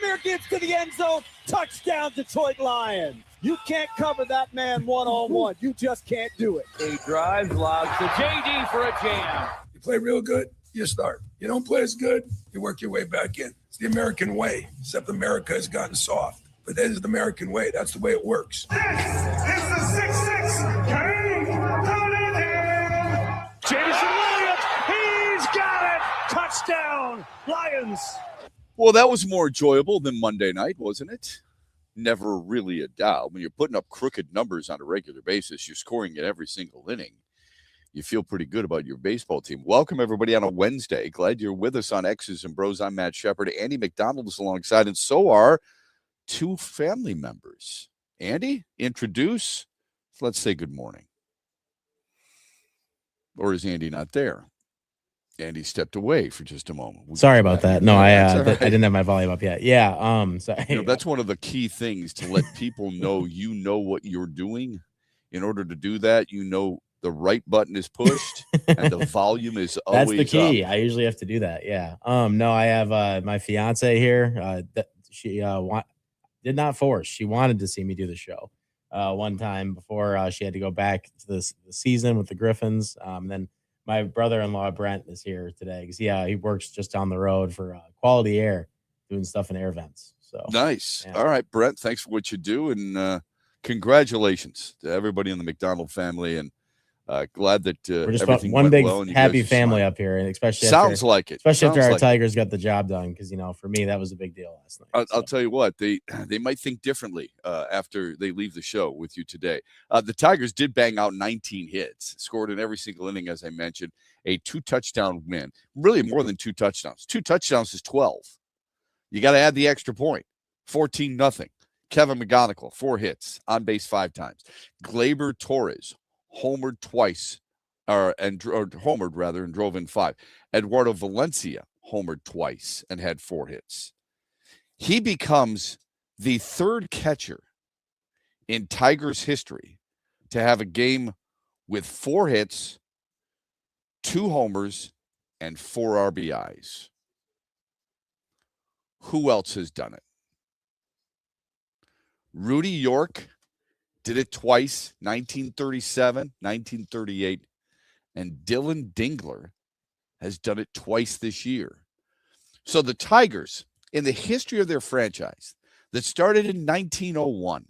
Vladimir gets to the end zone. Touchdown, Detroit Lions. You can't cover that man one-on-one. You just can't do it. He drives, lobs to JD for a jam. You play real good, you start. You don't play as good, you work your way back in. It's the American way, except America has gotten soft. But that is the American way. That's the way it works. This is the 6-6 King Jameson Williams, he's got it! Touchdown, Lions! Well, that was more enjoyable than Monday night, wasn't it? Never really a doubt. When you're putting up crooked numbers on a regular basis, you're scoring at every single inning. You feel pretty good about your baseball team. Welcome, everybody, on a Wednesday. Glad you're with us on X's and Bros. I'm Matt Shepard. Andy McDonald is alongside, and so are two family members. Andy, introduce. Let's say good morning. Or is Andy not there? Andy stepped away for just a moment. Sorry about that. No, I didn't have my volume up yet. Yeah. Sorry. That's one of the key things to let people know you know what you're doing. In order to do that, the right button is pushed and the volume is always That's the key. up. I usually have to do that. Yeah. No, I have my fiance here. She did not force. She wanted to see me do the show one time before she had to go back to the season with the Griffins. Then my brother-in-law, Brent, is here today because he works just down the road for Quality Air, doing stuff in air vents. So Nice. Yeah. All right, Brent, thanks for what you do. And congratulations to everybody in the McDonald family. And glad that we're just everything one went big well and you happy guys are family smiling. up here, and especially Sounds like it. especially after Sounds our like it. Tigers got the job done. Because for me that was a big deal last night. I'll tell you what, they might think differently after they leave the show with you today. The Tigers did bang out 19 hits, scored in every single inning, as I mentioned, a 2-touchdown win. Really more than 2 touchdowns. 2 touchdowns is 12. You got to add the extra point. 14-0. Kevin McGonigal, 4 hits, on base 5 times. Gleyber Torres homered twice, homered rather, and drove in 5. Eduardo Valencia homered twice and had 4 hits. He becomes the 3rd catcher in Tigers history to have a game with 4 hits, 2 homers, and 4 RBIs. Who else has done it? Rudy York did it twice, 1937, 1938. And Dylan Dingler has done it twice this year. So the Tigers, in the history of their franchise, that started in 1901,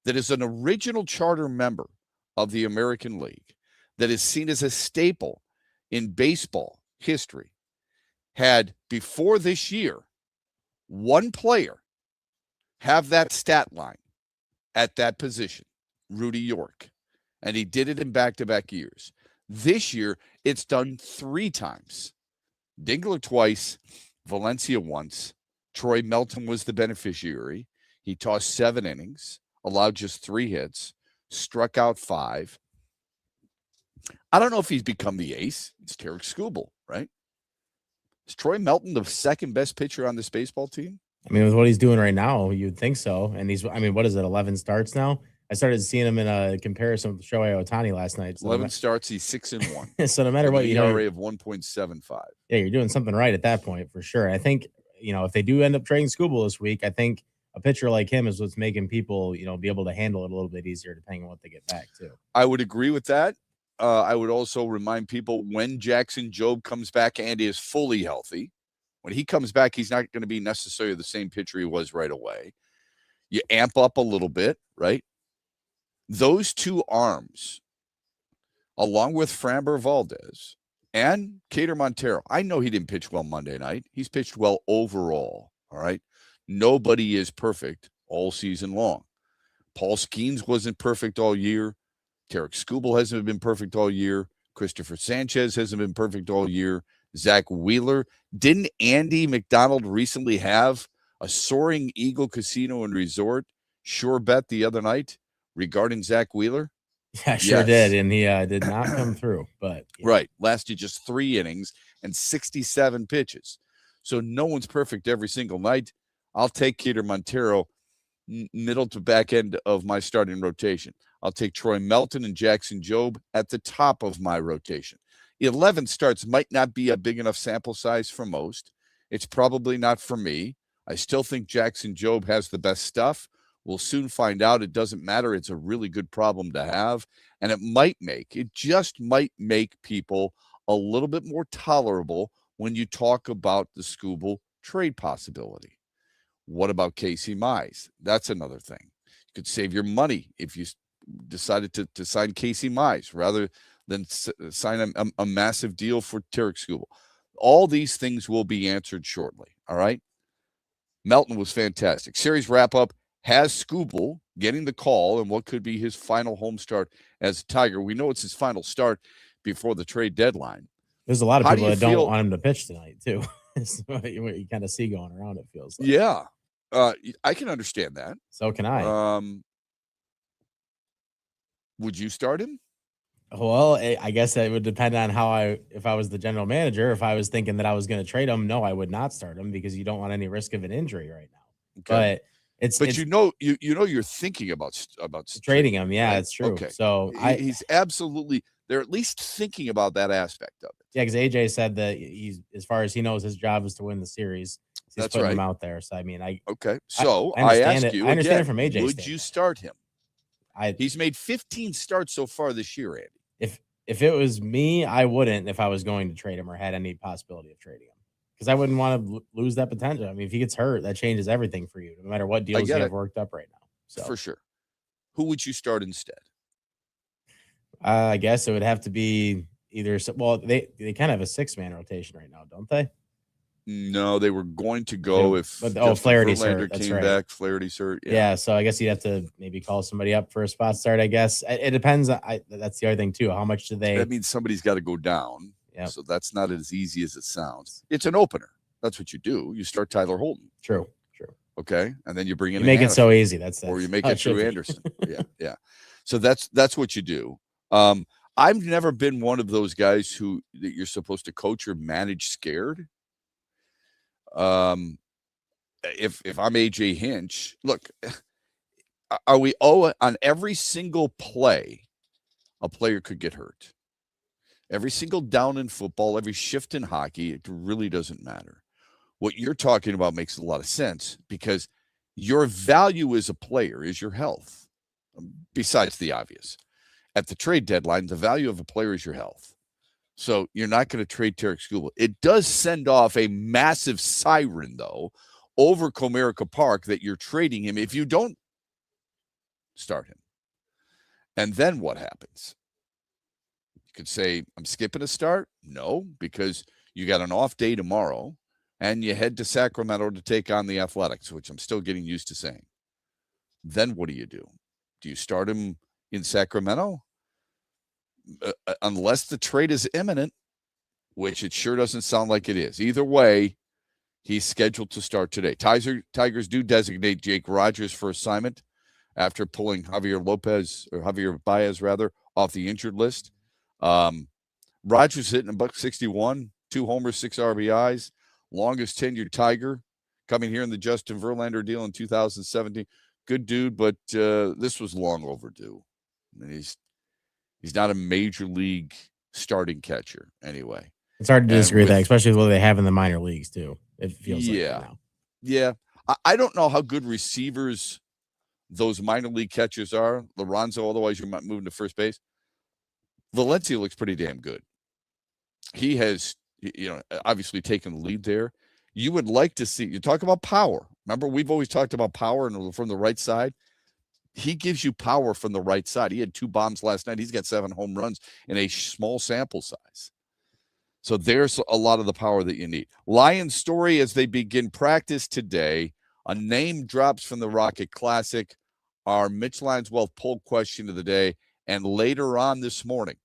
that is an original charter member of the American League, that is seen as a staple in baseball history, had before this year, one player have that stat line at that position, Rudy York. And he did it in back-to-back years. This year, it's done 3 times. Dingler twice, Valencia once. Troy Melton was the beneficiary. He tossed 7 innings, allowed just 3 hits, struck out 5. I don't know if he's become the ace. It's Tarek Skubal, right? Is Troy Melton the 2nd best pitcher on this baseball team? I mean, with what he's doing right now, you'd think so. And what is it, 11 starts now? I started seeing him in a comparison with Shohei Ohtani last night. So 11 starts, he's 6-1. So no matter what, ERA of 1.75. Yeah, you're doing something right at that point for sure. I think, if they do end up trading Skubal this week, I think a pitcher like him is what's making people, be able to handle it a little bit easier depending on what they get back too. I would agree with that. I would also remind people when Jackson Jobe comes back, Andy is fully healthy. When he comes back, he's not going to be necessarily the same pitcher he was right away. You amp up a little bit, right? Those 2 arms, along with Framber Valdez and Cater Montero. I know he didn't pitch well Monday night. He's pitched well overall, all right? Nobody is perfect all season long. Paul Skeens wasn't perfect all year. Tarek Skubal hasn't been perfect all year. Christopher Sanchez hasn't been perfect all year. Zach Wheeler. Didn't Andy McDonald recently have a Soaring Eagle Casino and Resort sure bet the other night regarding Zach Wheeler? Yeah, I sure did. And he did not come through. But Right. Lasted just 3 innings and 67 pitches. So no one's perfect every single night. I'll take Cater Montero middle to back end of my starting rotation. I'll take Troy Melton and Jackson Jobe at the top of my rotation. 11 starts might not be a big enough sample size for most. It's probably not for me. I still think Jackson Jobe has the best stuff. We'll soon find out. It doesn't matter. It's a really good problem to have. And it just might make people a little bit more tolerable when you talk about the Skubal trade possibility. What about Casey Mize? That's another thing. You could save your money if you decided to sign Casey Mize rather than sign a massive deal for Tarik Skubal. All these things will be answered shortly. All right. Melton was fantastic. Series wrap up has Skubal getting the call and what could be his final home start as a Tiger. We know it's his final start before the trade deadline. There's a lot of people that don't want him to pitch tonight too. That's what you kind of see going around, it feels like. Yeah. I can understand that. So can I. Would you start him? Well, I guess it would depend on if I was the general manager. If I was thinking that I was going to trade him, no, I would not start him because you don't want any risk of an injury right now. Okay. But you're thinking about trading him. Yeah, right? It's true. Okay. So he's absolutely, they're at least thinking about that aspect of it. Yeah, because AJ said that he's, as far as he knows, his job is to win the series. He's That's putting right. him out there. So I mean, So I ask you, I understand again, it from AJ. Would you start him? He's made 15 starts so far this year, Andy. If it was me, I wouldn't if I was going to trade him or had any possibility of trading him. Because I wouldn't want to lose that potential. I mean, if he gets hurt, that changes everything for you, no matter what deals you have worked up right now. So for sure. Who would you start instead? I guess it would have to be either. Well, they kind of have a 6-man rotation right now, don't they? No, they were going to go Flaherty's hurt. Came back. Flaherty's hurt. Yeah, so I guess you'd have to maybe call somebody up for a spot start. I guess it depends. That's the other thing too. How much do they? That means somebody's got to go down. Yeah. So that's not as easy as it sounds. It's an opener. That's what you do. You start Tyler Holton. True. Okay, and then you bring in. You make it so easy. That's or you make it through Anderson. Yeah. So that's what you do. I've never been one of those guys that you're supposed to coach or manage scared. If I'm AJ Hinch, look, are we on every single play, a player could get hurt. Every single down in football, every shift in hockey, it really doesn't matter. What you're talking about makes a lot of sense because your value as a player is your health. Besides the obvious. At the trade deadline, the value of a player is your health. So you're not going to trade Tarik Skubal. It does send off a massive siren, though, over Comerica Park that you're trading him if you don't start him. And then what happens? You could say, I'm skipping a start. No, because you got an off day tomorrow and you head to Sacramento to take on the Athletics, which I'm still getting used to saying. Then what do? Do you start him in Sacramento? Unless the trade is imminent, which it sure doesn't sound like it is. Either way, he's scheduled to start today. Tigers do designate Jake Rogers for assignment after pulling Javier Baez off the injured list. Rogers hitting $161, 2 homers, 6 RBIs, longest tenured Tiger, coming here in the Justin Verlander deal in 2017. Good dude, but this was long overdue. I mean, he's not a major league starting catcher anyway. It's hard to disagree with that, especially with what they have in the minor leagues too. It feels like right now. Yeah. I don't know how good receivers those minor league catchers are. Lorenzo, otherwise you're not moving to first base. Valencia looks pretty damn good. He has, obviously taken the lead there. You would like to see, you talk about power. Remember, we've always talked about power from the right side. He gives you power from the right side. He had 2 bombs last night. He's got 7 home runs in a small sample size. So there's a lot of the power that you need. Lions story as they begin practice today. A name drops from the Rocket Classic. Our Mitch Lineswealth poll question of the day. And later on this morning,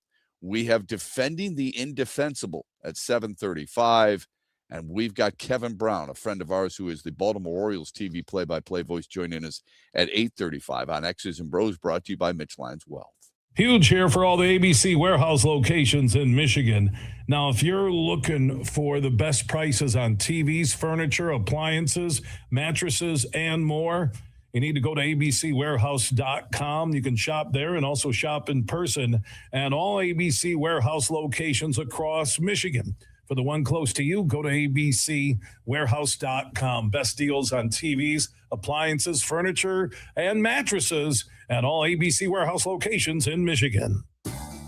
we have Defending the Indefensible at 7:35. And we've got Kevin Brown, a friend of ours who is the Baltimore Orioles TV play-by-play voice, joining us at 8:35 on X's and Bros, brought to you by Mitch Lineswealth. Huge here for all the ABC warehouse locations in Michigan. Now, if you're looking for the best prices on TVs, furniture, appliances, mattresses, and more, you need to go to abcwarehouse.com. You can shop there and also shop in person at all ABC warehouse locations across Michigan. For the one close to you, go to abcwarehouse.com. Best deals on TVs, appliances, furniture, and mattresses at all ABC Warehouse locations in Michigan.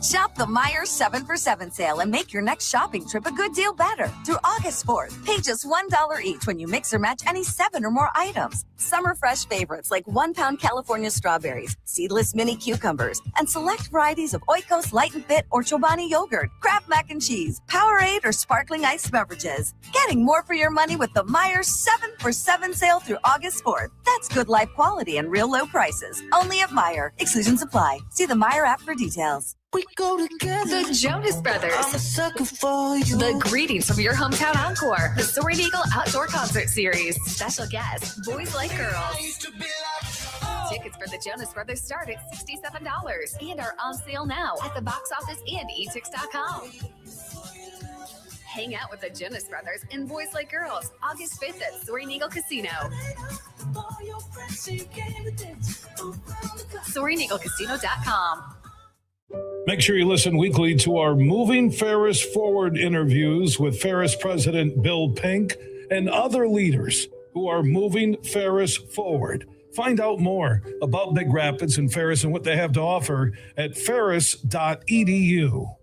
Shop the Meijer 7 for 7 sale and make your next shopping trip a good deal better. Through August 4th, pay just $1 each when you mix or match any 7 or more items. Summer fresh favorites like 1-pound California strawberries, seedless mini cucumbers, and select varieties of Oikos Light and Fit or Chobani yogurt, Kraft mac and cheese, Powerade, or sparkling ice beverages. Getting more for your money with the Meijer 7 for 7 sale through August 4th. That's good life quality and real low prices. Only at Meijer. Exclusions apply. See the Meijer app for details. We go together. The Jonas Brothers. I'm a sucker for you. The Greetings from Your Hometown Encore. The Soaring Eagle Outdoor Concert Series. Special guests, Boys Like Girls. Tickets for the Jonas Brothers start at $67 and are on sale now at the box office and etix.com. Hang out with the Jonas Brothers and Boys Like Girls August 5th at Soaring Eagle Casino. SoaringEagleCasino.com. Make sure you listen weekly to our Moving Ferris Forward interviews with Ferris President Bill Pink and other leaders who are moving Ferris forward. Find out more about Big Rapids and Ferris and what they have to offer at ferris.edu.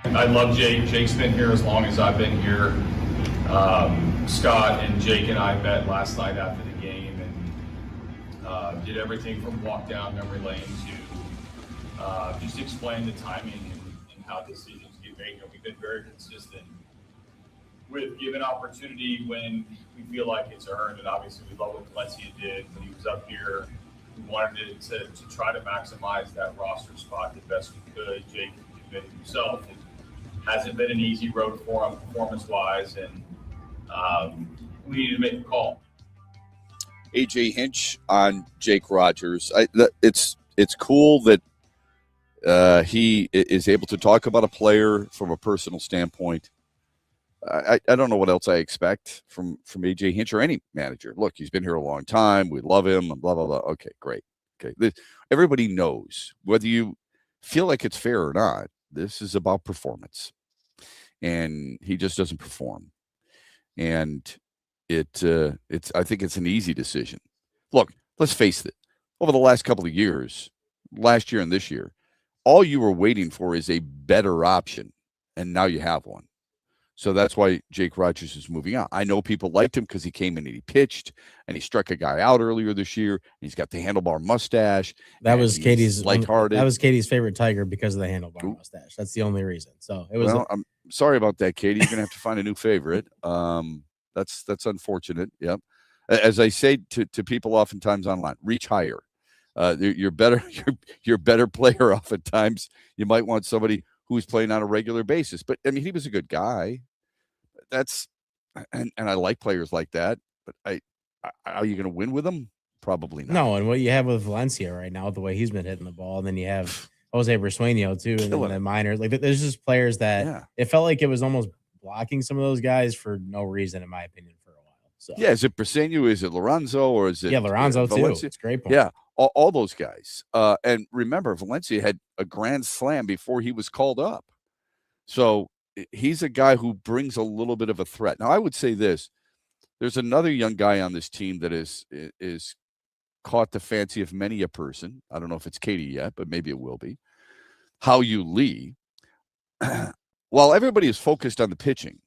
I love Jake. Jake's been here as long as I've been here. Scott and Jake and I met last night after the game and did everything from walk down memory lane to just explain the timing and how decisions get made. We've been very consistent with giving opportunity when we feel like it's earned, and obviously we love what Valencia did when he was up here. We wanted to try to maximize that roster spot the best we could. Jake committed himself. It hasn't been an easy road for him performance-wise, and we needed to make a call. AJ Hinch on Jake Rogers. It's cool that he is able to talk about a player from a personal standpoint. I don't know what else I expect from AJ Hinch or any manager. Look, he's been here a long time. We love him. Blah blah blah. Okay, great. Okay, everybody knows whether you feel like it's fair or not. This is about performance, and he just doesn't perform. And it's I think it's an easy decision. Look, let's face it. Over the last couple of years, last year and this year, all you were waiting for is a better option, and now you have one. So that's why Jake Rogers is moving out. I know people liked him because he came in and he pitched, and he struck a guy out earlier this year. And he's got the handlebar mustache. That was Katie's lighthearted. That was Katie's favorite Tiger because of the handlebar mustache. That's the only reason. So it was. Well, I'm sorry about that, Katie. You're gonna have to find a new favorite. That's unfortunate. Yep. As I say to people oftentimes online, reach higher. You're better. You're better player. Oftentimes, you might want somebody who's playing on a regular basis. But I mean, he was a good guy. And I like players like that. But are you going to win with them? Probably not. No, and what you have with Valencia right now, the way he's been hitting the ball, and then you have Jose Brisueño too, and then the minors. Like there's just players that it felt like it was almost blocking some of those guys for no reason, in my opinion, for a while. So yeah, is it Brisueño? Is it Lorenzo? Or is it Lorenzo Valencia? too? It's a great point. Yeah, all those guys. And remember, Valencia had a grand slam before he was called up. So he's a guy who brings a little bit of a threat. Now, I would say this. There's another young guy on this team that is caught the fancy of many a person. I don't know if it's Katie yet, but maybe it will be. Hao-Yu Lee. While everybody is focused on the pitching,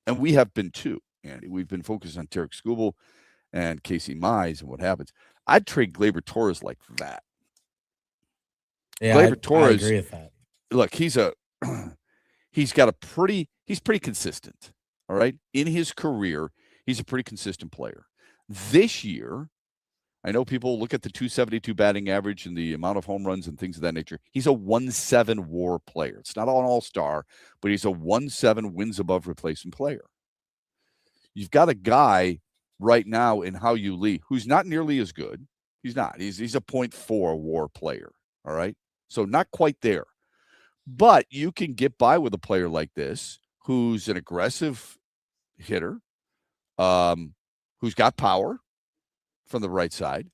and we have been too, Andy, we've been focused on Tarek Skubal and Casey Mize and what happens. I'd trade Gleyber Torres like that. Yeah, Gleyber Torres, I agree with that. Look, he's pretty consistent. All right. In his career, he's a pretty consistent player. This year, I know people look at the 272 batting average and the amount of home runs and things of that nature. He's a 1-7 WAR player. It's not an all-star, but he's a 1-7 wins above replacement player. You've got a guy right now in Hao-Yu Lee who's not nearly as good. He's not. He's a 0.4 WAR player. All right. So not quite there. But you can get by with a player like this who's an aggressive hitter, who's got power from the right side.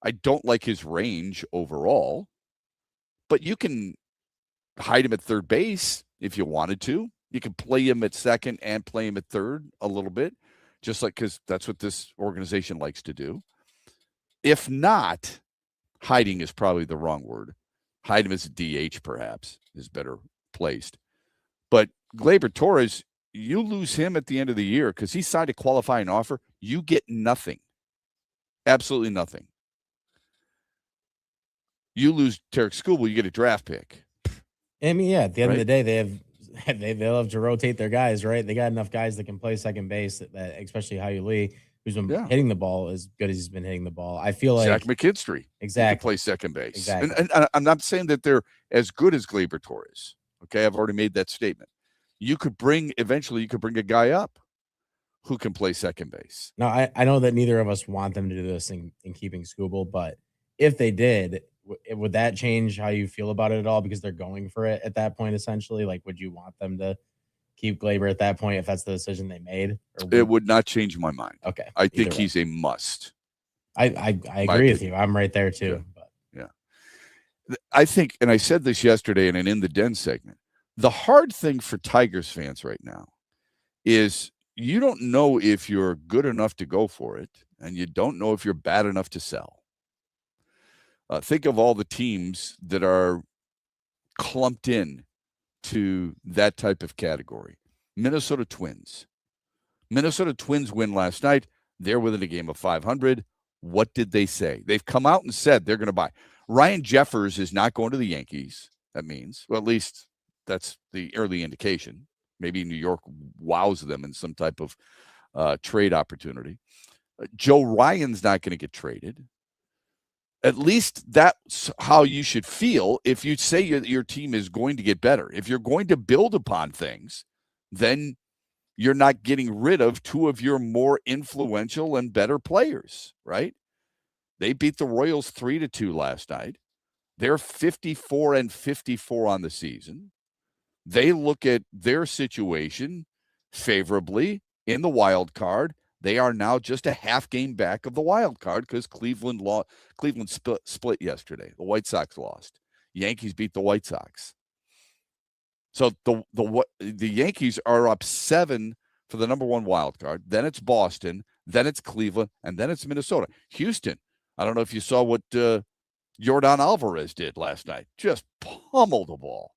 I don't like his range overall, but you can hide him at third base if you wanted to. You can play him at second and play him at third a little bit, just like because that's what this organization likes to do. If not, hiding is probably the wrong word. Hide him as a DH, perhaps, is better placed. But Gleyber Torres, you lose him at the end of the year because he signed a qualifying offer. You get nothing. Absolutely nothing. You lose Tarek Skubal, you get a draft pick. I mean, yeah, at the end of the day, they love to rotate their guys, right? They got enough guys that can play second base, that especially Hao-Yu Lee, who's been hitting the ball as good as he's been hitting the ball. I feel like Zach McKinstry. Exactly. He can play second base. Exactly. And I'm not saying that they're as good as Gleyber Torres. Okay, I've already made that statement. Eventually you could bring a guy up who can play second base. Now, I know that neither of us want them to do this in keeping Skubal, but if they did, would that change how you feel about it at all? Because they're going for it at that point, essentially. Like, would you want them to keep Gleyber at that point if that's the decision they made? It would not change my mind. Okay. I think he's a must. I agree with you. I'm right there too. Yeah. I think, and I said this yesterday in an In the Den segment, the hard thing for Tigers fans right now is you don't know if you're good enough to go for it, and you don't know if you're bad enough to sell. Think of all the teams that are clumped in to that type of category. Minnesota Twins. Minnesota Twins win last night. They're within a game of 500. What did they say? They've come out and said they're going to buy. Ryan Jeffers is not going to the Yankees. That means, well, at least that's the early indication. Maybe New York wows them in some type of trade opportunity. Joe Ryan's not going to get traded. At least that's how you should feel if you say your team is going to get better. If you're going to build upon things, then you're not getting rid of two of your more influential and better players, right? They beat the Royals 3-2 last night. They're 54-54 on the season. They look at their situation favorably in the wild card. They are now just a half game back of the wild card because Cleveland split yesterday. The White Sox lost. Yankees beat the White Sox. So the Yankees are up 7 for the number 1 wild card. Then it's Boston. Then it's Cleveland. And then it's Minnesota. Houston. I don't know if you saw what Yordan Alvarez did last night. Just pummeled the ball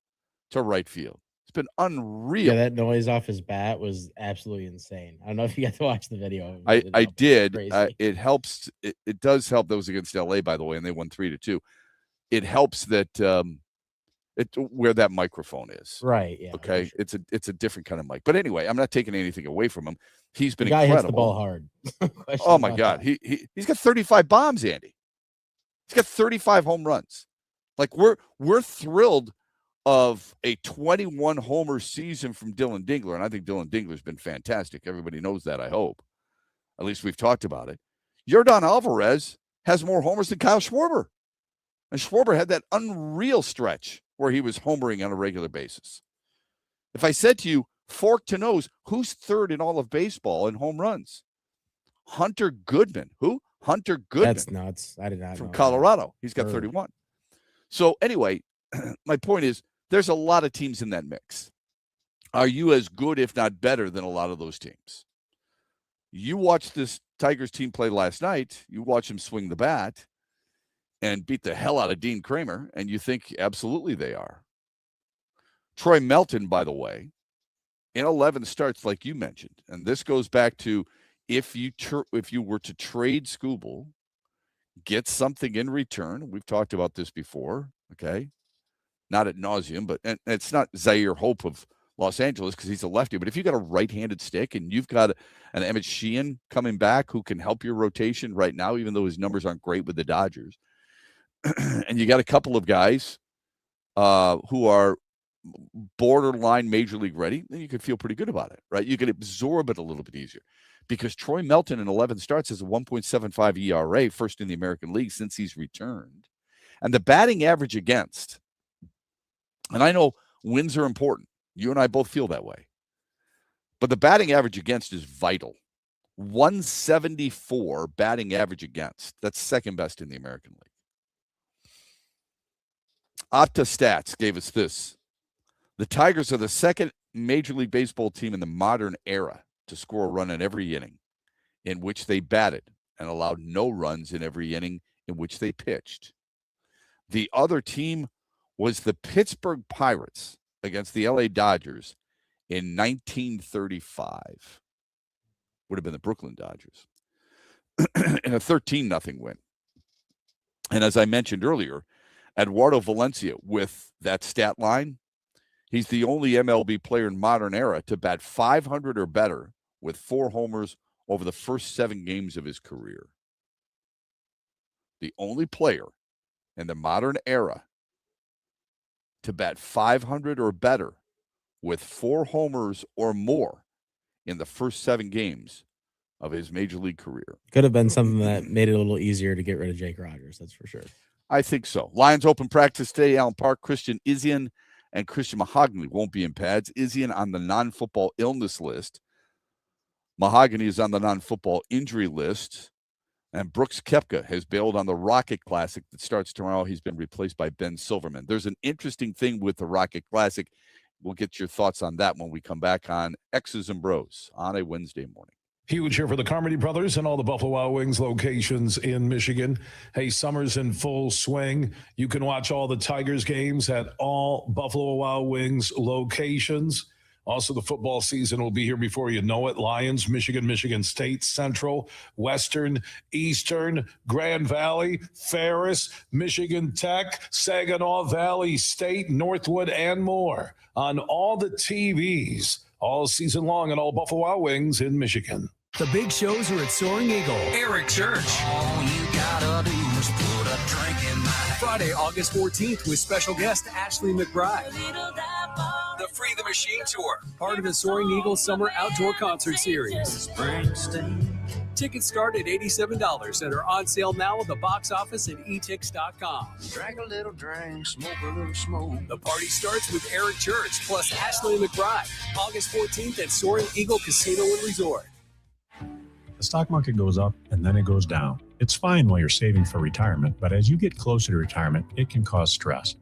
to right field. It's been unreal. Yeah, that noise off his bat was absolutely insane. I don't know if you got to watch the video. I did. It helps. It does help. That was against LA, by the way, and they won 3-2. It helps that where that microphone is. Right. Yeah. Okay. Sure. It's a different kind of mic. But anyway, I'm not taking anything away from him. He's been the guy incredible. Hits the ball hard. Oh my God. He's got 35 bombs, Andy. He's got 35 home runs. Like we're thrilled of a 21 homer season from Dylan Dingler. And I think Dylan Dingler's been fantastic. Everybody knows that, I hope. At least we've talked about it. Yordan Alvarez has more homers than Kyle Schwarber. And Schwarber had that unreal stretch where he was homering on a regular basis. If I said to you, fork to nose, who's third in all of baseball in home runs? Hunter Goodman. Who? Hunter Goodman. That's nuts. I did not from know Colorado. That. He's got 31. So anyway, my point is there's a lot of teams in that mix. Are you as good, if not better, than a lot of those teams? You watched this Tigers team play last night. You watch him swing the bat and beat the hell out of Dean Kramer, and you think absolutely they are. Troy Melton, by the way, in 11 starts, like you mentioned, and this goes back to if you were to trade Skubal, get something in return. We've talked about this before, okay? Not ad nauseum, but and it's not Zaire Hope of Los Angeles because he's a lefty. But if you've got a right-handed stick and you've got an Emmett Sheehan coming back who can help your rotation right now, even though his numbers aren't great with the Dodgers, and you got a couple of guys who are borderline major league ready, then you could feel pretty good about it, right? You could absorb it a little bit easier because Troy Melton in 11 starts has a 1.75 ERA, first in the American League since he's returned. And the batting average against, and I know wins are important. You and I both feel that way. But the batting average against is vital. 174 batting average against. That's second best in the American League. Opta Stats gave us this. The Tigers are the second Major League Baseball team in the modern era to score a run in every inning in which they batted and allowed no runs in every inning in which they pitched. The other team was the Pittsburgh Pirates against the LA Dodgers in 1935. Would have been the Brooklyn Dodgers in a 13-0 win. And as I mentioned earlier, Eduardo Valencia with that stat line, he's the only MLB player in modern era to bat 500 or better with 4 homers over the first 7 games of his career. The only player in the modern era to bat 500 or better with 4 homers or more in the first 7 games of his major league career. Could have been something that made it a little easier to get rid of Jake Rogers. That's for sure. I think so. Lions open practice today. Allen Park, Christian Izien and Christian Mahogany won't be in pads. Izien on the non-football illness list. Mahogany is on the non-football injury list. And Brooks Koepka has bailed on the Rocket Classic that starts tomorrow. He's been replaced by Ben Silverman. There's an interesting thing with the Rocket Classic. We'll get your thoughts on that when we come back on X's and Bros on a Wednesday morning. Huge here for the Carmody brothers and all the Buffalo Wild Wings locations in Michigan. Hey, summer's in full swing. You can watch all the Tigers games at all Buffalo Wild Wings locations. Also, the football season will be here before you know it. Lions, Michigan, Michigan State, Central, Western, Eastern, Grand Valley, Ferris, Michigan Tech, Saginaw Valley State, Northwood, and more on all the TVs all season long and all Buffalo Wild Wings in Michigan. The big shows are at Soaring Eagle. Eric Church. All you gotta do is put a drink in my hand. Friday, August 14th with special guest Ashley McBride. The Free the Machine Tour, part of the Soaring Eagle Summer Outdoor Concert Series. Tickets start at $87 and are on sale now at the box office at etix.com. Drink a little drink, smoke a little smoke. The party starts with Eric Church plus Ashley McBride, August 14th at Soaring Eagle Casino and Resort. The stock market goes up and then it goes down. It's fine while you're saving for retirement, but as you get closer to retirement, it can cause stress.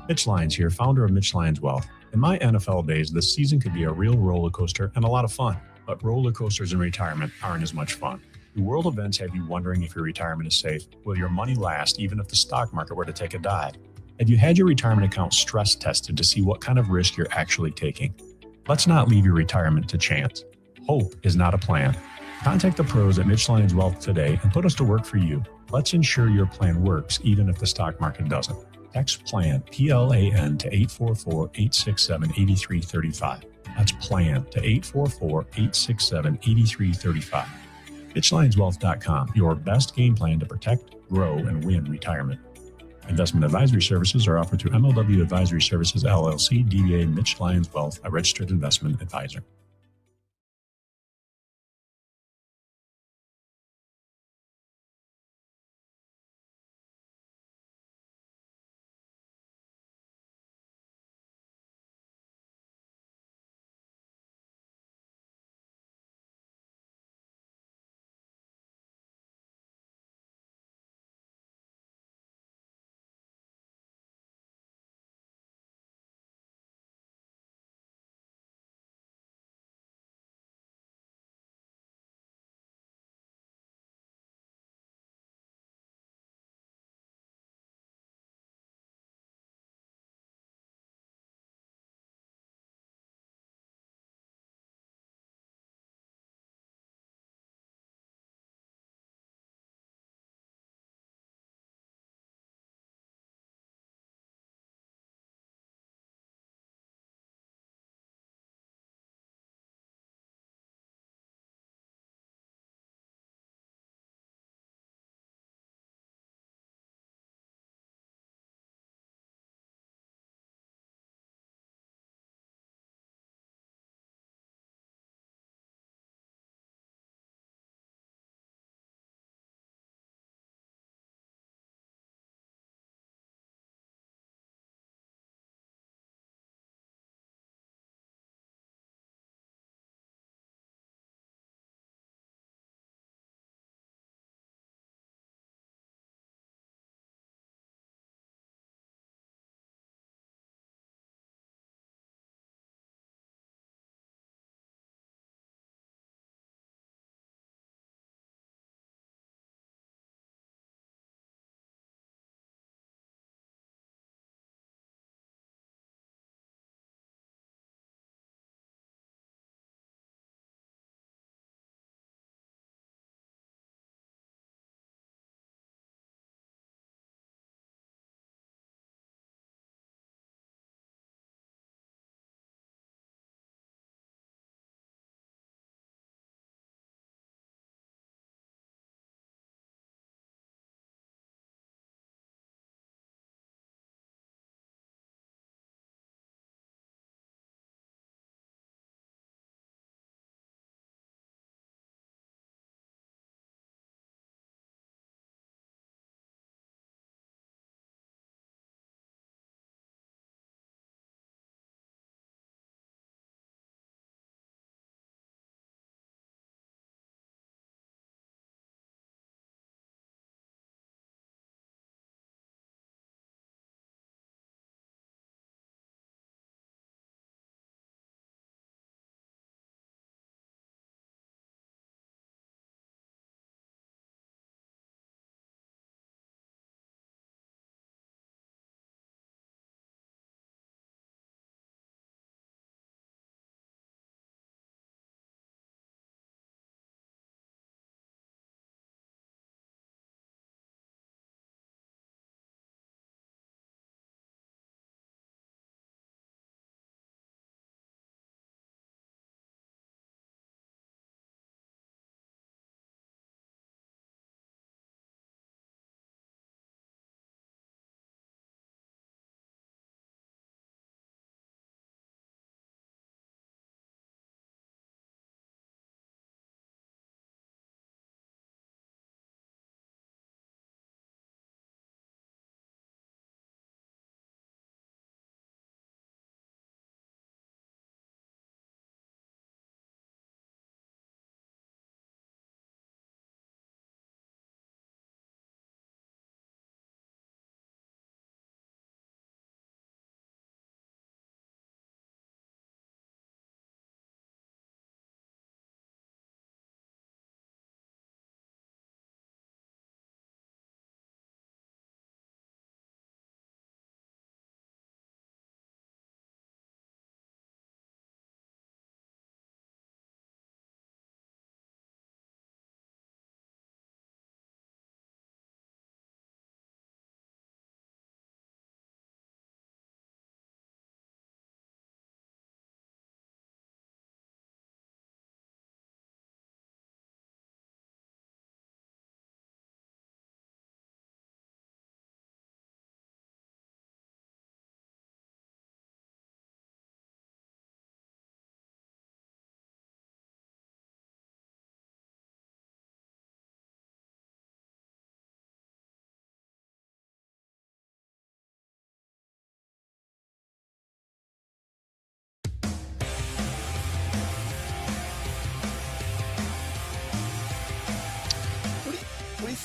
Mitch Lyons here, founder of Mitch Lyons Wealth. In my NFL days, the season could be a real roller coaster and a lot of fun, but roller coasters in retirement aren't as much fun. Do world events have you wondering if your retirement is safe? Will your money last even if the stock market were to take a dive? Have you had your retirement account stress tested to see what kind of risk you're actually taking? Let's not leave your retirement to chance. Hope is not a plan. Contact the pros at Mitch Lyons Wealth today and put us to work for you. Let's ensure your plan works even if the stock market doesn't. Text PLAN, P-L-A-N, to 844-867-8335. That's PLAN to 844-867-8335. MitchLyonsWealth.com, your best game plan to protect, grow, and win retirement. Investment advisory services are offered through MLW Advisory Services, LLC, DBA Mitch Lyons Wealth, a registered investment advisor.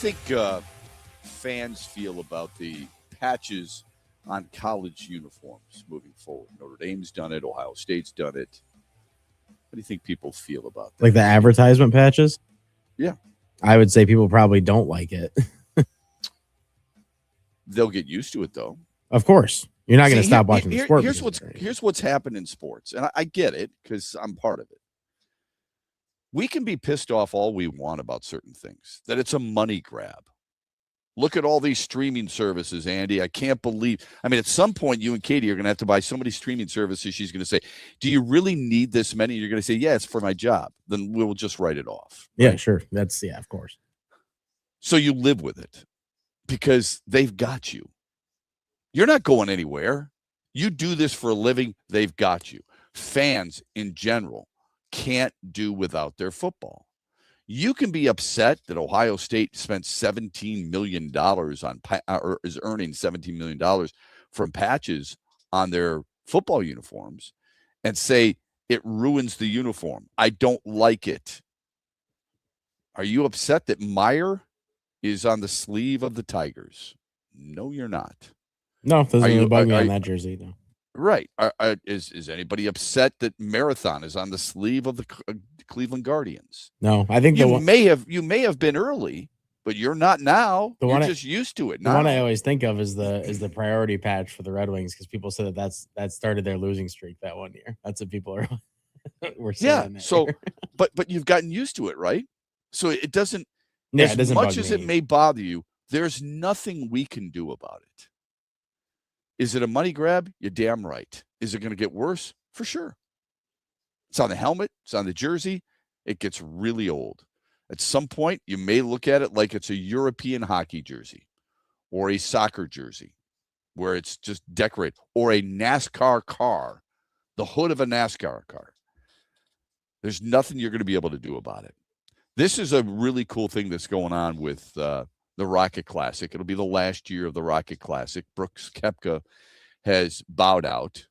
think fans feel about the patches on college uniforms moving forward? Notre Dame's done it. Ohio State's done it. What do you think people feel about that? Like the advertisement patches? Yeah. I would say people probably don't like it. They'll get used to it, though. Of course. You're not going to stop watching the sport. Here's what's happened in sports, and I get it because I'm part of it. We can be pissed off all we want about certain things, that it's a money grab. Look at all these streaming services, Andy. I can't believe. I mean, at some point, you and Katie are going to have to buy so many streaming services. She's going to say, do you really need this many? You're going to say, yeah, it's for my job. Then we'll just write it off. Right? Yeah, sure. Of course. So you live with it because they've got you. You're not going anywhere. You do this for a living. They've got you. Fans in general can't do without their football. You can be upset that Ohio State spent $17 million on, or is earning $17 million from patches on their football uniforms and say it ruins the uniform. I don't like it. Are you upset that Meyer is on the sleeve of the Tigers? No, you're not. No, it doesn't really bug me on that jersey, though. Right. Is anybody upset that Marathon is on the sleeve of the Cleveland Guardians? No, I think you may have been early, but you're not now. You're just used to it now. The one I always think of is the priority patch for the Red Wings because people said that started their losing streak that one year. That's what people were saying. Yeah. So, but you've gotten used to it, right? So it doesn't. Yeah, as it doesn't much bug as me. it may bother you, there's nothing we can do about it. Is it a money grab? You're damn right. Is it going to get worse? For sure. It's on the helmet. It's on the jersey. It gets really old. At some point, you may look at it like it's a European hockey jersey or a soccer jersey where it's just decorated, or a NASCAR car, the hood of a NASCAR car. There's nothing you're going to be able to do about it. This is a really cool thing that's going on with the Rocket Classic. It'll be the last year of the Rocket Classic. Brooks has bowed out,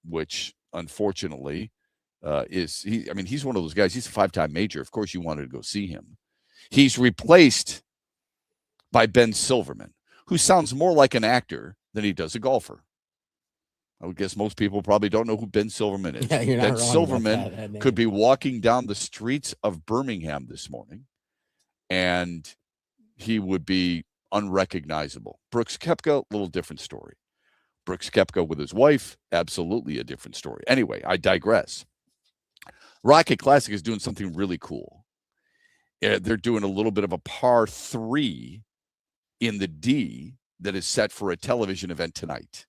which unfortunately he's one of those guys. He's a 5-time major. Of course you wanted to go see him. He's replaced by Ben Silverman, who sounds more like an actor than he does a golfer. I would guess most people probably don't know who Ben Silverman is. Yeah, you're not Ben wrong Silverman about that name. could be walking down the streets of Birmingham this morning, and he would be unrecognizable. Brooks Koepka, a little different story. Brooks Koepka with his wife, absolutely a different story. Anyway, I digress. Rocket Classic is doing something really cool. They're doing a little bit of a par 3 in the D that is set for a television event tonight.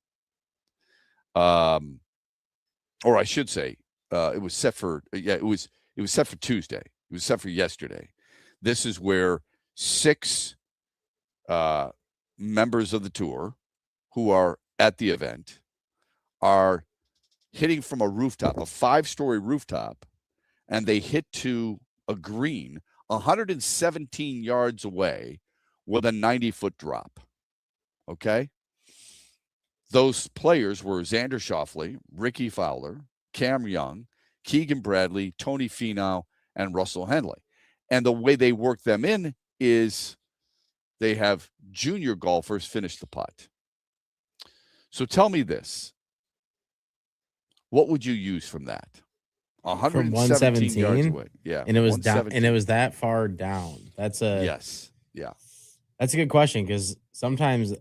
Or I should say, it was set for Tuesday. It was set for yesterday. This is where 6 members of the tour who are at the event are hitting from a rooftop, a 5-story rooftop, and they hit to a green 117 yards away with a 90-foot drop. Okay? Those players were Xander Schauffele, Ricky Fowler, Cam Young, Keegan Bradley, Tony Finau, and Russell Henley. And the way they work them in is they have junior golfers finish the putt. So tell me this. What would you use from that? 117 yards away. Yeah. And it was down, and it was that far down. That's a yes. Yeah. That's a good question because sometimes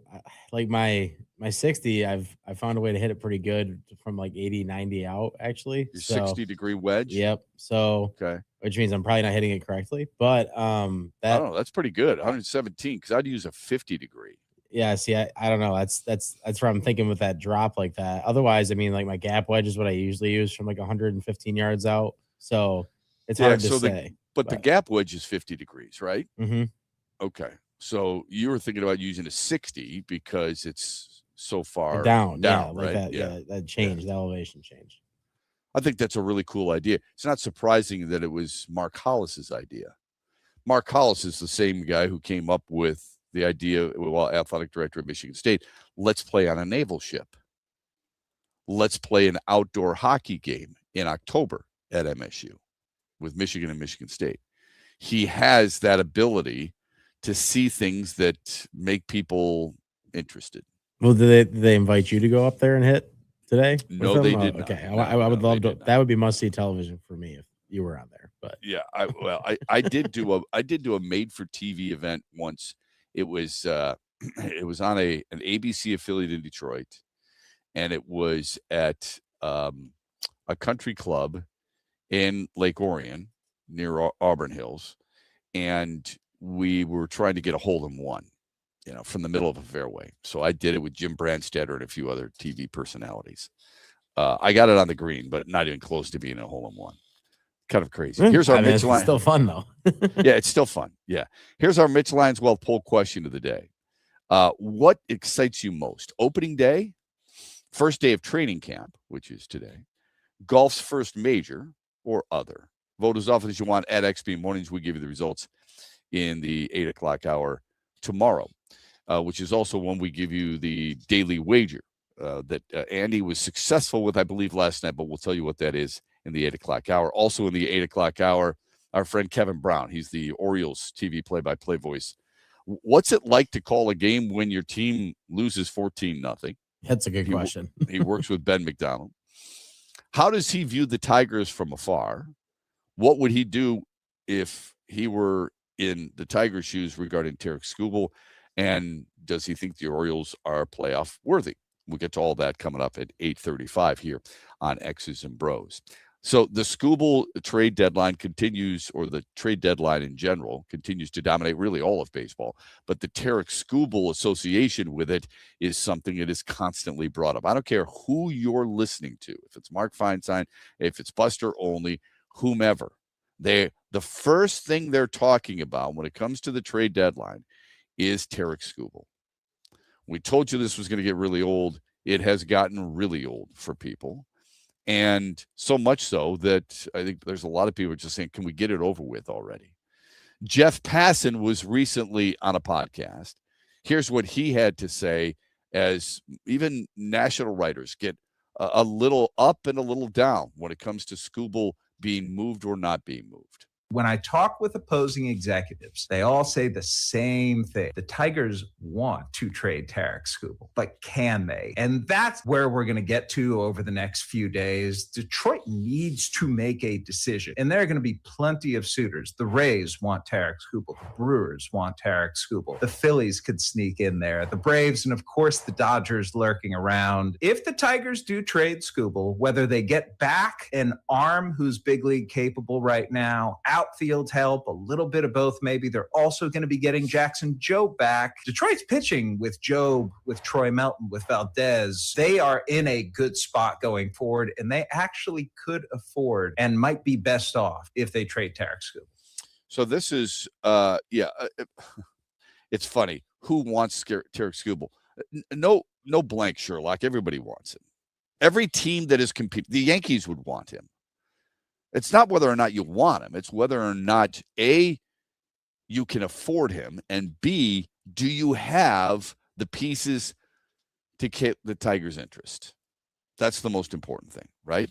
like my 60, I found a way to hit it pretty good from like 80, 90 out actually. Your 60-degree wedge? Yep. So okay. Which means I'm probably not hitting it correctly, but I don't know, that's pretty good. 117 because I'd use a 50-degree. Yeah, see, I don't know. That's where I'm thinking with that drop like that. Otherwise, I mean, like my gap wedge is what I usually use from like 115 yards out. So it's hard to say. But the gap wedge is 50 degrees, right? Mm-hmm. Okay. So you were thinking about using a 60 because it's so far down, yeah, like right? that, yeah, that change, the elevation change. I think that's a really cool idea. It's not surprising that it was Mark Hollis's idea. Mark Hollis is the same guy who came up with the idea, well, athletic director of Michigan State, let's play on a naval ship. Let's play an outdoor hockey game in October at MSU with Michigan and Michigan State. He has that ability to see things that make people interested. Well, did they invite you to go up there and hit today? No, with them? they did not. Okay, No, I would no, love they to. did not. That would be must-see television for me if you were on there. But Yeah, I did do a made-for-TV event once. It was it was on an ABC affiliate in Detroit, and it was at a country club in Lake Orion near Auburn Hills, and we were trying to get a hole-in-one, from the middle of a fairway. So I did it with Jim Brandstetter and a few other TV personalities. I got it on the green, but not even close to being a hole-in-one. Kind of crazy. Here's our Mitch it's still fun though. Yeah, it's still fun. Yeah. Here's our Mitch Lyons Wealth poll question of the day. What excites you most? Opening day, first day of training camp, which is today, golf's first major, or other? Vote as often as you want at XP Mornings. We give you the results in the 8 o'clock hour tomorrow, which is also when we give you the daily wager that Andy was successful with, I believe, last night, but we'll tell you what that is in the 8 o'clock hour. Also in the 8 o'clock hour, our friend Kevin Brown. He's the Orioles TV play-by-play voice. What's it like to call a game when your team loses 14-0? That's a good question. He works with Ben McDonald. How does he view the Tigers from afar? What would he do if he were in the Tigers' shoes regarding Tarek Skubal? And does he think the Orioles are playoff worthy? We'll get to all that coming up at 8:35 here on X's and Bros. So the Skubal trade deadline continues, or the trade deadline in general continues to dominate really all of baseball. But the Tarek Skubal association with it is something that is constantly brought up. I don't care who you're listening to, if it's Mark Feinstein, if it's Buster Olney, whomever. The first thing they're talking about when it comes to the trade deadline is Tarek Skubal. We told you this was going to get really old. It has gotten really old for people. And so much so that I think there's a lot of people just saying, can we get it over with already? Jeff Passan was recently on a podcast. Here's what he had to say, as even national writers get a little up and a little down when it comes to Skubal being moved or not being moved. When I talk with opposing executives, they all say the same thing. The Tigers want to trade Tarek Skubal, but can they? And that's where we're going to get to over the next few days. Detroit needs to make a decision, and there are going to be plenty of suitors. The Rays want Tarek Skubal. The Brewers want Tarek Skubal. The Phillies could sneak in there. The Braves, and of course the Dodgers lurking around. If the Tigers do trade Skubal, whether they get back an arm who's big league capable right now, outfield help, a little bit of both maybe. They're also going to be getting Jackson Jobe back. Detroit's pitching with Jobe, with Troy Melton, with Valdez. They are in a good spot going forward, and they actually could afford and might be best off if they trade Tarek Skubal. So this is, it's funny. Who wants Tarek Skubal? No blank Sherlock. Everybody wants him. Every team that is competing, the Yankees would want him. It's not whether or not you want him. It's whether or not, A, you can afford him, and B, do you have the pieces to keep the Tigers' interest? That's the most important thing, right?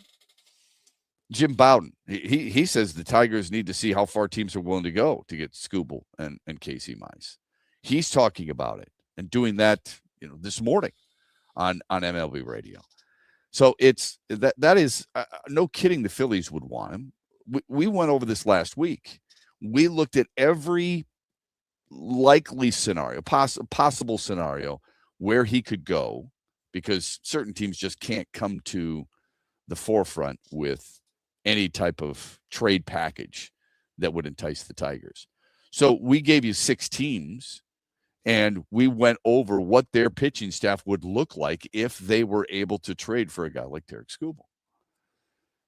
Jim Bowden, he says the Tigers need to see how far teams are willing to go to get Skubal and Casey Mize. He's talking about it and doing that, this morning on MLB radio. So it's that is no kidding. The Phillies would want him. We went over this last week. We looked at every likely scenario, possible scenario where he could go, because certain teams just can't come to the forefront with any type of trade package that would entice the Tigers. So we gave you 6 teams. And we went over what their pitching staff would look like if they were able to trade for a guy like Tarek Skubal.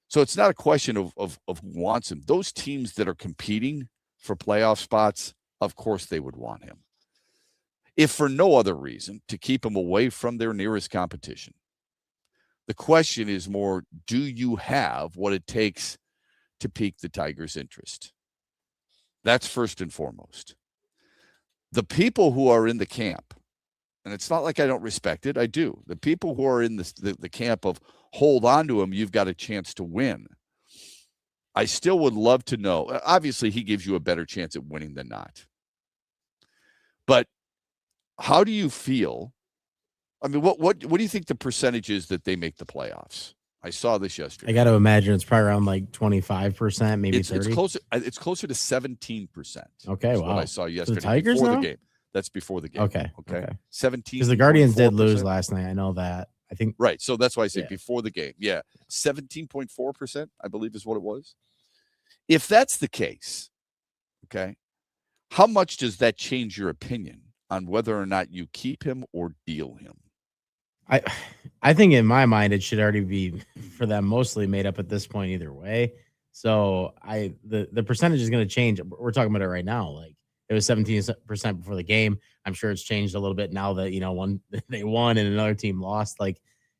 So it's not a question of who wants him. Those teams that are competing for playoff spots, of course they would want him. If for no other reason, to keep him away from their nearest competition. The question is more, do you have what it takes to pique the Tigers' interest? That's first and foremost. The people who are in the camp, and it's not like I don't respect it, I do. The people who are in the camp of hold on to him, you've got a chance to win. I still would love to know. Obviously, he gives you a better chance at winning than not. But how do you feel? I mean, what do you think the percentage is that they make the playoffs? I saw this yesterday. I got to imagine it's probably around like 25%, maybe 30%. It's closer. It's closer to 17%. Okay, wow. What I saw yesterday. The Tigers before now? the game. That's before the game. Okay. 17. Because the Guardians did lose last night. I know that. I think. Right. So that's why I say before the game. Yeah. 17.4%, I believe is what it was. If that's the case, okay, how much does that change your opinion on whether or not you keep him or deal him? I think in my mind it should already be for them mostly made up at this point either way. So the percentage is going to change. We're talking about it right now. Like it was 17% before the game. I'm sure it's changed a little bit now that they won and another team lost. Like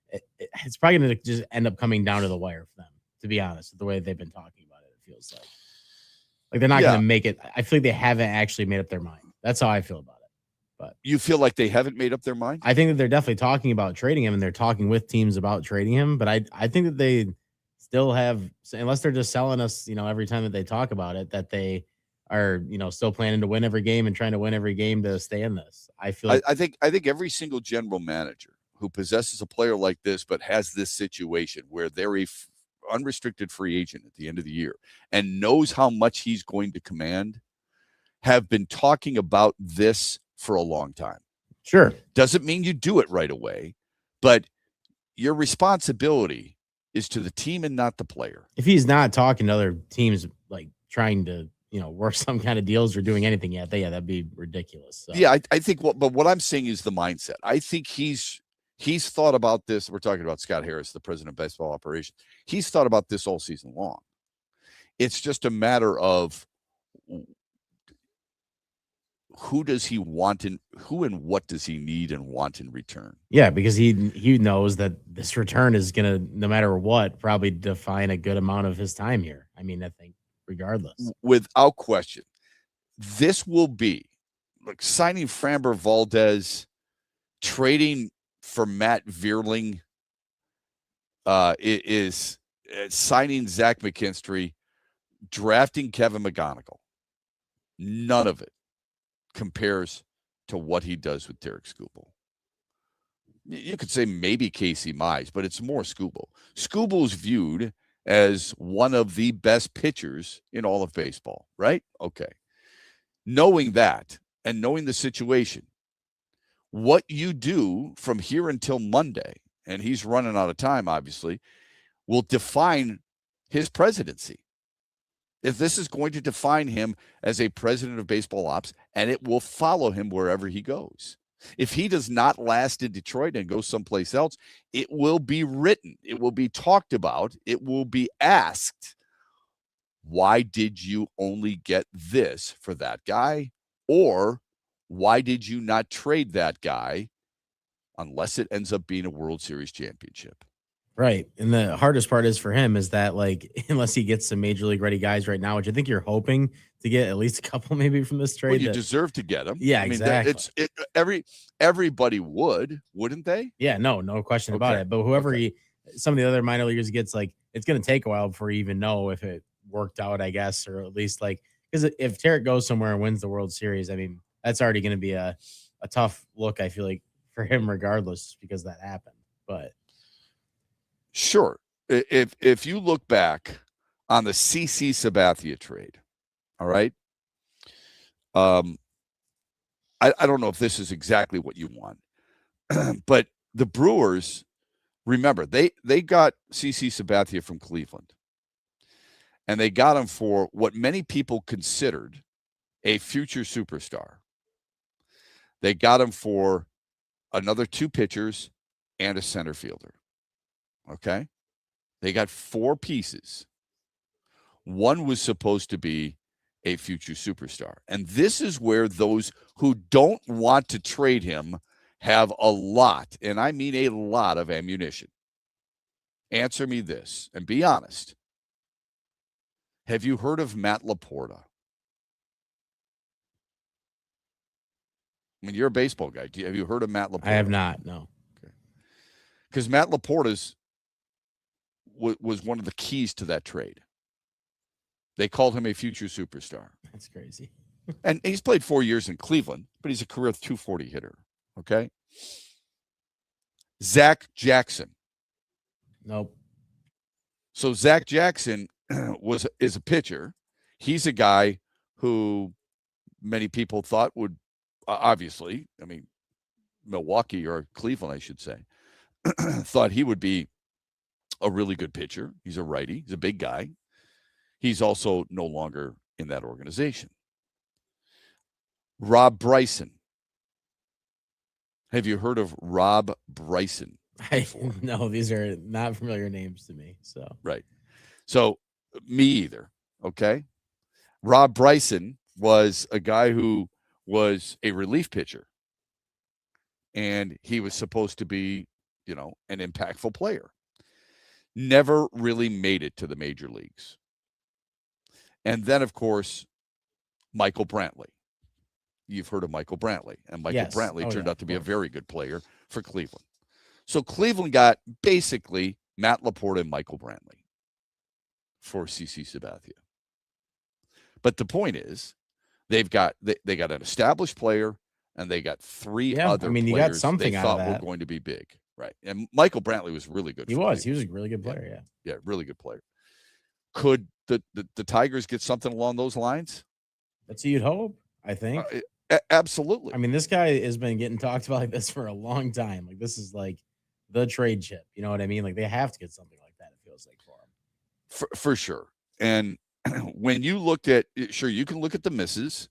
it's probably going to just end up coming down to the wire for them. To be honest, the way they've been talking about it, it feels like they're not going to make it. I feel like they haven't actually made up their mind. That's how I feel about it. But you feel like they haven't made up their mind? I think that they're definitely talking about trading him, and they're talking with teams about trading him. But I think that they still have, unless they're just selling us, every time that they talk about it, that they are, still planning to win every game and trying to win every game to stay in this. I feel like I think every single general manager who possesses a player like this, but has this situation where they're a unrestricted free agent at the end of the year and knows how much he's going to command, have been talking about this for a long time. Sure. Doesn't mean you do it right away, but your responsibility is to the team and not the player. If he's not talking to other teams, like trying to, work some kind of deals or doing anything yet, that'd be ridiculous. So. Yeah, I think but what I'm saying is the mindset. I think he's thought about this. We're talking about Scott Harris, the president of baseball operations. He's thought about this all season long. It's just a matter of who does he want and what does he need and want in return? Yeah, because he knows that this return is going to, no matter what, probably define a good amount of his time here. I mean, I think regardless. Without question, this will be like signing Framber Valdez, trading for Matt Vierling, is signing Zach McKinstry, drafting Kevin McGonigal. None of it compares to what he does with Derek Skubal. You could say maybe Casey Mize, but it's more Skubal. Skubal's viewed as one of the best pitchers in all of baseball, right? Okay. Knowing that and knowing the situation, what you do from here until Monday, and he's running out of time, obviously, will define his presidency. If this is going to define him as a president of baseball ops, and it will follow him wherever he goes. If he does not last in Detroit and go someplace else, it will be written. It will be talked about. It will be asked, why did you only get this for that guy? Or why did you not trade that guy unless it ends up being a World Series championship? Right. And the hardest part is for him is that, like, unless he gets some major league ready guys right now, which I think you're hoping to get at least a couple maybe from this trade. Well, you deserve to get them. Yeah, I mean, exactly. Everybody would, wouldn't they? Yeah, no question about it. But whoever some of the other minor leaguers gets, like, it's going to take a while before you even know if it worked out, I guess, or at least like, because if Tarek goes somewhere and wins the World Series, I mean, that's already going to be a tough look, I feel like, for him regardless, because that happened. But sure. If you look back on the CC Sabathia trade, all right, I don't know if this is exactly what you want, but the Brewers, remember, they got CC Sabathia from Cleveland, and they got him for what many people considered a future superstar. They got him for another 2 pitchers and a center fielder. Okay? They got 4 pieces. One was supposed to be a future superstar. And this is where those who don't want to trade him have a lot, and I mean a lot, of ammunition. Answer me this, and be honest. Have you heard of Matt Laporta? I mean, you're a baseball guy. Have you heard of Matt Laporta? I have not, no. Okay. Because Matt Laporta's was one of the keys to that trade. They called him a future superstar. That's crazy. And he's played 4 years in Cleveland, but he's a career 240 hitter. Okay. Zach Jackson. Nope. So Zach Jackson is a pitcher. He's a guy who many people thought would obviously, I mean, Milwaukee or Cleveland, I should say, thought he would be a really good pitcher. He's a righty. He's a big guy. He's also no longer in that organization. Rob Bryson. Have you heard of Rob Bryson? No, these are not familiar names to me. So right. So me either. Okay. Rob Bryson was a guy who was a relief pitcher. And he was supposed to be, you know, an impactful player. Never really made it to the major leagues. And then, of course, Michael Brantley. You've heard of Michael Brantley. And Michael Brantley turned out to be a very good player for Cleveland. So Cleveland got basically Matt Laporte and Michael Brantley for CC Sabathia. But the point is, they got an established player, and they got three other players you got something they out thought of that. were going to be big. Right. And Michael Brantley was really good. He was a really good player. Yeah. Yeah. Really good player. Could the Tigers get something along those lines? That's what you'd hope, I think. Absolutely. I mean, this guy has been getting talked about like this for a long time. Like, this is like the trade chip. You know what I mean? Like, they have to get something like that, it feels like, for him. For sure. And when you looked at, sure, you can look at the misses.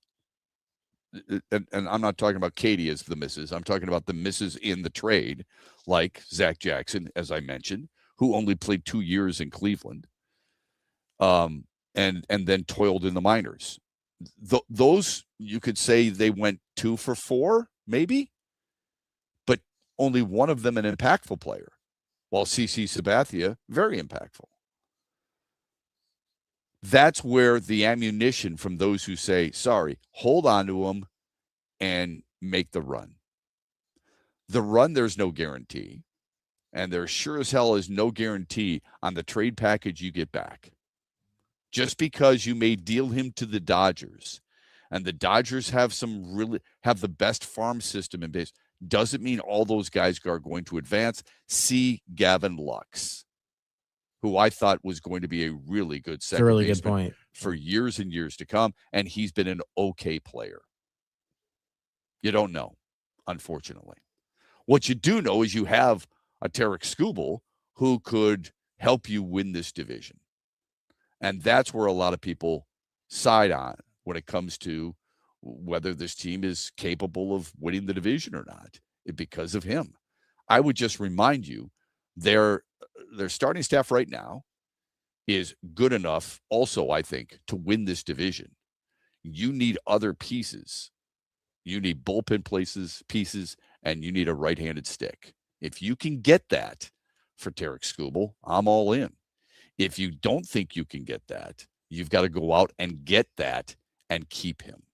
And I'm not talking about Katie as the misses. I'm talking about the misses in the trade, like Zach Jackson, as I mentioned, who only played 2 years in Cleveland, and then toiled in the minors. Those, you could say they went 2 for 4, maybe, but only one of them an impactful player, while CC Sabathia, very impactful. That's where the ammunition from those who say, sorry, hold on to them and make the run. The run, there's no guarantee. And there sure as hell is no guarantee on the trade package you get back. Just because you may deal him to the Dodgers, and the Dodgers have the best farm system in base, doesn't mean all those guys are going to advance. See Gavin Lux, who I thought was going to be a really good second baseman good point for years and years to come, and he's been an okay player. You don't know, unfortunately. What you do know is you have a Tarek Skubal who could help you win this division. And that's where a lot of people side on when it comes to whether this team is capable of winning the division or not, because of him. I would just remind you, their starting staff right now is good enough also, I think, to win this division. You need other pieces. You need bullpen pieces, and you need a right-handed stick. If you can get that for Tarek Skubal, I'm all in. If you don't think you can get that, you've got to go out and get that and keep him.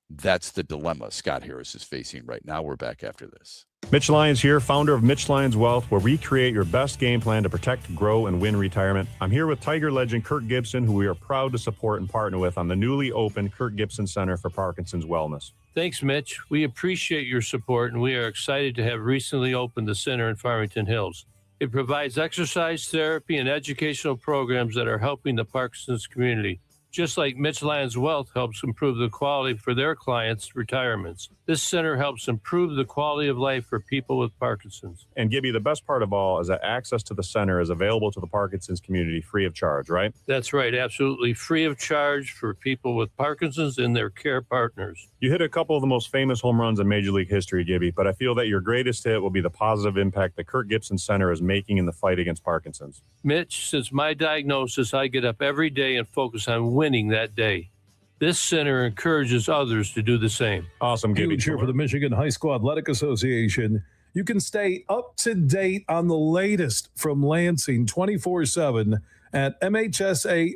That's the dilemma Scott Harris is facing right now. We're back after this. Mitch Lyons here, founder of Mitch Lyons Wealth, where we create your best game plan to protect, grow, and win retirement. I'm here with Tiger legend Kirk Gibson, who we are proud to support and partner with on the newly opened Kirk Gibson Center for Parkinson's Wellness. Thanks, Mitch. We appreciate your support, and we are excited to have recently opened the center in Farmington Hills. It provides exercise therapy and educational programs that are helping the Parkinson's community. Just like Mitch Lyons Wealth helps improve the quality for their clients' retirements, this center helps improve the quality of life for people with Parkinson's. And Gibby, the best part of all is that access to the center is available to the Parkinson's community free of charge, right? That's right, absolutely free of charge for people with Parkinson's and their care partners. You hit a couple of the most famous home runs in Major League history, Gibby, but I feel that your greatest hit will be the positive impact that Kirk Gibson Center is making in the fight against Parkinson's. Mitch, since my diagnosis, I get up every day and focus on winning that day. This center encourages others to do the same. Awesome, Gibby. Huge here for the Michigan High School Athletic Association. You can stay up to date on the latest from Lansing 24/7 at MHSAA.com,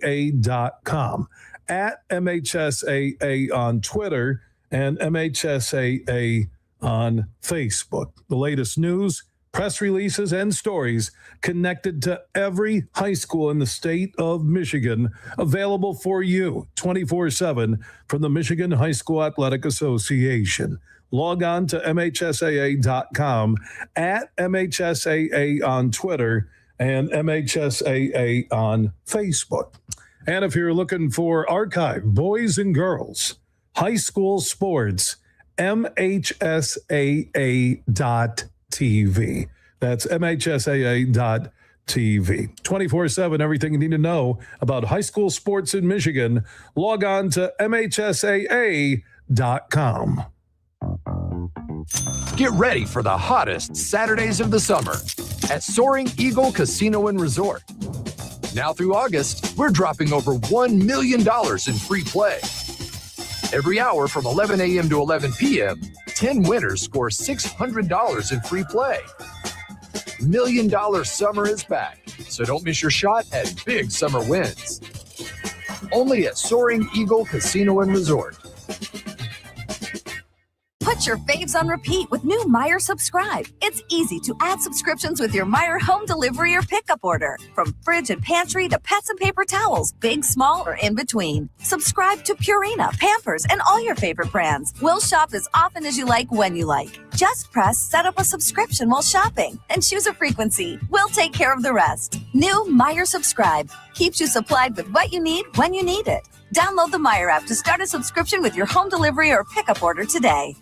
at MHSAA on Twitter, and MHSAA on Facebook. The latest news, press releases, and stories connected to every high school in the state of Michigan, available for you 24/7 from the Michigan High School Athletic Association. Log on to MHSAA.com, at MHSAA on Twitter, and MHSAA on Facebook. And if you're looking for archive boys and girls high school sports, MHSAA.TV. That's MHSAA.TV. 24/7, everything you need to know about high school sports in Michigan. Log on to MHSAA.com. Get ready for the hottest Saturdays of the summer at Soaring Eagle Casino and Resort. Now through August, we're dropping over $1 million in free play. Every hour from 11 a.m. to 11 p.m., 10 winners score $600 in free play. $1 Million Summer is back, so don't miss your shot at big summer wins. Only at Soaring Eagle Casino and Resort. Put your faves on repeat with new Meijer Subscribe. It's easy to add subscriptions with your Meijer home delivery or pickup order. From fridge and pantry to pets and paper towels, big, small, or in between. Subscribe to Purina, Pampers, and all your favorite brands. We'll shop as often as you like when you like. Just press set up a subscription while shopping and choose a frequency. We'll take care of the rest. New Meijer Subscribe keeps you supplied with what you need when you need it. Download the Meijer app to start a subscription with your home delivery or pickup order today.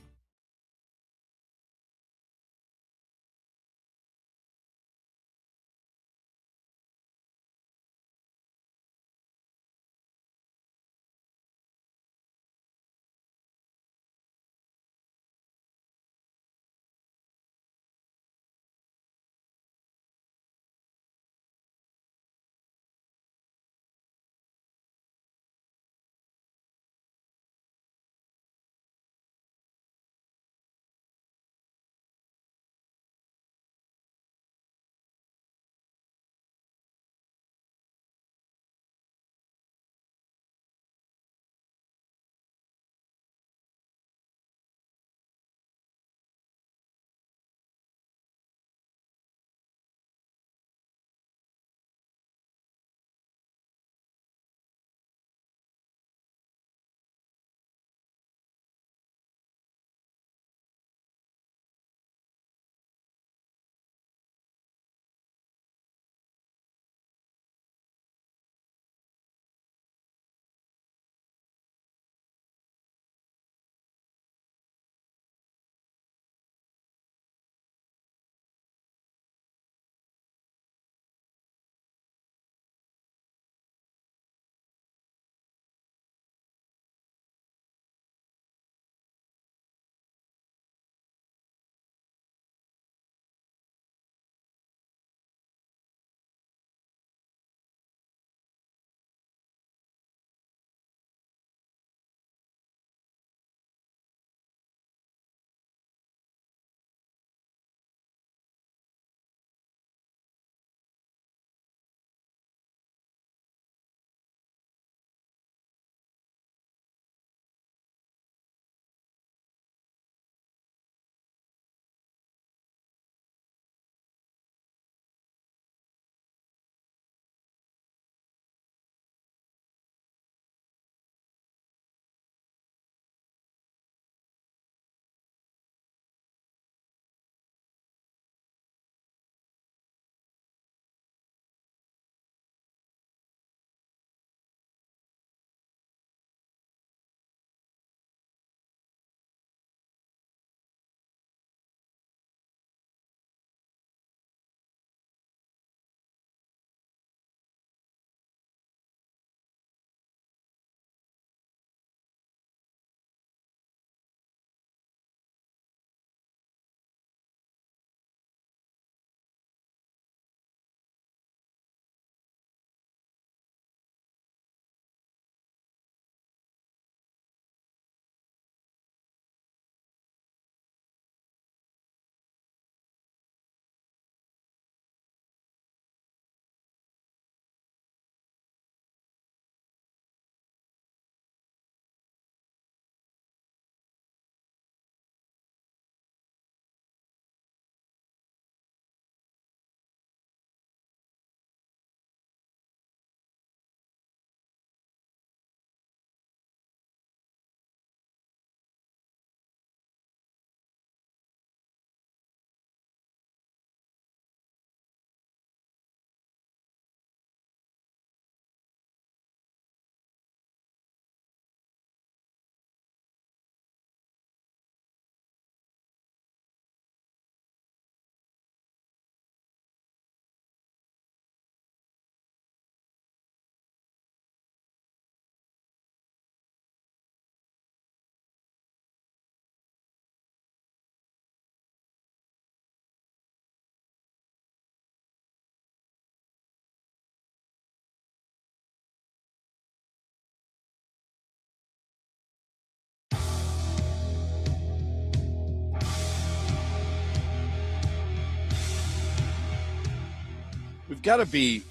we've got to be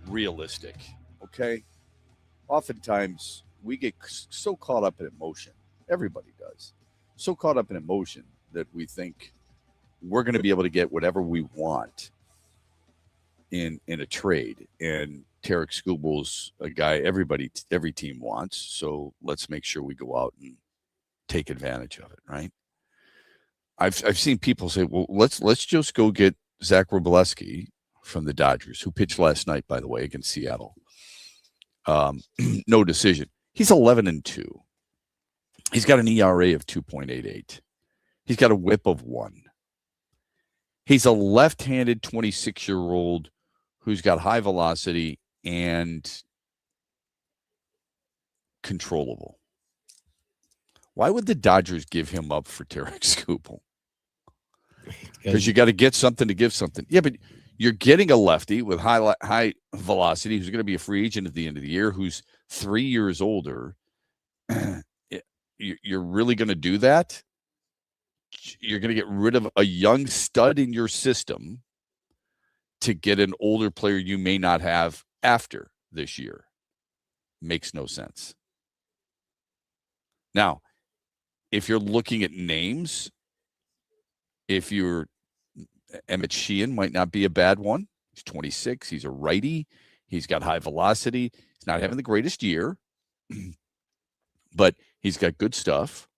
realistic, okay? Oftentimes, we get so caught up in emotion. Everybody does. So caught up in emotion that we think we're going to be able to get whatever we want in a trade. And Tarek Skubal's a guy every team wants. So let's make sure we go out and take advantage of it, right? I've seen people say, well, let's just go get Zach Wroblewski from the Dodgers, who pitched last night, by the way, against Seattle. No decision. He's 11-2. He's got an ERA of 2.88. He's got a whip of 1. He's a left-handed 26-year-old who's got high velocity and controllable. Why would the Dodgers give him up for Tarek Skubal? Because you got to get something to give something. Yeah, but you're getting a lefty with high velocity who's going to be a free agent at the end of the year, who's 3 years older. You're really going to do that? You're going to get rid of a young stud in your system to get an older player you may not have after this year. Makes no sense. Now, if you're looking at names, Emmett Sheehan might not be a bad one. He's 26. He's a righty. He's got high velocity. He's not having the greatest year, but he's got good stuff.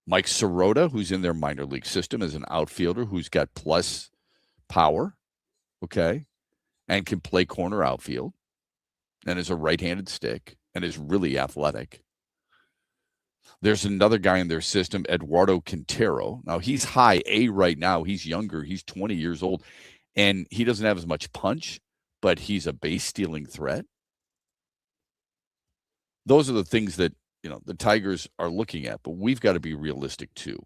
Mike Sirota, who's in their minor league system, is an outfielder who's got plus power, okay, and can play corner outfield, and is a right-handed stick, and is really athletic. There's another guy in their system, Eduardo Quintero. Now, he's high A right now. He's younger. He's 20 years old, and he doesn't have as much punch, but he's a base-stealing threat. Those are the things that, the Tigers are looking at, but we've got to be realistic too.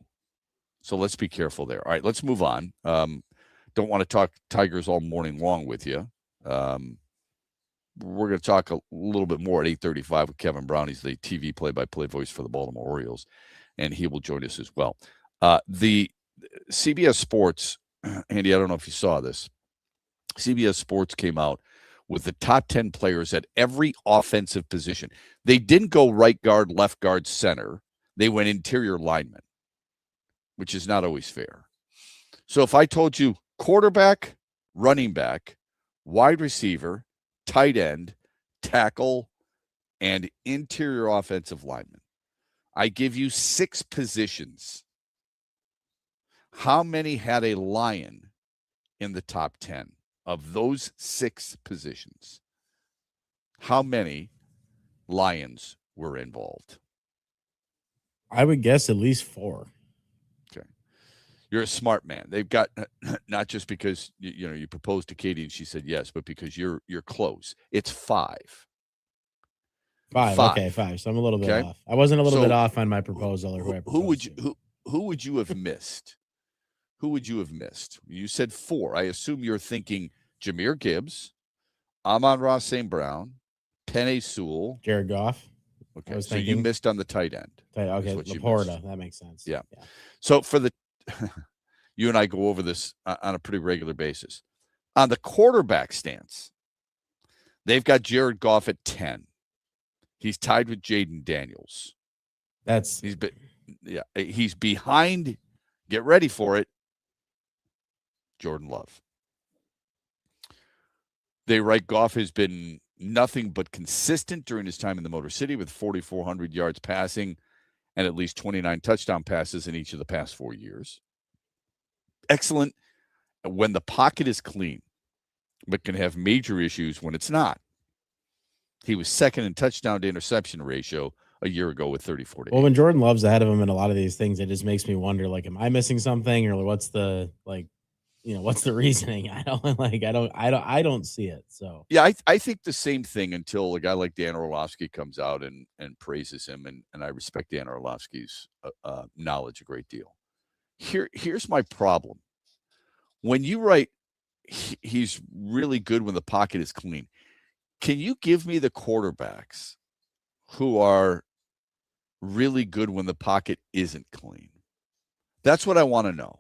So let's be careful there. All right, let's move on. Don't want to talk Tigers all morning long with you. We're going to talk a little bit more at 8:35 with Kevin Brown. He's the TV play-by-play voice for the Baltimore Orioles, and he will join us as well. The CBS Sports, Andy, I don't know if you saw this. CBS Sports came out with the top 10 players at every offensive position. They didn't go right guard, left guard, center. They went interior lineman, which is not always fair. So if I told you quarterback, running back, wide receiver, tight end, tackle, and interior offensive lineman, I give you 6 positions. How many had a Lion in the top 10? Of those 6 positions, how many Lions were involved? I would guess at least 4. Okay. You're a smart man. They've got, not just because you proposed to Katie and she said yes, but because you're close. It's 5. 5. Okay, 5. So I'm a little bit off. I wasn't a little bit off on my proposal or whoever. Who would you have missed? Who would you have missed? You said 4. I assume you're thinking Jahmyr Gibbs, Amon-Ra St. Brown, Penei Sewell, Jared Goff. Okay, so you missed on the tight end. Okay, Laporta. That makes sense. Yeah. So for you and I go over this on a pretty regular basis. On the quarterback stance, they've got Jared Goff at 10. He's tied with Jaden Daniels. He's behind. Get ready for it. Jordan Love. They write Goff has been nothing but consistent during his time in the Motor City with 4,400 yards passing and at least 29 touchdown passes in each of the past 4 years. Excellent when the pocket is clean, but can have major issues when it's not. He was second in touchdown to interception ratio a year ago with 34 to 8. Well, when Jordan Love's ahead of him in a lot of these things, it just makes me wonder, am I missing something, or what's the what's the reasoning? I don't see it. So yeah, I think the same thing until a guy like Dan Orlovsky comes out and praises him, and I respect Dan Orlovsky's knowledge a great deal. Here's my problem. When you write he's really good when the pocket is clean, can you give me the quarterbacks who are really good when the pocket isn't clean? That's what I want to know.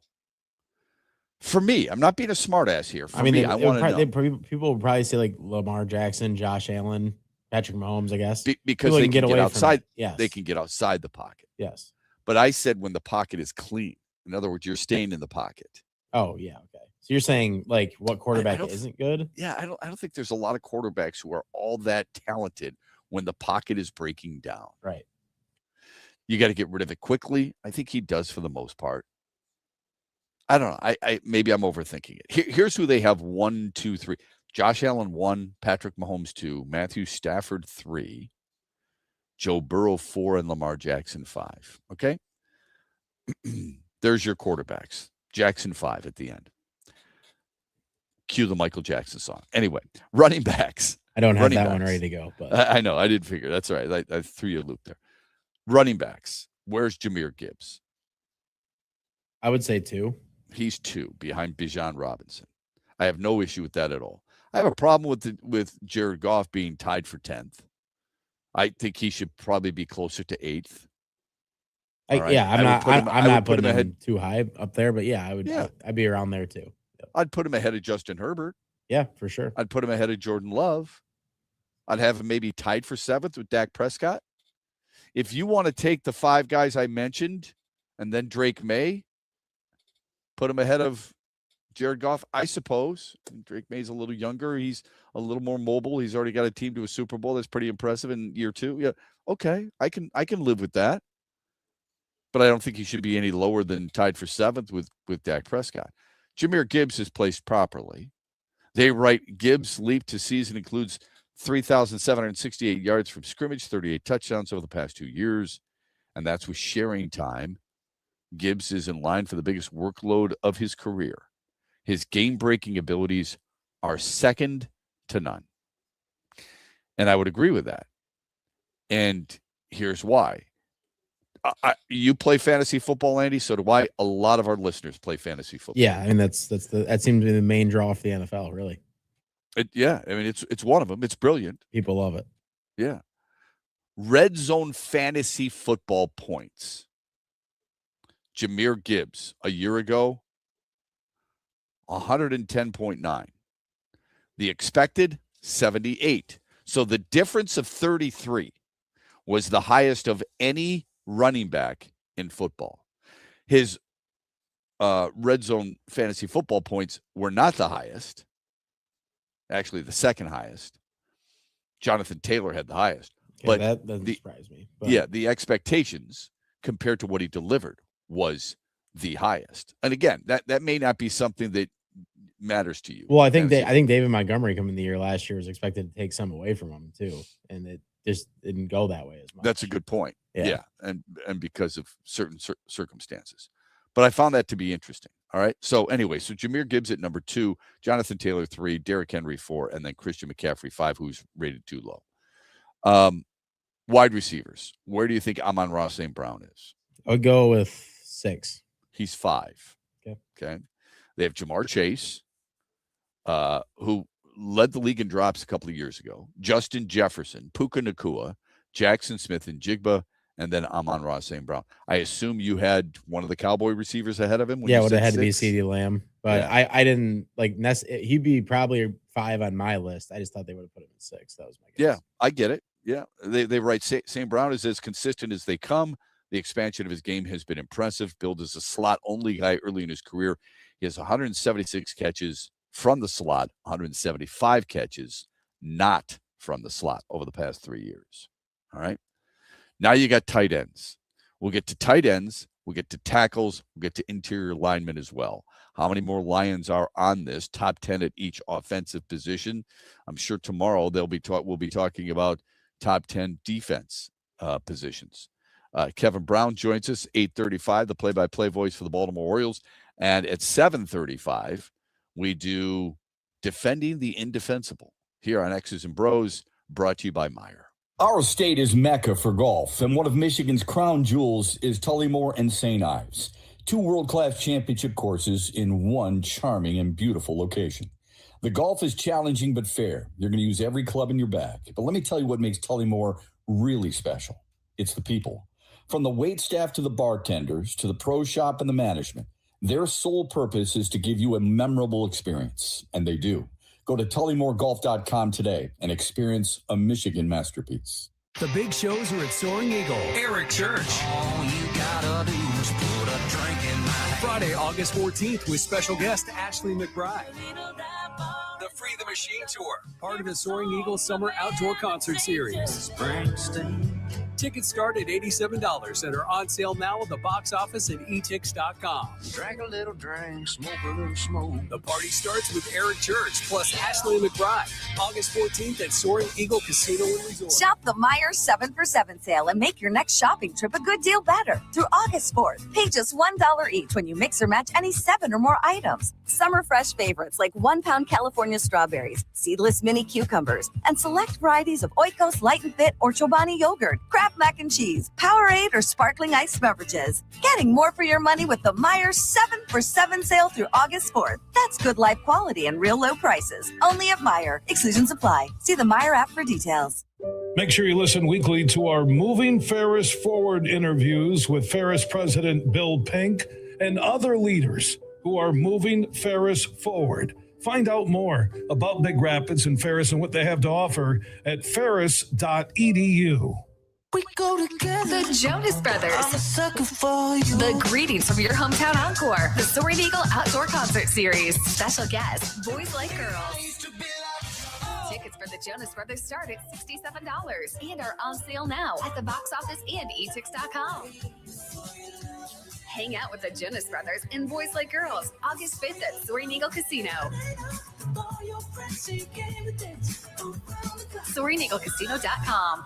For me, I'm not being a smartass here. For I mean, me, I want to know. People would probably say like Lamar Jackson, Josh Allen, Patrick Mahomes, I guess. Because People they can get away outside. From it. Yes. They can get outside the pocket. Yes. But I said when the pocket is clean. In other words, you're staying in the pocket. Oh, yeah. Okay. So you're saying like what quarterback isn't good? Yeah, I don't think there's a lot of quarterbacks who are all that talented when the pocket is breaking down. Right. You got to get rid of it quickly. I think he does for the most part. I don't know. I maybe I'm overthinking it. Here's who they have 1, 2, 3. Josh Allen 1, Patrick Mahomes 2, Matthew Stafford 3, Joe Burrow 4, and Lamar Jackson 5. Okay. There's your quarterbacks. Jackson 5 at the end. Cue the Michael Jackson song. Anyway, running backs. I don't have that one ready to go, but I know. I did figure. That's all right. I threw you a loop there. Running backs. Where's Jahmyr Gibbs? I would say 2. He's 2 behind Bijan Robinson. I have no issue with that at all. I have a problem with Jared Goff being tied for 10th. I think he should probably be closer to 8th. Yeah, I'm not putting him too high up there, but yeah, I would. Yeah. I'd be around there too. Yep. I'd put him ahead of Justin Herbert. Yeah, for sure. I'd put him ahead of Jordan Love. I'd have him maybe tied for 7th with Dak Prescott. If you want to take the 5 guys I mentioned and then Drake May, put him ahead of Jared Goff, I suppose. Drake May's a little younger. He's a little more mobile. He's already got a team to a Super Bowl. That's pretty impressive in year 2. Yeah, okay, I can live with that. But I don't think he should be any lower than tied for 7th with Dak Prescott. Jahmyr Gibbs is placed properly. They write Gibbs' leap to season includes 3,768 yards from scrimmage, 38 touchdowns over the past 2 years, and that's with sharing time. Gibbs is in line for the biggest workload of his career. His game-breaking abilities are second to none. And I would agree with that. And here's why. You play fantasy football, Andy. So do I. A lot of our listeners play fantasy football. Yeah, I mean that seems to be the main draw for the NFL, really. Yeah, I mean it's one of them. It's brilliant. People love it. Yeah. Red zone fantasy football points. Jahmyr Gibbs a year ago, 110.9. The expected 78. So the difference of 33 was the highest of any running back in football. His red zone fantasy football points were not the highest. Actually, the second highest. Jonathan Taylor had the highest. Okay, but that doesn't surprise me. But. Yeah, the expectations compared to what he delivered was the highest. And again, that may not be something that matters to you. Well, I think David Montgomery coming the year last year was expected to take some away from him too, and it just didn't go that way as much. That's a good point. Yeah. And because of certain circumstances. But I found that to be interesting. All right. So anyway, so Jahmyr Gibbs at number 2, Jonathan Taylor 3, Derrick Henry 4, and then Christian McCaffrey 5, who's rated too low. Wide receivers. Where do you think Amon-Ra St. Brown is? I would go with 6. He's 5. Okay. They have Jamar Chase, who led the league in drops a couple of years ago. Justin Jefferson, Puka Nacua, Jackson Smith and Jigba, and then Amon-Ra St. Brown. I assume you had one of the Cowboy receivers ahead of him. Yeah, it would have had to be CeeDee Lamb, but yeah. I didn't like. He'd be probably 5 on my list. I just thought they would have put him at 6. That was my guess. Yeah, I get it. Yeah, they write St. Brown is as consistent as they come. The expansion of his game has been impressive. Billed as a slot-only guy early in his career. He has 176 catches from the slot, 175 catches not from the slot over the past 3 years. All right. Now you got tight ends. We'll get to tight ends. We'll get to tackles. We'll get to interior linemen as well. How many more Lions are on this? Top 10 at each offensive position. I'm sure tomorrow we'll be talking about top 10 defense positions. Kevin Brown joins us, 8:35, the play-by-play voice for the Baltimore Orioles. And at 7:35, we do Defending the Indefensible here on X's and Bros, brought to you by Meyer. Our state is Mecca for golf, and one of Michigan's crown jewels is Tullymore and St. Ives, 2 world-class championship courses in one charming and beautiful location. The golf is challenging but fair. You're going to use every club in your bag. But let me tell you what makes Tullymore really special. It's the people. From the wait staff to the bartenders to the pro shop and the management, Their sole purpose is to give you a memorable experience, and they do. Go to tullymooregolf.com today and experience a Michigan masterpiece. The big shows are at Soaring Eagle. Eric Church. All you gotta do is put a drink in my hand. Friday, August 14th with special guest Ashley McBride. The Free the Machine Tour, part of the Soaring Eagle Summer Outdoor Concert Series. Tickets start at $87 and are on sale now at the box office at etix.com. Drink a little drink, smoke a little smoke. The party starts with Eric Church plus Ashley McBride. August 14th at Soaring Eagle Casino and Resort. Shop the Meijer 7 for 7 sale and make your next shopping trip a good deal better. Through August 4th, pay just $1 each when you mix or match any 7 or more items. Summer fresh favorites like 1-pound California strawberries, seedless mini cucumbers, and select varieties of Oikos Light and Fit or Chobani yogurt, Kraft mac and cheese, Powerade, or sparkling iced beverages. Getting more for your money with the Meijer 7 for 7 sale through August 4th. That's good life quality and real low prices. Only at Meijer. Exclusions apply. See the Meijer app for details. Make sure you listen weekly to our Moving Ferris Forward interviews with Ferris President Bill Pink and other leaders who are moving Ferris forward. Find out more about Big Rapids and Ferris and what they have to offer at ferris.edu. We go together. The Jonas Brothers. I'm a sucker for you. The greetings from your hometown encore. The Soaring Eagle Outdoor Concert Series. Special guests, boys like girls. Tickets for the Jonas Brothers start at $67 and are on sale now at the box office and etix.com. Hang out with the Jonas Brothers and Boys Like Girls August 5th at Soaring Eagle Casino. SoaringEagleCasino.com.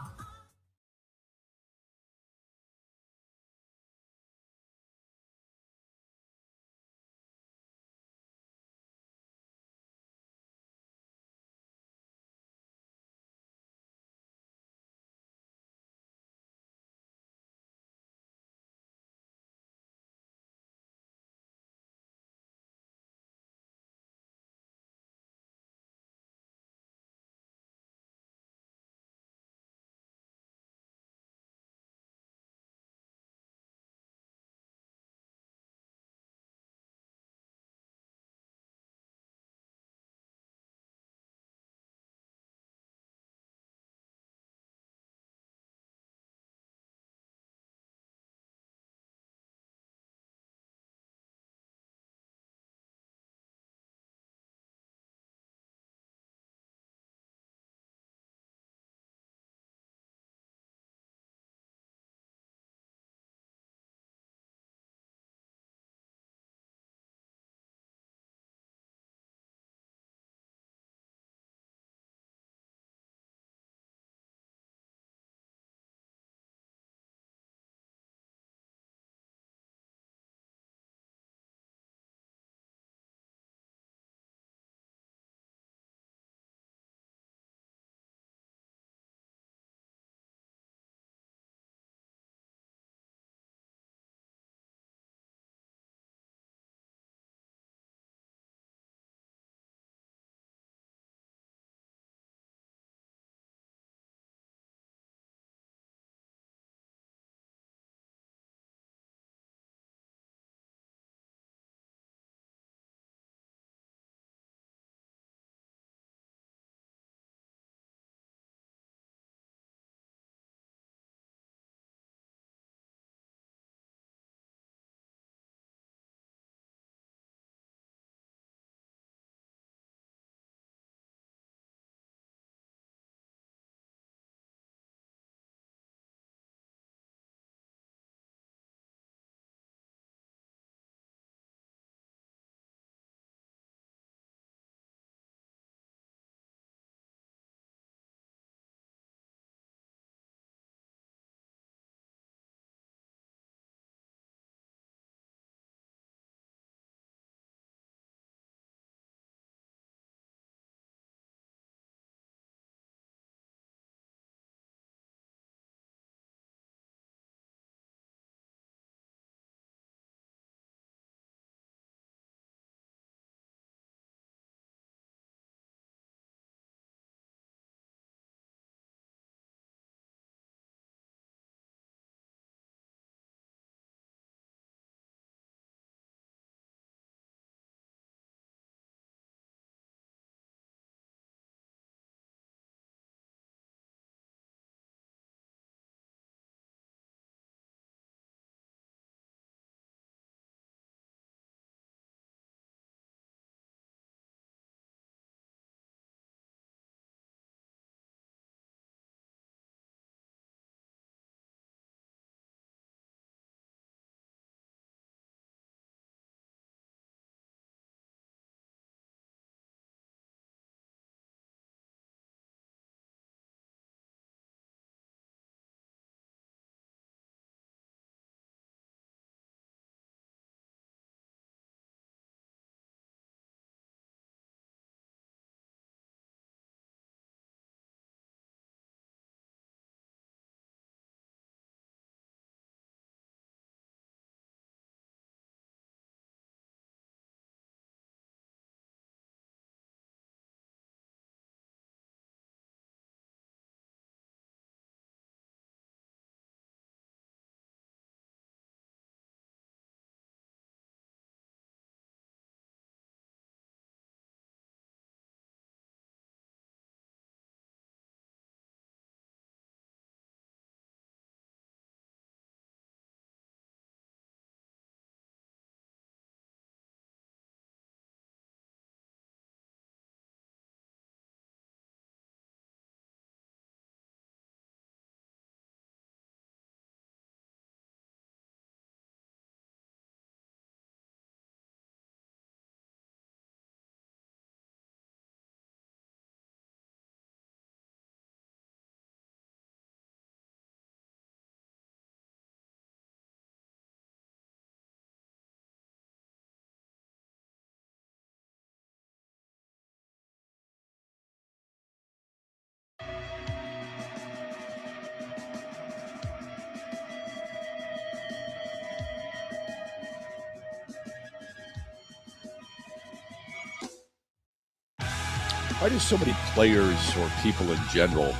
Why do so many players or people in general,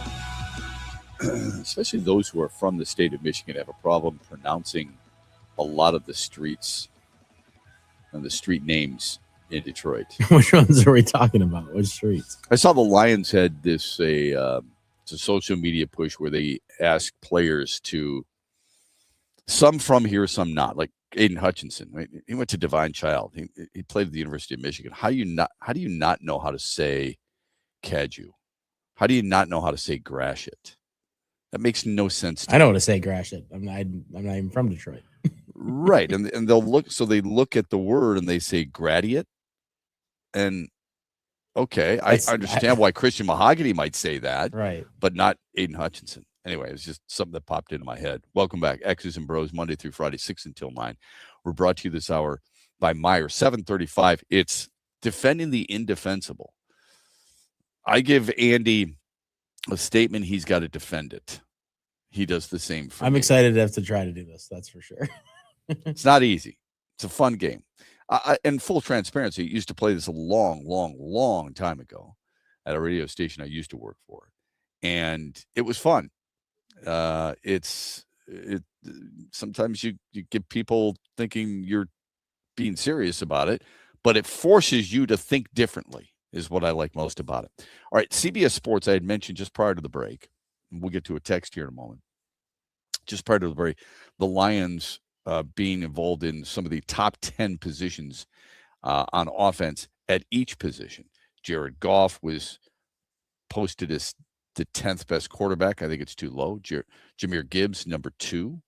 especially those who are from the state of Michigan, have a problem pronouncing a lot of the streets and the street names in Detroit? Which ones are we talking about? Which streets? I saw the Lions had this it's a social media push where they ask players to, some from here, some not. Like Aiden Hutchinson, right? He went to Divine Child. He played at the University of Michigan. How do you not know how to say Caju? How do you not know how to say Gratiot? That makes no sense to I know me. how to say Gratiot. I'm not even from Detroit. Right. And they'll look at the word and they say Gratiot. And okay, I understand why Christian Mahogany might say that, right? But not Aiden Hutchinson. Anyway, it's just something that popped into my head. Welcome back, X's and Bros, Monday through Friday, 6 until 9. We're brought to you this hour by Meyer, 735. It's defending the indefensible. I give Andy a statement. He's got to defend it. He does the same for I'm me. excited to have to try to do this. That's for sure. It's not easy. It's a fun game. In full transparency, I used to play this a long time ago at a radio station I used to work for, and it was fun. Sometimes you get people thinking you're being serious about it, but it forces you to think differently is what I like most about it. All right, CBS Sports, I had mentioned just prior to the break, and we'll get to a text here in a moment. Just prior to the break, the Lions being involved in some of the top 10 positions on offense at each position. Jared Goff was posted as the 10th best quarterback. I think it's too low. Jahmyr Gibbs, number 2.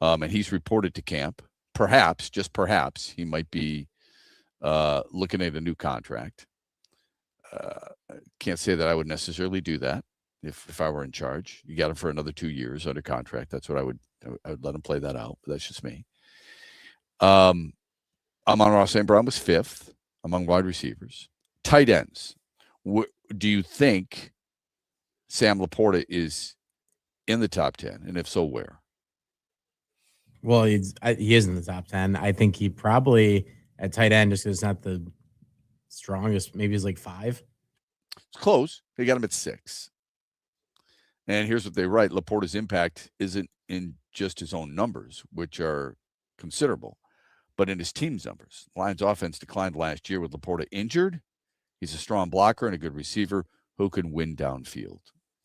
And he's reported to camp. Perhaps, just perhaps, he might be looking at a new contract. Can't say that I would necessarily do that if I were in charge. You got him for another 2 years under contract. That's what I would let him play that out, but that's just me. Amon-Ra St. Brown was 5th among wide receivers. Tight ends. Do you think Sam Laporta is in the top 10? And if so, where? Well, he is in the top 10. I think he probably at tight end, just because it's not the strongest. Maybe he's like 5. It's close. They got him at 6. And here's what they write. Laporta's impact isn't in just his own numbers, which are considerable, but in his team's numbers. Lions offense declined last year with Laporta injured. He's a strong blocker and a good receiver who can win downfield.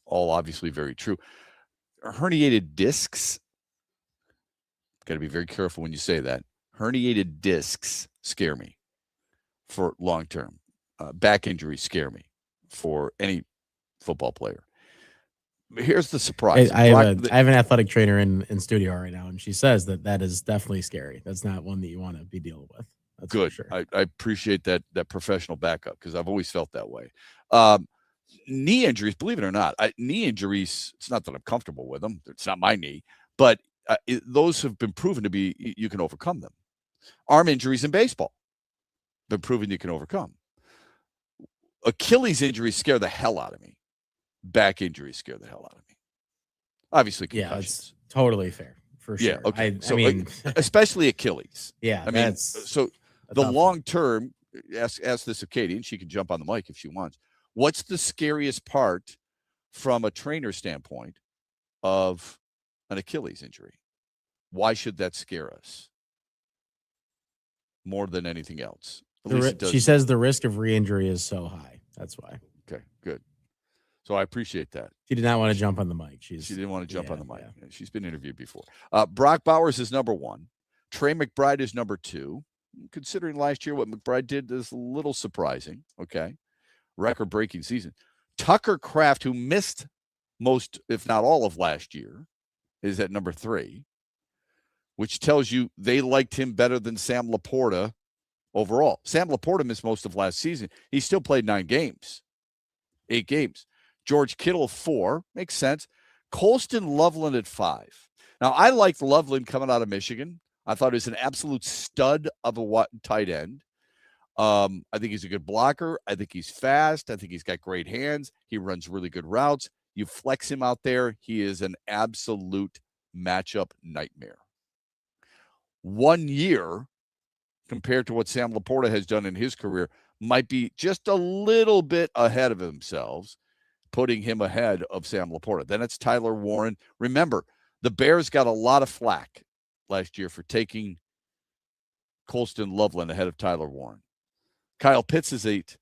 All obviously very true. Herniated discs. Got to be very careful when you say that. Herniated discs scare me for long term. Back injuries scare me for any football player. Here's the surprise. I have an athletic trainer in studio right now, and she says that is definitely scary. That's not one that you want to be dealing with. That's good. For sure. I appreciate that professional backup because I've always felt that way. Knee injuries, believe it or not, knee injuries, it's not that I'm comfortable with them. It's not my knee, but those have been proven to be, you can overcome them. Arm injuries in baseball, been proven you can overcome. Achilles injuries scare the hell out of me. Back injuries scare the hell out of me. Obviously, concussions. Yeah, it's totally fair for sure. Yeah, okay. I mean, especially Achilles. Yeah, I mean, so the long term. Ask this of Katie, and she can jump on the mic if she wants. What's the scariest part from a trainer standpoint of an Achilles injury? Why should that scare us more than anything else? She says the risk of re-injury is so high. That's why. Okay, good. So I appreciate that. She did not want to jump on the mic. She didn't want to jump on the mic. Yeah. She's been interviewed before. Brock Bowers is number 1. Trey McBride is number 2. Considering last year what McBride did is a little surprising. Okay. Record-breaking season. Tucker Kraft, who missed most, if not all of last year, is at number 3, which tells you they liked him better than Sam Laporta overall. Sam Laporta missed most of last season. He still played 8 games. George Kittle 4. Makes sense. Colston Loveland at 5. Now, I liked Loveland coming out of Michigan. I thought he was an absolute stud of a tight end. I think he's a good blocker. I think he's fast. I think he's got great hands. He runs really good routes. You flex him out there, he is an absolute matchup nightmare. 1 year compared to what Sam Laporta has done in his career might be just a little bit ahead of themselves, putting him ahead of Sam Laporta. Then it's Tyler Warren. Remember, the Bears got a lot of flack last year for taking Colston Loveland ahead of Tyler Warren. Kyle Pitts is 8,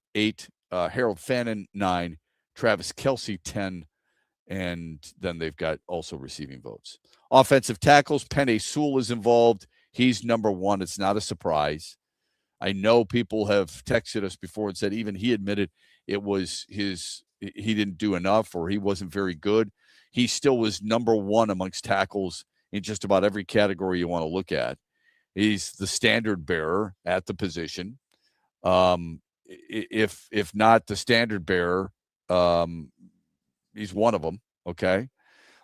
Harold Fannin 9, Travis Kelce 10, and then they've got also receiving votes. Offensive tackles, Penei Sewell is involved. He's number 1. It's not a surprise. I know people have texted us before and said even he admitted it was he didn't do enough or he wasn't very good. He still was number 1 amongst tackles in just about every category you want to look at. He's the standard bearer at the position. If not the standard bearer, he's one of them. Okay.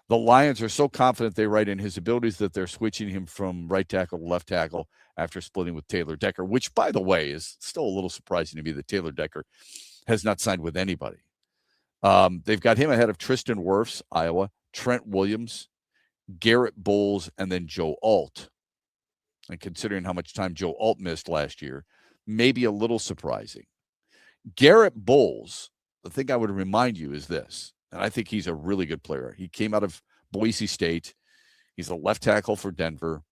The Lions are so confident they write in his abilities that they're switching him from right tackle to left tackle after splitting with Taylor Decker, which, by the way, is still a little surprising to me that Taylor Decker has not signed with anybody. They've got him ahead of Tristan Wirfs, Iowa, Trent Williams, Garrett Bowles, and then Joe Alt. And considering how much time Joe Alt missed last year, maybe a little surprising. Garrett Bowles, the thing I would remind you is this, and I think he's a really good player. He came out of Boise State. He's a left tackle for Denver.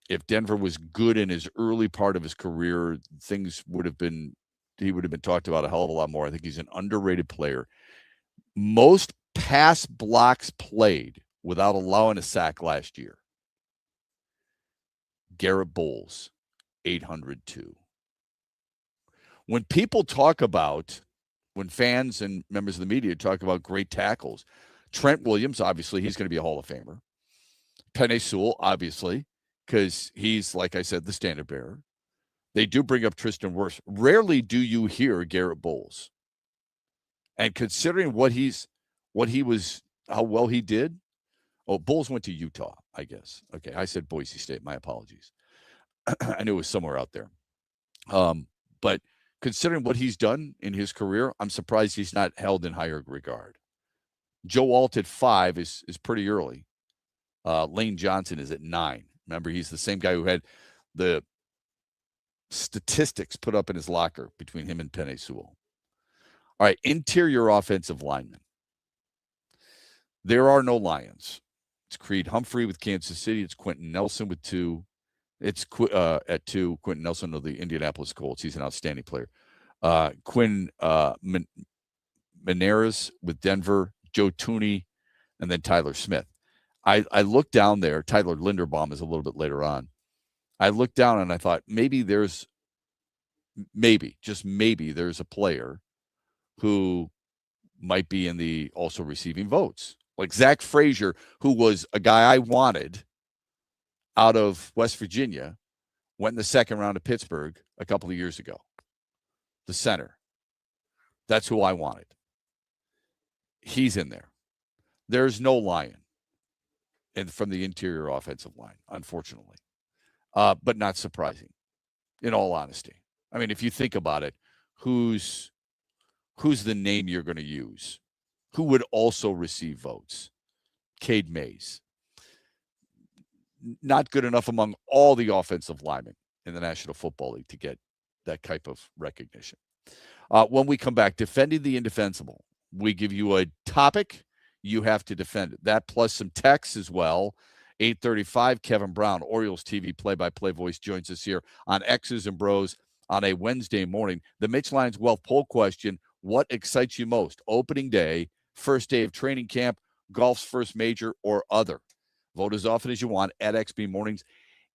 If Denver was good in his early part of his career, he would have been talked about a hell of a lot more. I think he's an underrated player. Most pass blocks played without allowing a sack last year. Garrett Bowles, 802. When fans and members of the media talk about great tackles, Trent Williams, obviously, he's going to be a Hall of Famer. Penei Sewell, obviously, because he's, like I said, the standard bearer. They do bring up Tristan Wirfs. Rarely do you hear Garrett Bowles. And considering how well he did. Oh, Bowles went to Utah, I guess. Okay, I said Boise State. My apologies. I knew it was somewhere out there. But considering what he's done in his career, I'm surprised he's not held in higher regard. Joe Alt at 5 is pretty early. Lane Johnson is at 9. Remember, he's the same guy who had the statistics put up in his locker between him and Penei Sewell. All right, interior offensive linemen. There are no Lions. It's Creed Humphrey with Kansas City. It's Quentin Nelson with 2. It's at 2. Quentin Nelson of the Indianapolis Colts. He's an outstanding player. Quinn Menares with Denver. Joe Tooney, and then Tyler Smith. I looked down there. Tyler Linderbaum is a little bit later on. I looked down and I thought just maybe there's a player who might be in the also receiving votes. Like Zach Frazier, who was a guy I wanted out of West Virginia, went in the second round of Pittsburgh a couple of years ago. The center. That's who I wanted. He's in there. There's no Lion from the interior offensive line, unfortunately. But not surprising, in all honesty. I mean, if you think about it, who's the name you're going to use? Who would also receive votes? Cade Mays. Not good enough among all the offensive linemen in the National Football League to get that type of recognition. When we come back, defending the indefensible. We give you a topic. You have to defend it. That plus some text as well. 8:35, Kevin Brown, Orioles TV play-by-play voice, joins us here on X's and Bros on a Wednesday morning. The Mitch Lyons Wealth Poll question, what excites you most? Opening day, first day of training camp, golf's first major, or other? Vote as often as you want at XB Mornings.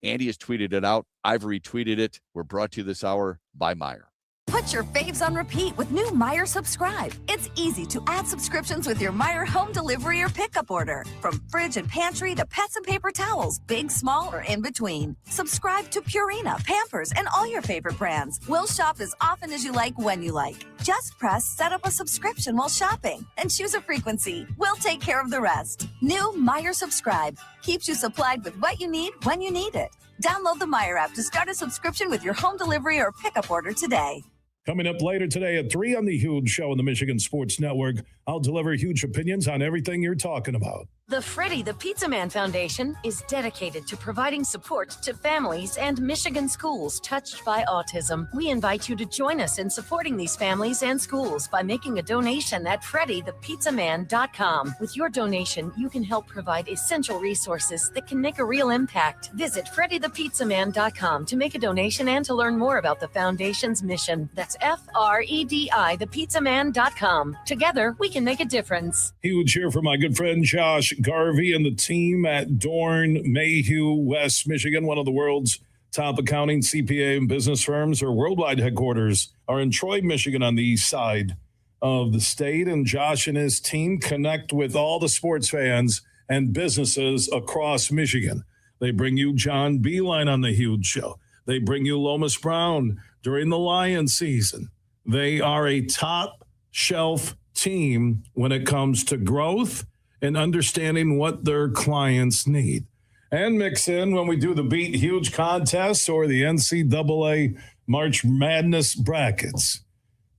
Andy has tweeted it out. I've retweeted it. We're brought to you this hour by Meijer. Put your faves on repeat with new Meijer Subscribe. It's easy to add subscriptions with your Meijer home delivery or pickup order. From fridge and pantry to pets and paper towels, big, small, or in between. Subscribe to Purina, Pampers, and all your favorite brands. We'll shop as often as you like when you like. Just press set up a subscription while shopping and choose a frequency. We'll take care of the rest. New Meijer Subscribe keeps you supplied with what you need when you need it. Download the Meijer app to start a subscription with your home delivery or pickup order today. Coming up later today at 3 on The Huge Show on the Michigan Sports Network, I'll deliver huge opinions on everything you're talking about. The Freddie the Pizza Man Foundation is dedicated to providing support to families and Michigan schools touched by autism. We invite you to join us in supporting these families and schools by making a donation at freddythepizzaman.com. With your donation, you can help provide essential resources that can make a real impact. Visit freddythepizzaman.com to make a donation and to learn more about the foundation's mission. That's FREDI thepizzaman.com. Together, we can make a difference. Huge here for my good friend Josh Garvey and the team at Dorn Mayhew, West Michigan. One of the world's top accounting, CPA, and business firms. Their worldwide headquarters are in Troy, Michigan, on the east side of the state. And Josh and his team connect with all the sports fans and businesses across Michigan. They bring you John Beeline on the Huge Show. They bring you Lomas Brown during the Lion season. They are a top shelf team when it comes to growth and understanding what their clients need. And mix in when we do the Beat Huge contests or the NCAA March Madness brackets.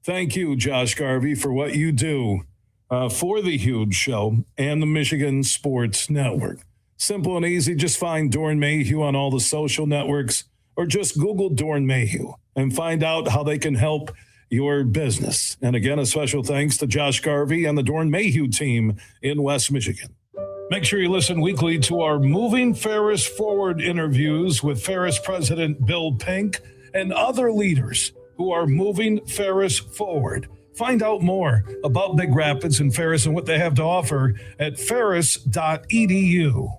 Thank you, Josh Garvey, for what you do for the Huge Show and the Michigan Sports Network. Simple and easy. Just find Dorn Mayhew on all the social networks or just Google Dorn Mayhew and find out how they can help your business. And again, a special thanks to Josh Garvey and the Dorn Mayhew team in West Michigan. Make sure you listen weekly to our Moving Ferris Forward interviews with Ferris President Bill Pink and other leaders who are moving Ferris forward. Find out more about Big Rapids and Ferris and what they have to offer at ferris.edu.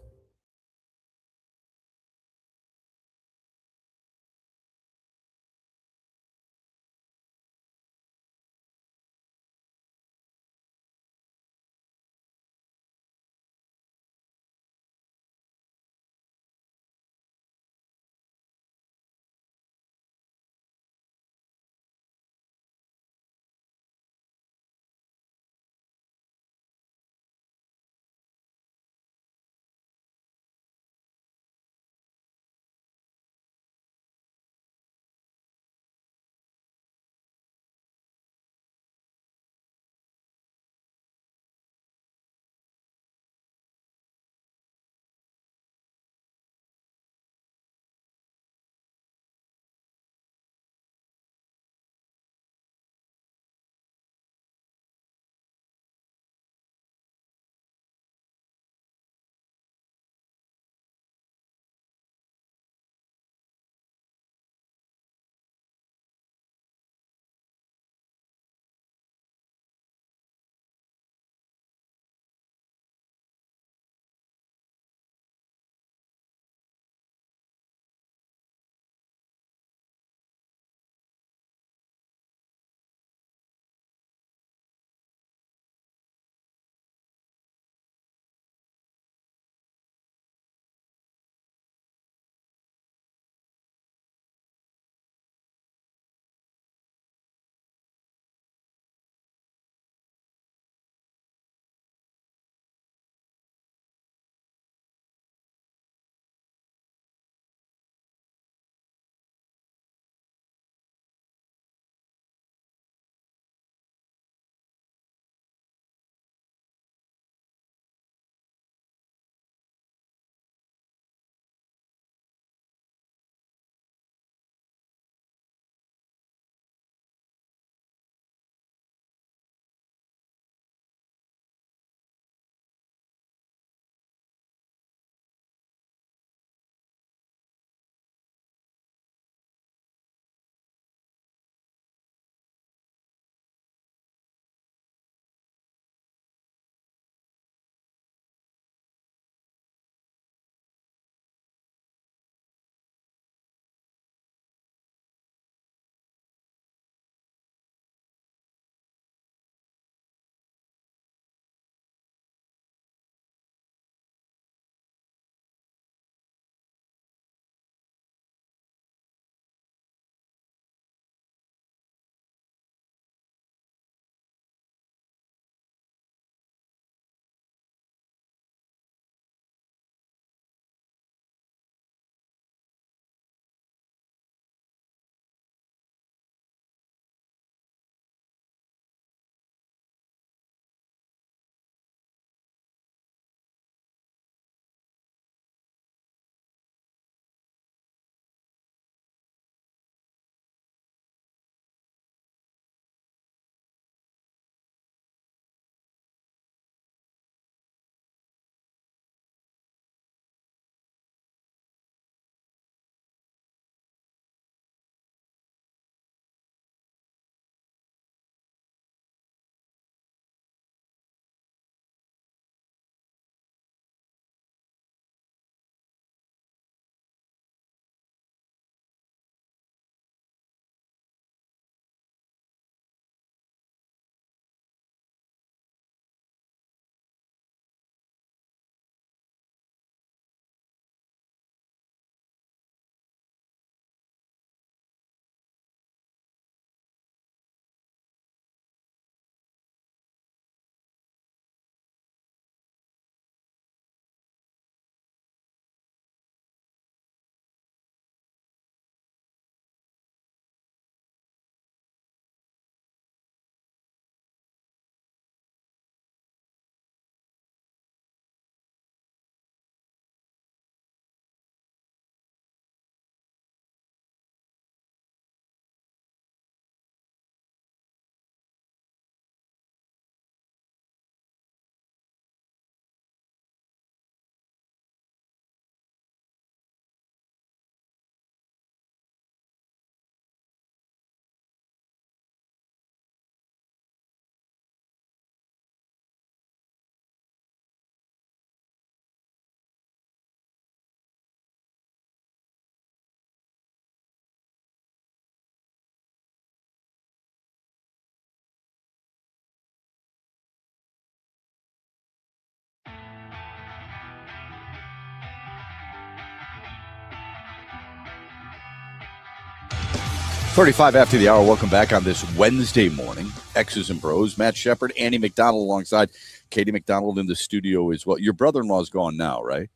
35 after the hour. Welcome back on this Wednesday morning. X's and Bros. Matt Shepard, Andy McDonald alongside Katie McDonald in the studio as well. Your brother-in-law's gone now, right?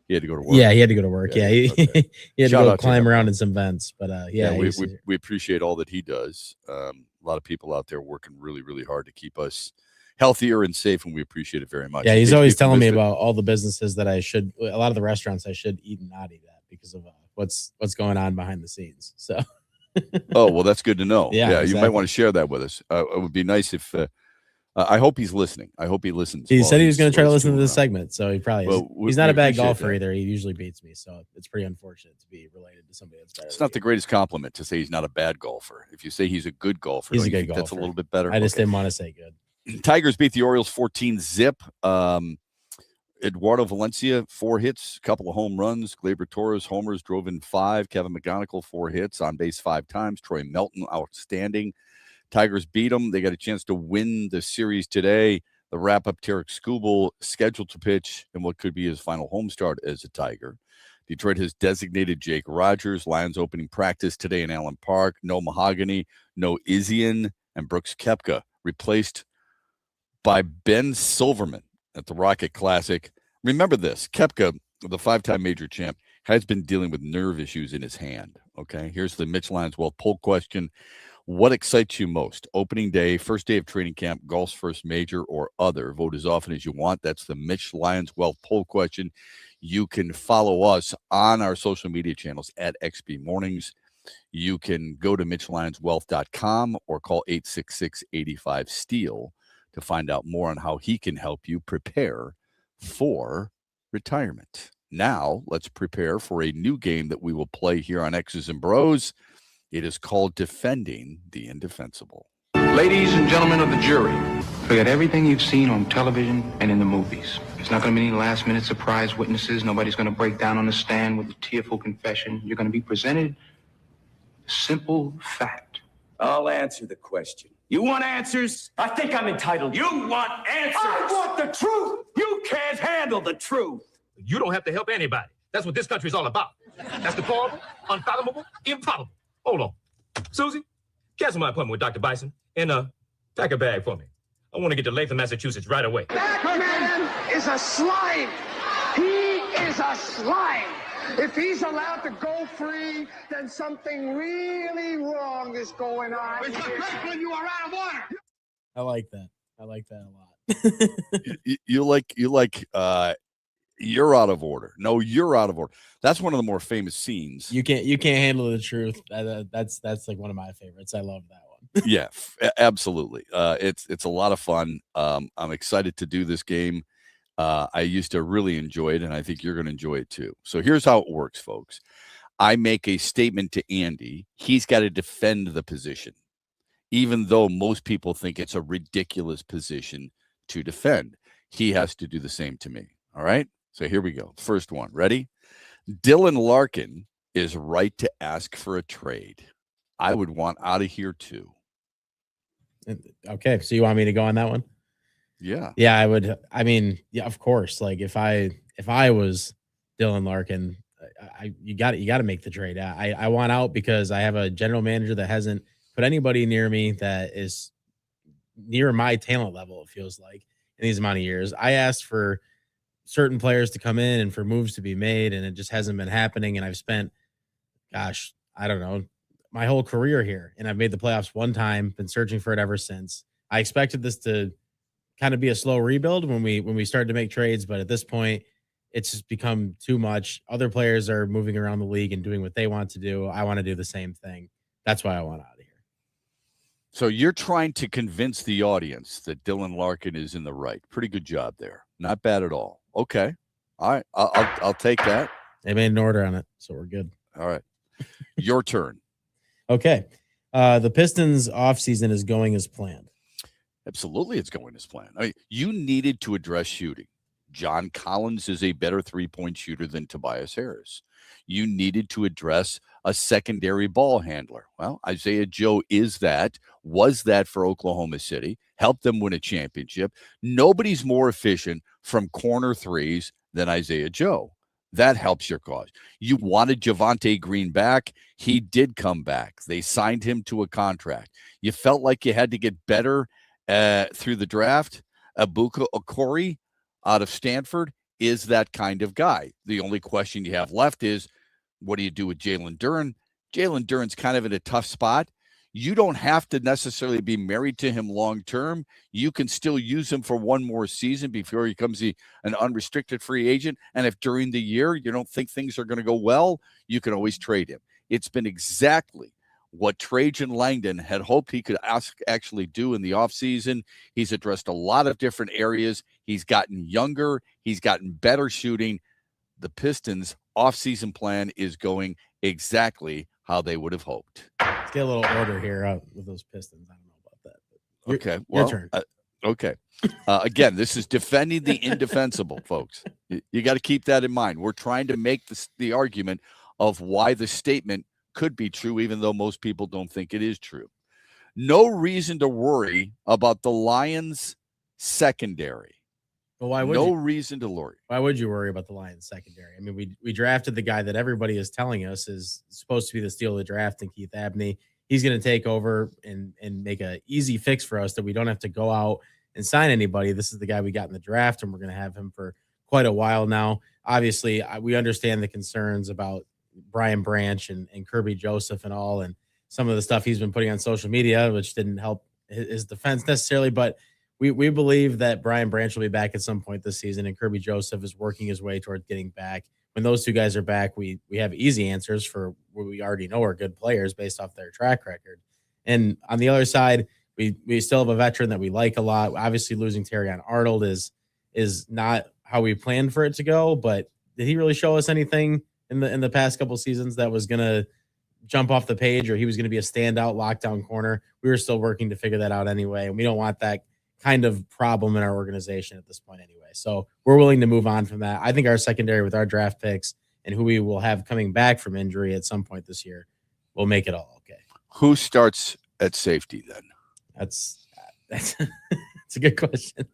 He had to go to work. Yeah, he had to go to work. Yeah, he, okay. he had Shout to go out to climb him. around in some vents. But we appreciate all that he does. A lot of people out there working really, really hard to keep us healthier and safe, and we appreciate it very much. Yeah, he's always telling me about all the businesses that a lot of the restaurants I should eat and not eat at because of what's going on behind the scenes. So. Oh, well, that's good to know. Yeah, exactly. You might want to share that with us. It would be nice if I hope he's listening. I hope he listens. He said he was going to try to listen to this segment, so he probably is. He's not a bad golfer either. He usually beats me, so it's pretty unfortunate to be related to somebody that's better. It's not the greatest compliment to say he's not a bad golfer. If you say he's a good golfer, he's a good golfer. That's a little bit better. I just didn't want to say good. Tigers beat the Orioles 14-zip. Eduardo Valencia, 4 hits, couple of home runs. Gleyber Torres, homers, drove in 5. Kevin McGonigal, 4 hits, on base 5 times. Troy Melton, outstanding. Tigers beat them. They got a chance to win the series today. The wrap-up, Tarek Skubal scheduled to pitch in what could be his final home start as a Tiger. Detroit has designated Jake Rogers. Lions opening practice today in Allen Park. No Mahogany, no Isian, and Brooks Koepka replaced by Ben Silverman at the Rocket Classic. Remember this, Koepka, the 5-time major champ, has been dealing with nerve issues in his hand. Okay, here's the Mitch Lions Wealth poll question. What excites you most? Opening day, first day of training camp, golf's first major, or other? Vote as often as you want. That's the Mitch Lions Wealth poll question. You can follow us on our social media channels at XB Mornings. You can go to MitchLionsWealth.com or call 866-85-STEEL to find out more on how he can help you prepare for retirement. Now, let's prepare for a new game that we will play here on X's and Bros. It is called Defending the Indefensible. Ladies and gentlemen of the jury, forget everything you've seen on television and in the movies. There's not going to be any last-minute surprise witnesses. Nobody's going to break down on the stand with a tearful confession. You're going to be presented a simple fact. I'll answer the question. You want answers? I think I'm entitled. You want answers? I want the truth. You can't handle the truth. You don't have to help anybody. That's what this country's all about. That's deplorable, unfathomable, improbable. Hold on. Susie, cancel my appointment with Dr. Bison and pack a bag for me. I want to get to Latham, Massachusetts right away. That man is a slime. He is a slime. If he's allowed to go free, then something really wrong is going on. Mr. Franklin, you are out of order. I like that. I like that a lot. You're out of order. No, you're out of order. That's one of the more famous scenes. You can't handle the truth. That's like one of my favorites. I love that one. Yeah, absolutely. It's a lot of fun. I'm excited to do this game. I used to really enjoy it, and I think you're going to enjoy it too. So here's how it works, folks. I make a statement to Andy. He's got to defend the position, even though most people think it's a ridiculous position to defend. He has to do the same to me. All right? So here we go. First one. Ready? Dylan Larkin is right to ask for a trade. I would want out of here too. Okay, so you want me to go on that one? Yeah. Yeah, I would. I mean, yeah, of course. Like if I was Dylan Larkin, you got to make the trade. I want out because I have a general manager that hasn't put anybody near me that is near my talent level, it feels like, in these amount of years. I asked for certain players to come in and for moves to be made, and it just hasn't been happening. And I've spent, gosh, I don't know, my whole career here, and I've made the playoffs one time, been searching for it ever since. I expected this to kind of be a slow rebuild when we started to make trades, but at this point, it's just become too much. Other players are moving around the league and doing what they want to do. I want to do the same thing. That's why I want out of here. So you're trying to convince the audience that Dylan Larkin is in the right. Pretty good job there. Not bad at all. Okay. All right. I'll take that. They made an order on it, so we're good. All right. Your turn. Okay. The Pistons offseason is going as planned. Absolutely, it's going as planned. I mean, you needed to address shooting. John Collins is a better three-point shooter than Tobias Harris. You needed to address a secondary ball handler. Well, Isaiah Joe was that for Oklahoma City, helped them win a championship. Nobody's more efficient from corner threes than Isaiah Joe. That helps your cause. You wanted Javonte Green back. He did come back. They signed him to a contract. You felt like you had to get better through the draft. Abuka Okori out of Stanford is that kind of guy. The only question you have left is, what do you do with Jalen Duren? Jalen Duren's kind of in a tough spot. You don't have to necessarily be married to him long-term. You can still use him for one more season before he becomes an unrestricted free agent. And if during the year you don't think things are going to go well, you can always trade him. It's been exactly what Trajan Langdon had hoped he could actually do in the offseason. He's addressed a lot of different areas. He's gotten younger. He's gotten better shooting. The Pistons' offseason plan is going exactly how they would have hoped. Let's get a little order here with those Pistons. I don't know about that. Okay, well, your turn. Okay. Again, this is defending the indefensible, folks. You got to keep that in mind. We're trying to make the argument of why the statement could be true, even though most people don't think it is true. No reason to worry about the Lions secondary. Well, why would no you? reason to worry. Why would you worry about the Lions secondary? I mean, we drafted the guy that everybody is telling us is supposed to be the steal of the draft, and Keith Abney. He's going to take over and make an easy fix for us that we don't have to go out and sign anybody. This is the guy we got in the draft, and we're going to have him for quite a while now. Obviously, we understand the concerns about Brian Branch and Kirby Joseph and all, and some of the stuff he's been putting on social media, which didn't help his defense necessarily. But we believe that Brian Branch will be back at some point this season, and Kirby Joseph is working his way toward getting back. When those two guys are back, we have easy answers for what we already know are good players based off their track record. And on the other side, we still have a veteran that we like a lot. Obviously, losing Terrion Arnold is not how we planned for it to go, but did he really show us anything in the past couple seasons that was going to jump off the page, or he was going to be a standout lockdown corner? We were still working to figure that out anyway, and we don't want that kind of problem in our organization at this point anyway. So we're willing to move on from that. I think our secondary with our draft picks and who we will have coming back from injury at some point this year will make it all okay. Who starts at safety then? That's it's a good question.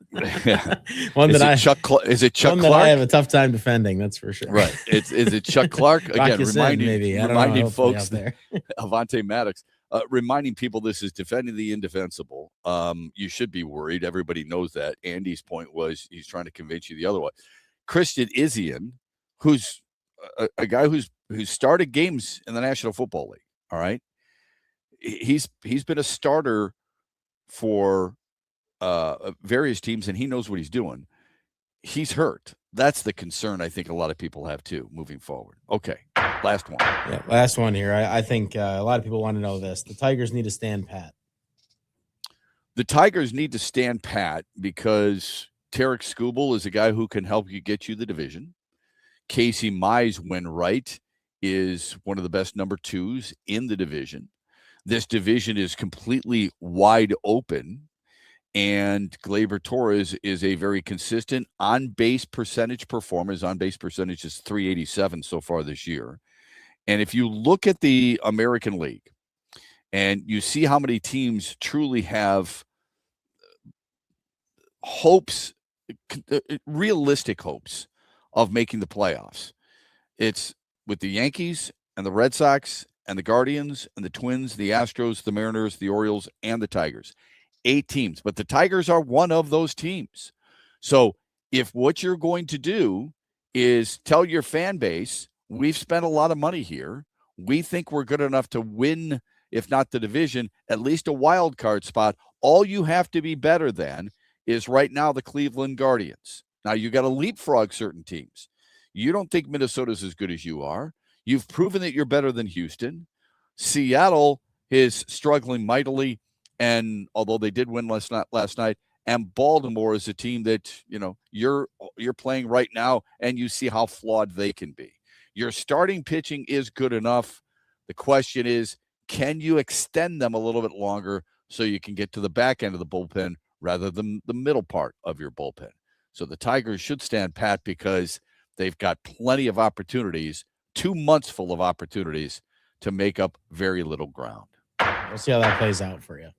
Yeah. One is that it Chuck Clark? That I have a tough time defending. That's for sure. Right. Is it Chuck Clark? Again, reminding folks there. Avante Maddox, reminding people this is defending the indefensible. You should be worried. Everybody knows that. Andy's point was he's trying to convince you the other way. Christian Izzian, who's a guy who's started games in the National Football League. All right. He's been a starter for various teams, and he knows what he's doing. He's hurt. That's the concern I think a lot of people have too moving forward. Okay, last one. Yeah, last one here. I think a lot of people want to know this. The Tigers need to stand pat. The Tigers need to stand pat because Tarek Skubal is a guy who can help you get you the division. Casey Mize, when right, is one of the best number twos in the division. This division is completely wide open, and Gleyber Torres is a very consistent on-base percentage performer. His on-base percentage is .387 so far this year. And if you look at the American League and you see how many teams truly have hopes, realistic hopes of making the playoffs, it's with the Yankees and the Red Sox and the Guardians and the Twins, the Astros, the Mariners, the Orioles, and the Tigers. 8 teams, but the Tigers are one of those teams. So if what you're going to do is tell your fan base, we've spent a lot of money here, we think we're good enough to win, if not the division, at least a wild card spot, all you have to be better than is right now the Cleveland Guardians. Now you got to leapfrog certain teams. You don't think Minnesota's as good as you are. You've proven that you're better than Houston. Seattle is struggling mightily, and although they did win last night, and Baltimore is a team that you're playing right now, and you see how flawed they can be. Your starting pitching is good enough. The question is, can you extend them a little bit longer so you can get to the back end of the bullpen rather than the middle part of your bullpen? So the Tigers should stand pat because they've got plenty of opportunities, 2 months full of opportunities to make up very little ground. We'll see how that plays out for you.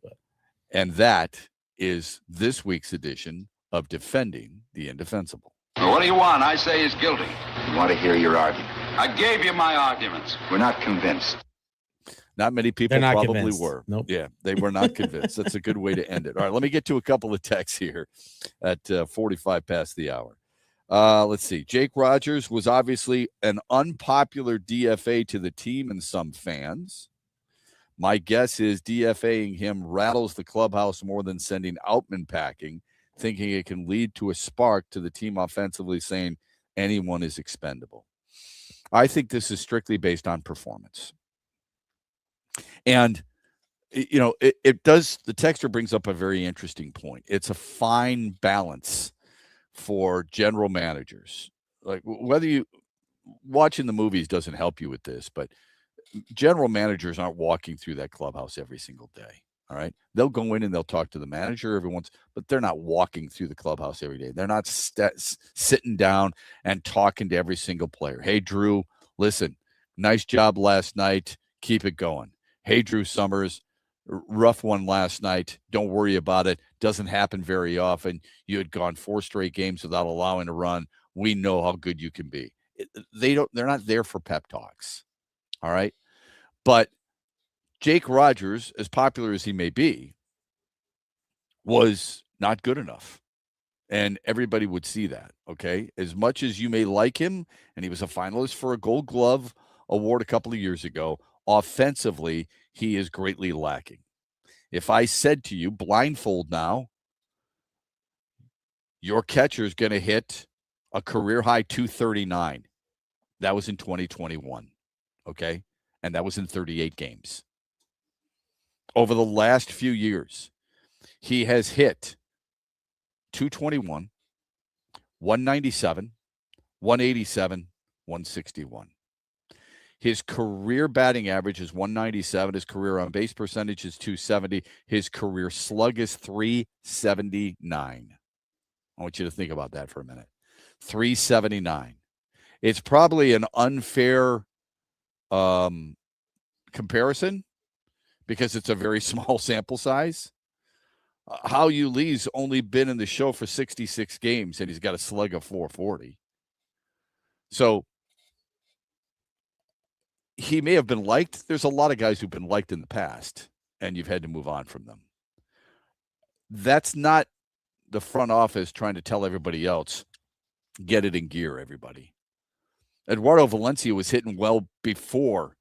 And that is this week's edition of Defending the Indefensible. Well, what do you want? I say he's guilty. You want to hear your argument? I gave you my arguments. We're not convinced. Not many people not probably convinced. were. Nope. Yeah, they were not convinced. That's a good way to end it. All right, let me get to a couple of texts here at 45 past the hour. Let's see. Jake Rogers was obviously an unpopular DFA to the team and some fans. My guess is DFAing him rattles the clubhouse more than sending Outman packing, thinking it can lead to a spark to the team offensively, saying anyone is expendable. I think this is strictly based on performance. And, you know, it does, the texter brings up a very interesting point. It's a fine balance for general managers. Like, whether you, watching the movies doesn't help you with this, but general managers aren't walking through that clubhouse every single day. All right. They'll go in and they'll talk to the manager every once, but they're not walking through the clubhouse every day. They're not sitting down and talking to every single player. Hey, Drew, listen, nice job last night. Keep it going. Hey, Drew Summers, rough one last night. Don't worry about it. Doesn't happen very often. You had gone 4 straight games without allowing a run. We know how good you can be. They're not there for pep talks. All right. But Jake Rogers, as popular as he may be, was not good enough. And everybody would see that, okay? As much as you may like him, and he was a finalist for a Gold Glove award a couple of years ago, offensively, he is greatly lacking. If I said to you, blindfold now, your catcher is going to hit a career-high 239. That was in 2021, okay? And that was in 38 games. Over the last few years, he has hit 221, 197, 187, 161. His career batting average is 197. His career on base percentage is 270. His career slug is 379. I want you to think about that for a minute. 379. It's probably an unfair comparison because it's a very small sample size. Hao Yu Lee's only been in the show for 66 games, and he's got a slug of 440. So he may have been liked. There's a lot of guys who've been liked in the past, and you've had to move on from them. That's not the front office trying to tell everybody else, get it in gear, everybody. Eduardo Valencia was hitting well before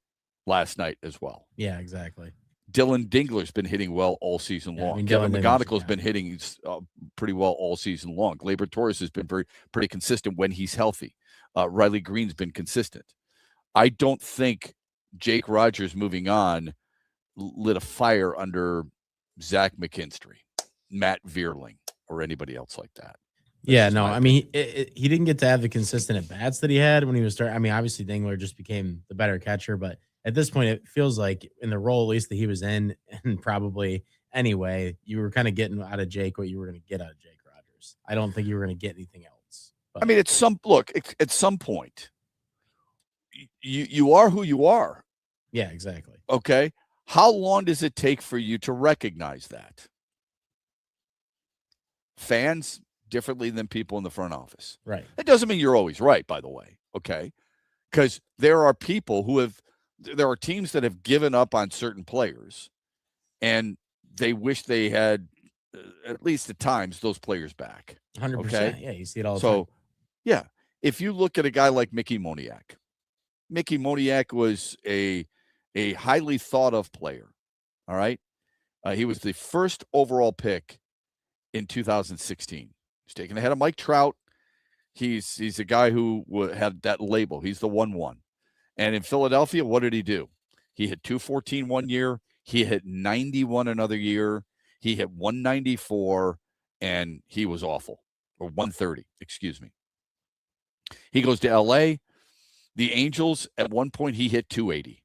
last night as well. Yeah, exactly. Dylan Dingler's been hitting well all season long. I mean, Kevin Dylan McGonagall's been hitting pretty well all season long. Gleyber Torres has been pretty consistent when he's healthy. Riley Green's been consistent. I don't think Jake Rogers moving on lit a fire under Zach McKinstry, Matt Vierling, or anybody else like that. Yeah, no, I mean, he didn't get to have the consistent at-bats that he had when he was starting. I mean, obviously, Dingler just became the better catcher, but at this point, it feels like in the role, at least that he was in, and probably anyway, you were kind of getting out of Jake what you were going to get out of Jake Rogers. I don't think you were going to get anything else. But. I mean, at some point, you are who you are. Yeah, exactly. Okay. How long does it take for you to recognize that? Fans differently than people in the front office. Right. It doesn't mean you're always right, by the way. Okay. Because there are people there are teams that have given up on certain players and they wish they had, at least at times, those players back. 100%. Okay? Yeah, you see it all the time. So, yeah, if you look at a guy like Mickey Moniak was a highly thought of player. All right. He was the first overall pick in 2016. He's taken ahead of Mike Trout. He's a guy who had that label. He's the 1-1. And in Philadelphia, what did he do? He hit 214 one year. He hit 91 another year. He hit 194, and he was awful. Or 130, excuse me. He goes to L.A. The Angels, at one point, he hit 280.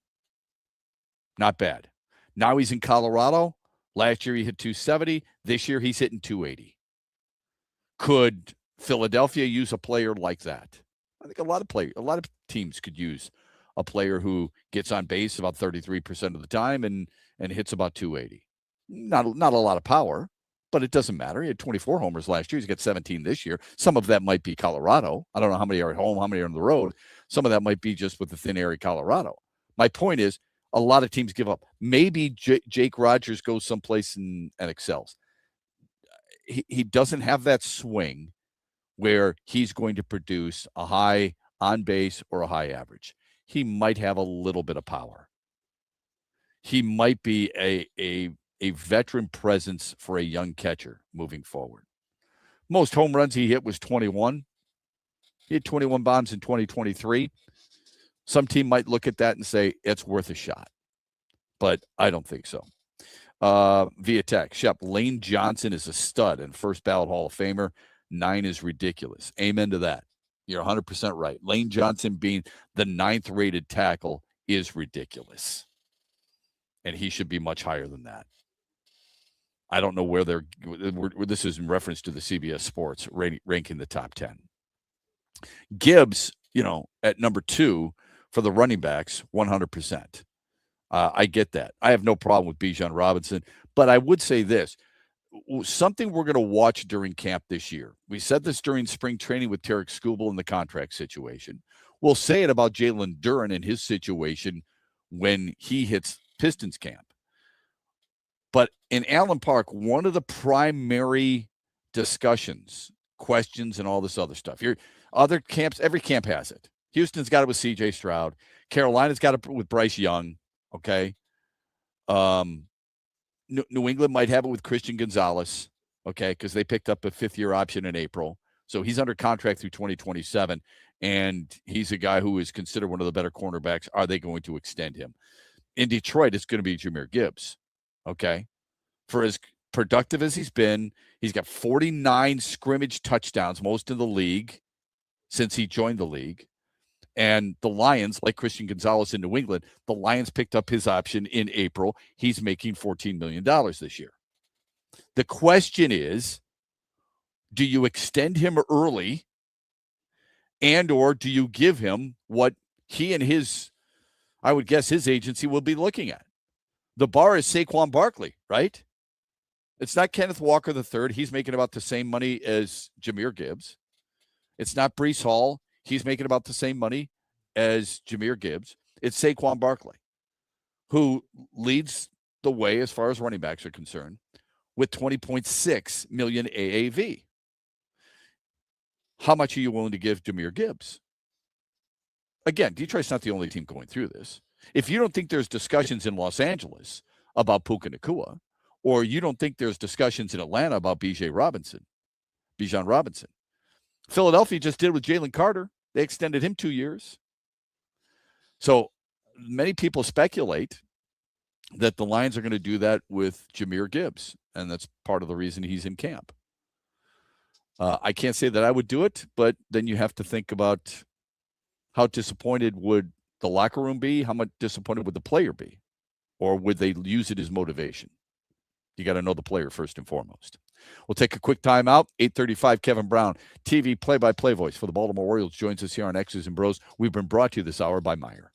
Not bad. Now he's in Colorado. Last year, he hit 270. This year, he's hitting 280. Could Philadelphia use a player like that? I think a lot of teams could use a player who gets on base about 33% of the time and hits about 280. Not a lot of power, but it doesn't matter. He had 24 homers last year. He's got 17 this year. Some of that might be Colorado. I don't know how many are at home, how many are on the road. Some of that might be just with the thin air of Colorado. My point is, a lot of teams give up. Maybe Jake Rogers goes someplace and excels. He doesn't have that swing where he's going to produce a high on base or a high average. He might have a little bit of power. He might be a veteran presence for a young catcher moving forward. Most home runs he hit was 21. He had 21 bombs in 2023. Some team might look at that and say it's worth a shot, but I don't think so. Via text, Shep, Lane Johnson is a stud and first ballot Hall of Famer. 9 is ridiculous. Amen to that. You're 100% right. Lane Johnson being the 9th rated tackle is ridiculous. And he should be much higher than that. I don't know where this is in reference to the CBS Sports ranking the top 10. Gibbs, at number 2 for the running backs, 100%. I get that. I have no problem with Bijan Robinson, but I would say this. Something we're going to watch during camp this year. We said this during spring training with Tarek Skubal in the contract situation. We'll say it about Jalen Duren and his situation when he hits Pistons camp. But in Allen Park, one of the primary discussions, questions, and all this other stuff. Other camps, every camp has it. Houston's got it with C.J. Stroud. Carolina's got it with Bryce Young. Okay. New England might have it with Christian Gonzalez, okay, because they picked up a 5th-year option in April. So he's under contract through 2027, and he's a guy who is considered one of the better cornerbacks. Are they going to extend him? In Detroit, it's going to be Jahmyr Gibbs, okay? For as productive as he's been, he's got 49 scrimmage touchdowns, most in the league since he joined the league. And the Lions, like Christian Gonzalez in New England, the Lions picked up his option in April. He's making $14 million this year. The question is, do you extend him early and or do you give him what he and his, I would guess his agency will be looking at? The bar is Saquon Barkley, right? It's not Kenneth Walker III. He's making about the same money as Jahmyr Gibbs. It's not Breece Hall. He's making about the same money as Jahmyr Gibbs. It's Saquon Barkley, who leads the way as far as running backs are concerned with $20.6 million AAV. How much are you willing to give Jahmyr Gibbs? Again, Detroit's not the only team going through this. If you don't think there's discussions in Los Angeles about Puka Nacua, or you don't think there's discussions in Atlanta about Bijan Robinson, Philadelphia just did with Jalen Carter. They extended him 2 years. So many people speculate that the Lions are going to do that with Jahmyr Gibbs, and that's part of the reason he's in camp. I can't say that I would do it, but then you have to think about how disappointed would the locker room be? How much disappointed would the player be? Or would they use it as motivation? You got to know the player first and foremost. We'll take a quick timeout. 8:35, Kevin Brown, TV play-by-play voice for the Baltimore Orioles, joins us here on X's and Bros. We've been brought to you this hour by Meyer.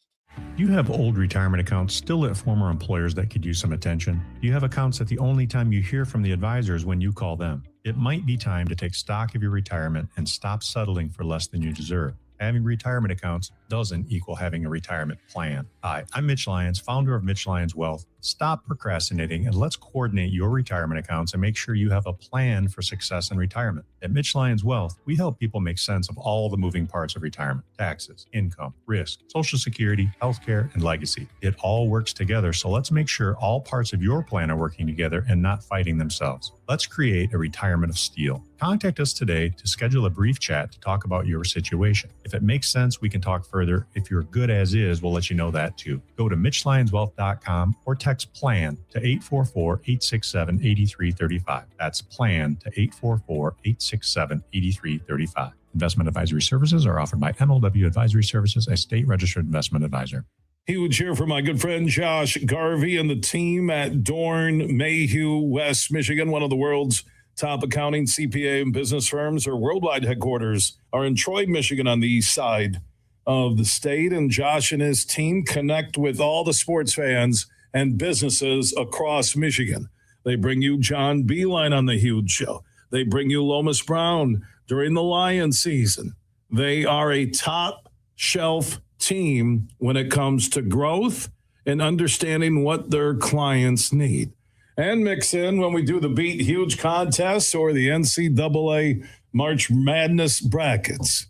Do you have old retirement accounts still at former employers that could use some attention? Do you have accounts that the only time you hear from the advisor is when you call them? It might be time to take stock of your retirement and stop settling for less than you deserve. Having retirement accounts doesn't equal having a retirement plan. Hi, I'm Mitch Lyons, founder of Mitch Lyons Wealth. Stop procrastinating and let's coordinate your retirement accounts and make sure you have a plan for success in retirement. At Mitch Lyons Wealth, we help people make sense of all the moving parts of retirement: taxes, income, risk, Social Security, healthcare, and legacy. It all works together, so let's make sure all parts of your plan are working together and not fighting themselves. Let's create a retirement of steel. Contact us today to schedule a brief chat to talk about your situation. If it makes sense, we can talk further. If you're good as is, we'll let you know that too. Go to MitchLyonsWealth.com or text PLAN to 844-867-8335. That's PLAN to 844-867-8335. Investment advisory services are offered by MLW Advisory Services, a state-registered investment advisor. Huge here for my good friend Josh Garvey and the team at Dorn Mayhew, West Michigan, one of the world's top accounting, CPA, and business firms. Their worldwide headquarters are in Troy, Michigan, on the east side of the state. And Josh and his team connect with all the sports fans and businesses across Michigan. They bring you John Beeline on The Huge Show. They bring you Lomas Brown during the Lion season. They are a top shelf team when it comes to growth and understanding what their clients need. And mix in when we do the Beat Huge contests or the NCAA March Madness brackets.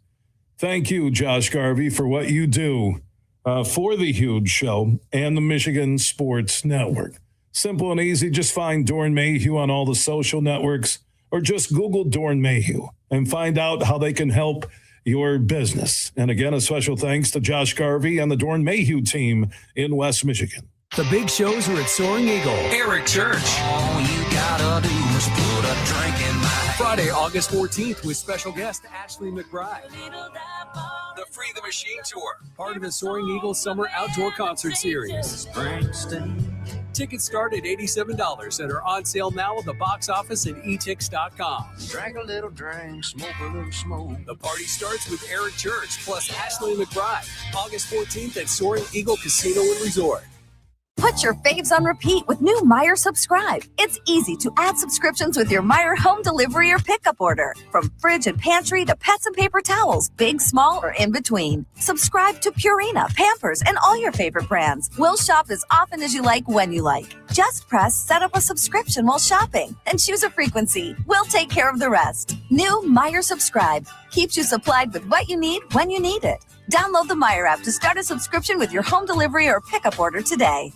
Thank you, Josh Garvey, for what you do for The Huge Show and the Michigan Sports Network. Simple and easy. Just find Doran Mayhew on all the social networks or just Google Doran Mayhew and find out how they can help your business. And again, a special thanks to Josh Garvey and the Doran Mayhew team in West Michigan. The big shows are at Soaring Eagle. Eric Church. All you gotta do is put a drink in my hand. Friday, August 14th with special guest Ashley McBride. The Free the Machine Tour, part of the Soaring Eagle Summer Outdoor Concert Series. Tickets start at $87 and are on sale now at the box office and etix.com. Drink a little drink, smoke a little smoke. The party starts with Eric Church plus Ashley McBride, August 14th at Soaring Eagle Casino and Resort. Put your faves on repeat with new Meijer Subscribe. It's easy to add subscriptions with your Meijer home delivery or pickup order. From fridge and pantry to pets and paper towels, big, small, or in between. Subscribe to Purina, Pampers, and all your favorite brands. We'll shop as often as you like when you like. Just press set up a subscription while shopping and choose a frequency. We'll take care of the rest. New Meijer Subscribe keeps you supplied with what you need when you need it. Download the Meijer app to start a subscription with your home delivery or pickup order today.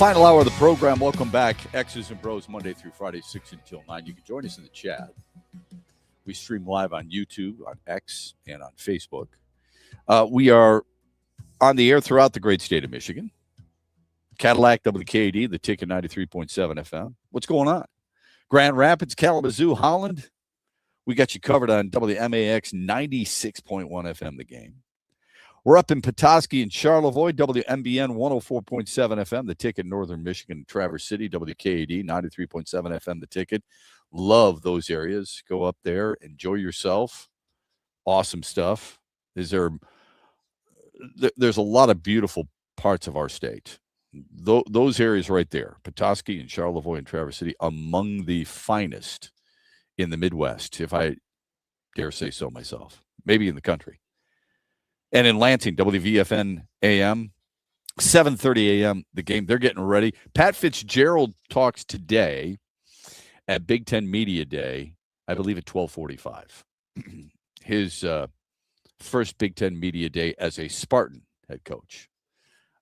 Final hour of the program. Welcome back. X's and Bros, Monday through Friday, 6 until 9. You can join us in the chat. We stream live on YouTube, on X, and on Facebook. We are on the air throughout the great state of Michigan. Cadillac, WKAD, the Ticket 93.7 FM. What's going on? Grand Rapids, Kalamazoo, Holland. We got you covered on WMAX 96.1 FM, The Game. We're up in Petoskey and Charlevoix, WMBN 104.7 FM, The Ticket, Northern Michigan, Traverse City, WKAD 93.7 FM, The Ticket. Love those areas. Go up there, enjoy yourself. Awesome stuff. There's a lot of beautiful parts of our state. Those areas right there, Petoskey and Charlevoix and Traverse City, among the finest in the Midwest, if I dare say so myself, maybe in the country. And in Lansing, WVFN AM, 7:30 a.m., The Game. They're getting ready. Pat Fitzgerald talks today at Big Ten Media Day, I believe at 12:45. His first Big Ten Media Day as a Spartan head coach,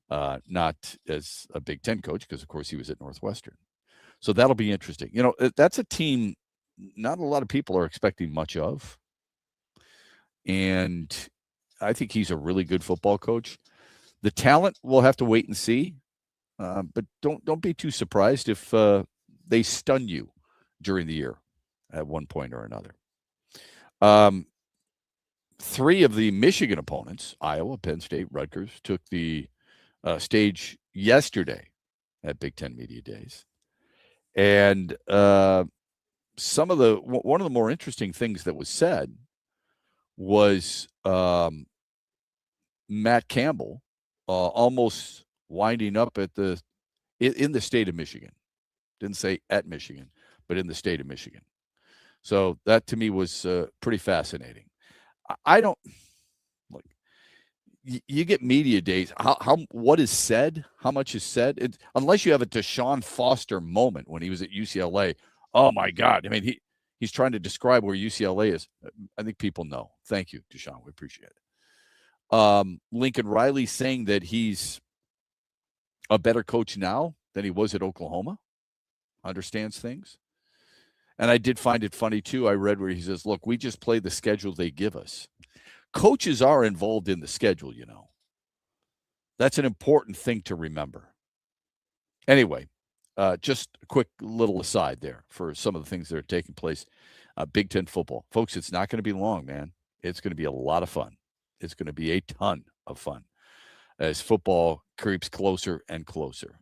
not as a Big Ten coach, because, of course, he was at Northwestern. So that'll be interesting. You know, that's a team not a lot of people are expecting much of. And I think he's a really good football coach. The talent, we'll have to wait and see. But don't be too surprised if they stun you during the year at one point or another. Three of the Michigan opponents, Iowa, Penn State, Rutgers, took the stage yesterday at Big Ten Media Days. And one of the more interesting things that was said was Matt Campbell almost winding up in the state of Michigan. Didn't say at Michigan, but in the state of Michigan. So that to me was pretty fascinating. I don't like you get media days. What is said? How much is said? Unless you have a Deshaun Foster moment when he was at UCLA. Oh my God! I mean, he's trying to describe where UCLA is. I think people know. Thank you, Deshaun. We appreciate it. Lincoln Riley saying that he's a better coach now than he was at Oklahoma. Understands things. And I did find it funny, too. I read where he says, look, we just play the schedule they give us. Coaches are involved in the schedule, you know. That's an important thing to remember. Anyway, just a quick little aside there for some of the things that are taking place. Big Ten football. Folks, it's not going to be long, man. It's going to be a lot of fun. It's going to be a ton of fun as football creeps closer and closer.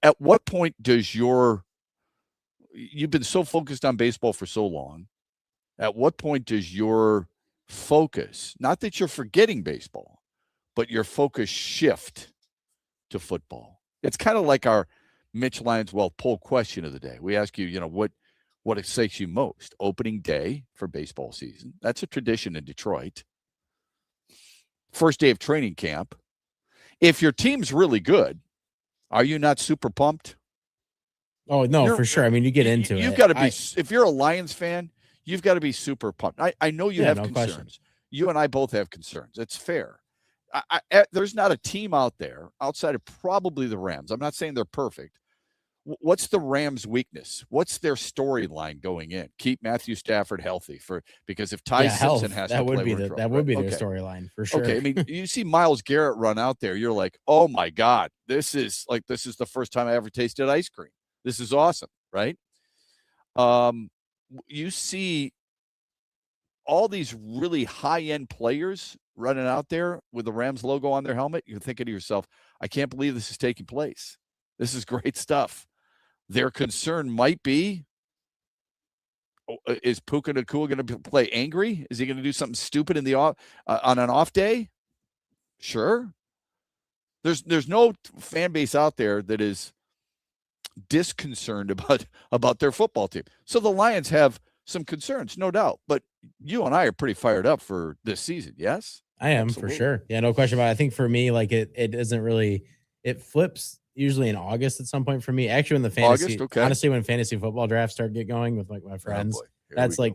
At what point does you've been so focused on baseball for so long, at what point does your focus, not that you're forgetting baseball, but your focus shift to football? It's kind of like our Mitch Lyons-Well poll question of the day. We ask you, what excites you most? Opening day for baseball season. That's a tradition in Detroit. First day of training camp. If your team's really good, are you not super pumped? Oh, no, for sure. I mean, you get into it. You've got to be, if you're a Lions fan, you've got to be super pumped. I know you have concerns. Question. You and I both have concerns. It's fair. There's not a team out there outside of probably the Rams. I'm not saying they're perfect. What's the Rams' weakness? What's their storyline going in? Keep Matthew Stafford healthy because if Ty Simpson has to play, that would be their storyline for sure. Okay, I mean, you see Myles Garrett run out there, you're like, oh my God, this is the first time I ever tasted ice cream. This is awesome, right? You see all these really high-end players running out there with the Rams logo on their helmet. You're thinking to yourself, I can't believe this is taking place. This is great stuff. Their concern might be, is Puka Nacua going to play angry? Is he going to do something stupid on an off day? Sure. There's no fan base out there that is disconcerted about their football team. So the Lions have some concerns, no doubt. But you and I are pretty fired up for this season, yes? I am. Absolutely. For sure. Yeah, no question about it. I think for me, like it doesn't really – it flips usually in August at some point for me. Actually, when the fantasy – honestly, when fantasy football drafts start get going with like my friends, that's like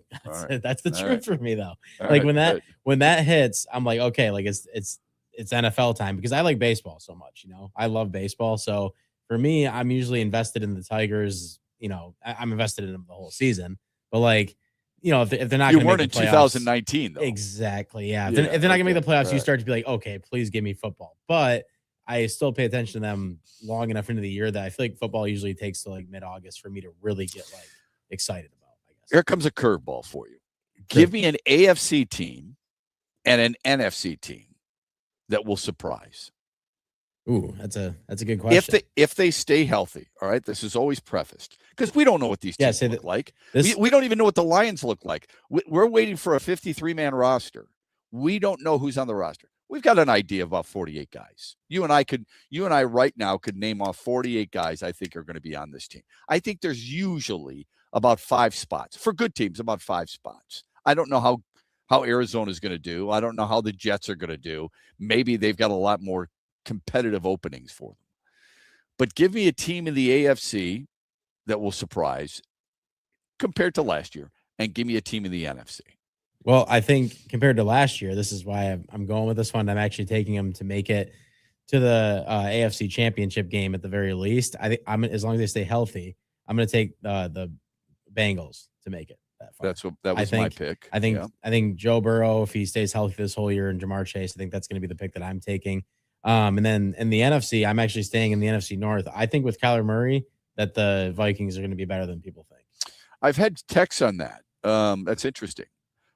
that's the truth for me though. Like when that hits, I'm like, okay, like it's NFL time because I like baseball so much, I love baseball. So for me, I'm usually invested in the Tigers. You know, I'm invested in them the whole season. But like, you know, if they're not going to make the playoffs, 2019 though. Exactly. Yeah. If they're not going to make the playoffs, you start to be like, okay, please give me football. But I still pay attention to them long enough into the year that I feel like football usually takes to like mid-August for me to really get like excited about, I guess. Here comes a curveball for you. Give me an AFC team and an NFC team that will surprise. Ooh, that's a good question. If they stay healthy, all right. This is always prefaced because we don't know what these teams look like. We don't even know what the Lions look like. We're waiting for a 53-man roster. We don't know who's on the roster. We've got an idea of about 48 guys. You and I right now could name off 48 guys I think are going to be on this team. I think there's usually about 5 spots for good teams, about 5 spots. I don't know how Arizona is going to do. I don't know how the Jets are going to do. Maybe they've got a lot more competitive openings for them. But give me a team in the AFC that will surprise compared to last year, and give me a team in the NFC. Well, I think compared to last year, this is why I'm going with this one. I'm actually taking them to make it to the AFC Championship game at the very least. I think as long as they stay healthy, I'm going to take the Bengals to make it that far. That was my pick. I think Joe Burrow, if he stays healthy this whole year, and Jamar Chase, I think that's going to be the pick that I'm taking. And then in the NFC, I'm actually staying in the NFC North. I think with Kyler Murray that the Vikings are going to be better than people think. I've had texts on that. That's interesting.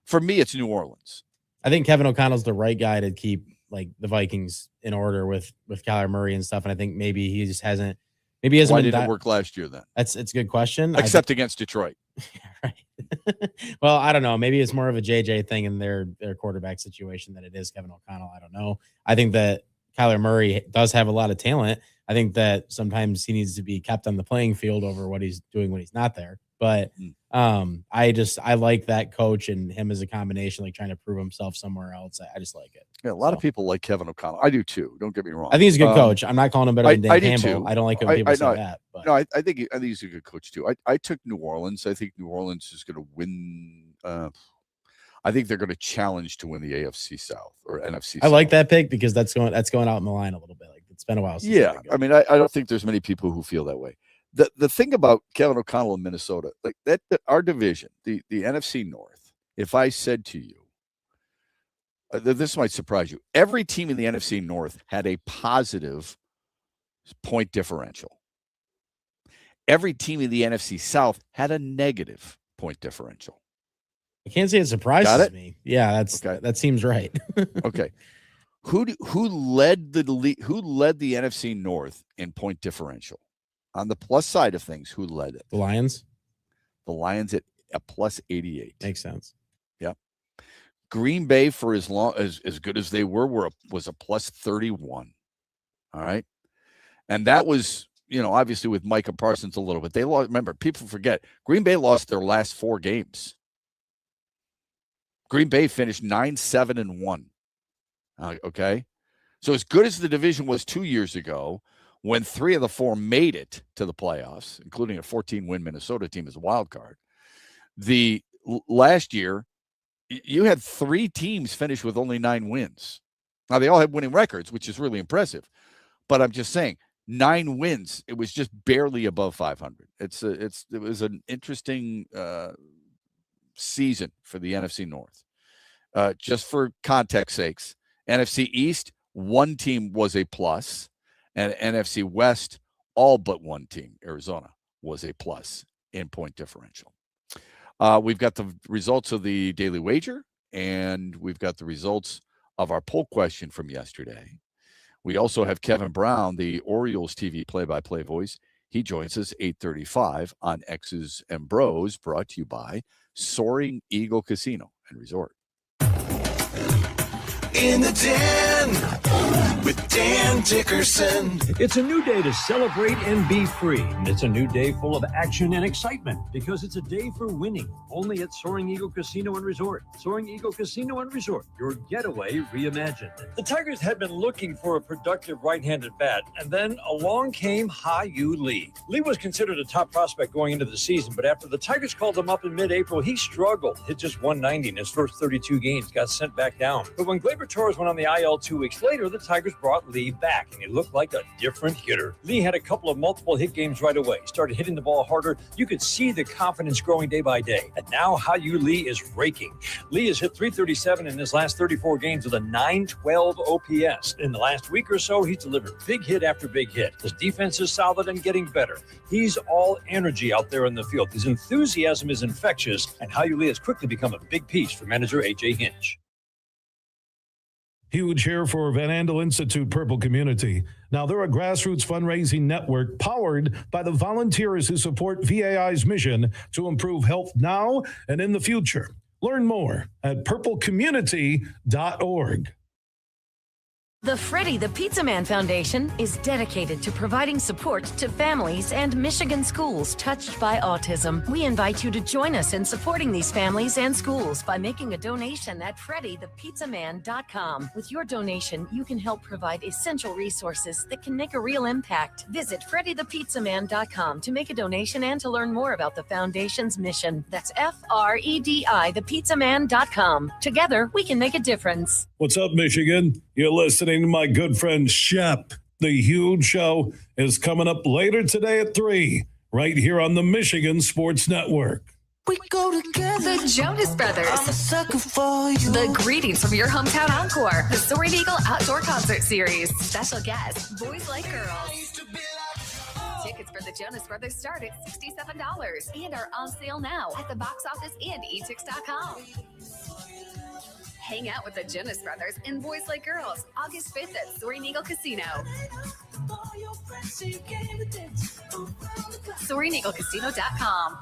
For me, it's New Orleans. I think Kevin O'Connell's the right guy to keep like the Vikings in order with Kyler Murray and stuff. And I think maybe he just hasn't. Maybe he hasn't. Why didn't it work last year then? It's a good question. Except against Detroit. Right. Well, I don't know. Maybe it's more of a JJ thing in their quarterback situation than it is Kevin O'Connell. I don't know. I think that Kyler Murray does have a lot of talent. I think that sometimes he needs to be kept on the playing field over what he's doing when he's not there. But I like that coach and him as a combination, like trying to prove himself somewhere else. I just like it. Yeah, a lot of people like Kevin O'Connell. I do too. Don't get me wrong. I think he's a good coach. I'm not calling him better than Dan Campbell. Too. I don't like when people say that. But. No, I think he's a good coach too. I took New Orleans. I think New Orleans is going to win. I think they're going to challenge to win the AFC South or NFC South. I like that pick because that's going out in the line a little bit. Like it's been a while since. Yeah, I mean, I don't think there's many people who feel that way. The thing about Kevin O'Connell in Minnesota, like that our division, the NFC North, if I said to you, this might surprise you, every team in the NFC North had a positive point differential. Every team in the NFC South had a negative point differential. I can't say it surprises me. Yeah, that seems right. Okay. Who led the NFC North in point differential? On the plus side of things, who led it? The Lions. The Lions at a plus 88. Makes sense. Yep. Green Bay, for as good as they were was a plus 31. All right. And that was, obviously with Micah Parsons a little bit. They lost. Remember, people forget Green Bay lost their last 4 games. Green Bay finished 9-7-1. Okay. So as good as the division was 2 years ago, when 3 of the 4 made it to the playoffs, including a 14-win Minnesota team as a wild card, last year, you had 3 teams finish with only 9 wins. Now, they all had winning records, which is really impressive. But I'm just saying, 9 wins, it was just barely above 500. It was an interesting season for the NFC North. Just for context sakes, NFC East, 1 team was a plus. And NFC West, all but 1 team, Arizona, was a plus in point differential. We've got the results of the Daily Wager, and we've got the results of our poll question from yesterday. We also have Kevin Brown, the Orioles TV play-by-play voice. He joins us 8:35 on X's and BrO's, brought to you by Soaring Eagle Casino and Resort. In the Den with Dan Dickerson. It's a new day to celebrate and be free. It's a new day full of action and excitement because it's a day for winning. Only at Soaring Eagle Casino and Resort. Soaring Eagle Casino and Resort, your getaway reimagined. The Tigers had been looking for a productive right-handed bat, and then along came Ha-Yu Lee. Lee was considered a top prospect going into the season, but after the Tigers called him up in mid-April, he struggled. Hit just 190 in his first 32 games, got sent back down. But when Gleyber Torres went on the IL 2 weeks later, the Tigers brought Lee back, and he looked like a different hitter. Lee had a couple of multiple hit games right away, started hitting the ball harder. You could see the confidence growing day by day. And now Hao-Yu Lee is raking. Lee has hit .337 in his last 34 games with a .912 OPS. In the last week or so, he's delivered big hit after big hit. His defense is solid and getting better. He's all energy out there in the field. His enthusiasm is infectious, and Hao-Yu Lee has quickly become a big piece for manager A.J. Hinch. Huge here for Van Andel Institute Purple Community. Now, they're a grassroots fundraising network powered by the volunteers who support VAI's mission to improve health now and in the future. Learn more at purplecommunity.org. The Freddie the Pizza Man Foundation is dedicated to providing support to families and Michigan schools touched by autism. We invite you to join us in supporting these families and schools by making a donation at freddythepizzaman.com. With your donation, you can help provide essential resources that can make a real impact. Visit freddythepizzaman.com to make a donation and to learn more about the foundation's mission. That's FREDI thepizzaman.com. Together, we can make a difference. What's up, Michigan? You're listening to my good friend Shep. The huge show is coming up later today at 3, right here on the Michigan Sports Network. We go together. The Jonas Brothers. I'm a sucker for you. The greetings from your hometown encore. The Soaring Eagle Outdoor Concert Series. Special guests, boys like girls. Tickets for the Jonas Brothers start at $67 and are on sale now at the box office and etix.com. Hang out with the Jonas Brothers and Boys Like Girls August 5th at Soaring Eagle Casino. SoaringEagleCasino.com.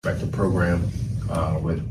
The program with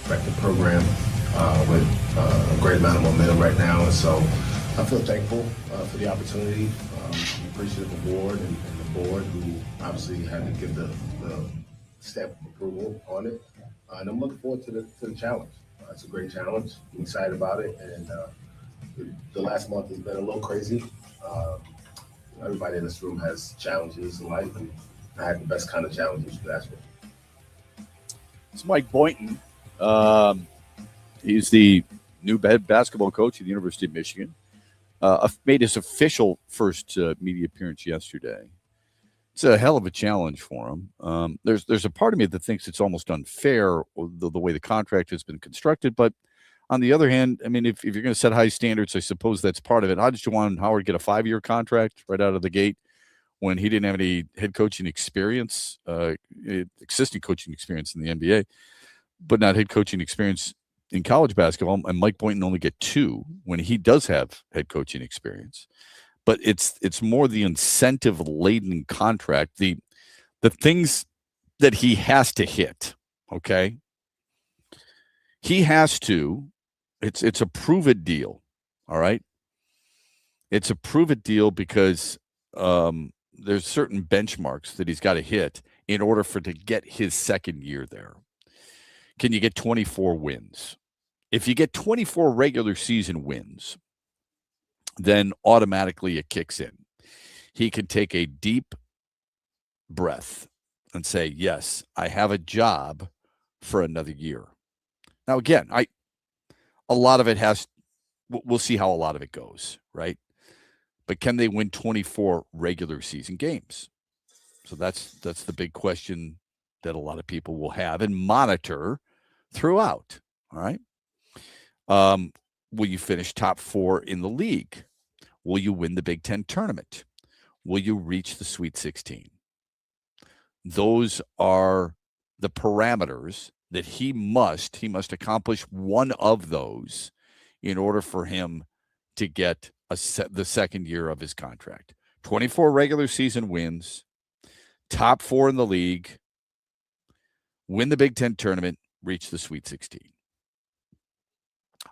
respected program with a great amount of momentum right now. And so I feel thankful for the opportunity. I'm appreciative of the board and the board who obviously had to give the stamp of approval on it. And I'm looking forward to the challenge. It's a great challenge. I'm excited about it. And the last month has been a little crazy. Everybody in this room has challenges in life, and I had the best kind of challenges you could ask for. It's Mike Boynton. He's the new head basketball coach at the University of Michigan. Made his official first media appearance yesterday. It's a hell of a challenge for him. There's a part of me that thinks it's almost unfair the way the contract has been constructed. But on the other hand, I mean, if you're going to set high standards, I suppose that's part of it. How did Juwan Howard get a 5-year contract right out of the gate when he didn't have any head coaching experience, existing coaching experience in the NBA, but not head coaching experience in college basketball? And Mike Boynton only get 2 when he does have head coaching experience. But it's more the incentive-laden contract, the things that he has to hit, okay? He has to. It's a prove-it deal, all right? It's a prove-it deal because there's certain benchmarks that he's got to hit in order to get his second year there. Can you get 24 wins? If you get 24 regular season wins, then automatically it kicks in. He can take a deep breath and say, yes, I have a job for another year. Now, again, a lot of it we'll see how a lot of it goes, right? But can they win 24 regular season games? So that's the big question that a lot of people will have and monitor throughout, all right? Will you finish top 4 in the league? Will you win the Big Ten tournament? Will you reach the Sweet 16? Those are the parameters that he must accomplish one of those in order for him to get the second year of his contract. 24 regular season wins, top 4 in the league, win the Big Ten tournament, reach the Sweet 16.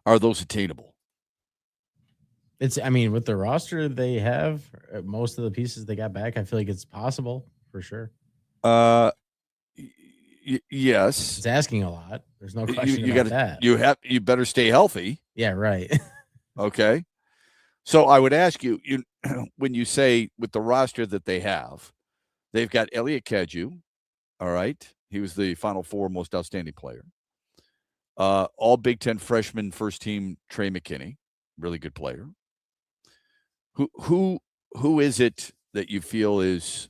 Are those attainable? With the roster they have, most of the pieces they got back, I feel like it's possible for sure. Yes. It's asking a lot. There's no question about that. You better stay healthy. Yeah, right. Okay. So I would ask you, when you say with the roster that they have, they've got Elliot Kedju, all right? He was the Final Four most outstanding player. All Big Ten freshman first team Trey McKinney, really good player. Who is it that you feel is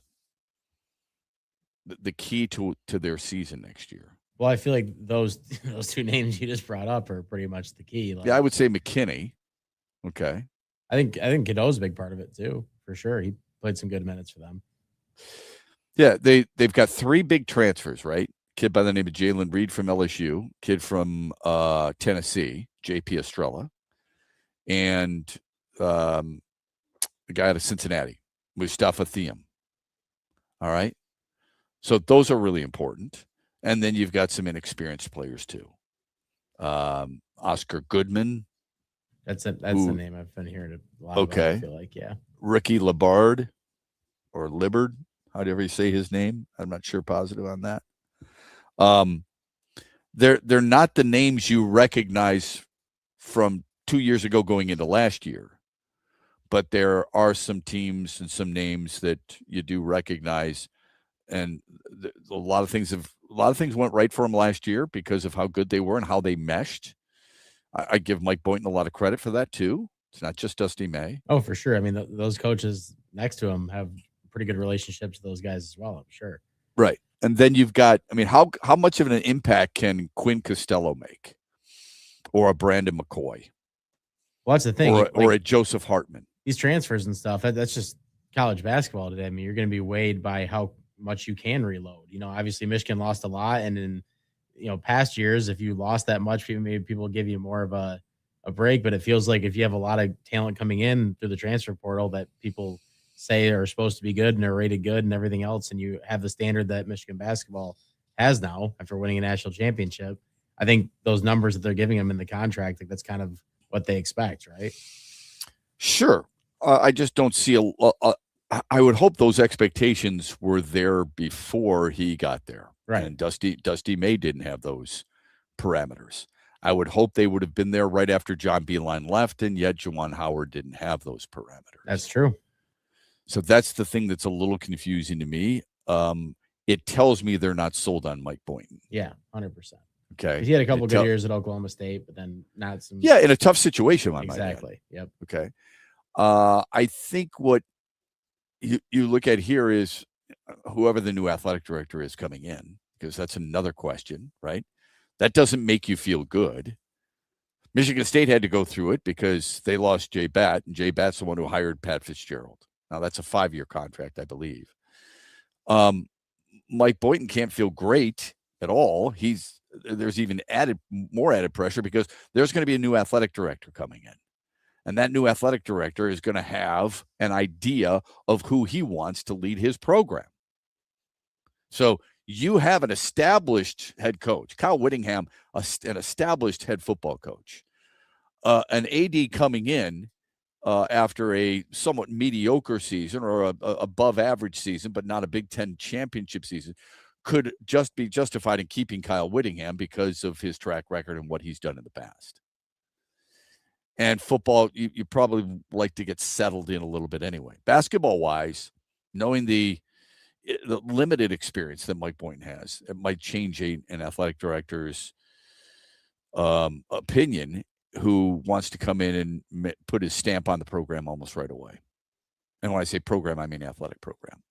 the key to their season next year? Well, I feel like those 2 names you just brought up are pretty much the key. Yeah, I would say McKinney. Okay. I think Cadeau's a big part of it too, for sure. He played some good minutes for them. Yeah, they've got 3 big transfers, right? Kid by the name of Jalen Reed from LSU, kid from Tennessee, J.P. Estrella, and the guy out of Cincinnati, Mustafa Thiem. All right? So those are really important. And then you've got some inexperienced players too. Oscar Goodman. That's the name I've been hearing a lot about, I feel like, yeah. Ricky Libard or Libard, however you say his name. I'm not sure positive on that. They're not the names you recognize from 2 years ago going into last year, but there are some teams and some names that you do recognize, and a lot of things went right for them last year because of how good they were and how they meshed. I give Mike Boynton a lot of credit for that too. It's not just Dusty May. Oh, for sure. I mean, those coaches next to him have pretty good relationships with those guys as well, I'm sure. Right. And then you've got, how much of an impact can Quinn Costello make? Or a Brandon McCoy? Well, that's the thing. Or a Joseph Hartman. These transfers and stuff, that's just college basketball today. I mean, you're going to be weighed by how much you can reload. Obviously Michigan lost a lot, and in past years, if you lost that much, maybe people give you more of a break. But it feels like if you have a lot of talent coming in through the transfer portal that people say are supposed to be good and are rated good and everything else, and you have the standard that Michigan basketball has now after winning a national championship, I think those numbers that they're giving him in the contract, like that's kind of what they expect, right? Sure. I just don't see I would hope those expectations were there before he got there. Right. And Dusty May didn't have those parameters. I would hope they would have been there right after John Beeline left, and yet Juwan Howard didn't have those parameters. That's true. So that's the thing that's a little confusing to me. It tells me they're not sold on Mike Boynton. Yeah, 100%. Okay. He had a couple good years at Oklahoma State, but then not some. Yeah, in a tough situation, exactly. Yep. Okay. I think what you look at here is whoever the new athletic director is coming in, because that's another question, right? That doesn't make you feel good. Michigan State had to go through it because they lost Jay Batt, and Jay Batt's the one who hired Pat Fitzgerald. Now, that's a 5-year contract, I believe. Mike Boynton can't feel great at all. There's even more added pressure because there's going to be a new athletic director coming in. And that new athletic director is going to have an idea of who he wants to lead his program. So you have an established head coach, Kyle Whittingham, an established head football coach, an AD coming in after a somewhat mediocre season or a above average season, but not a Big Ten championship season, could just be justified in keeping Kyle Whittingham because of his track record and what he's done in the past. And football, you probably like to get settled in a little bit anyway. Basketball-wise, knowing the limited experience that Mike Boynton has, it might change an athletic director's opinion who wants to come in and put his stamp on the program almost right away. And when I say program, I mean athletic program.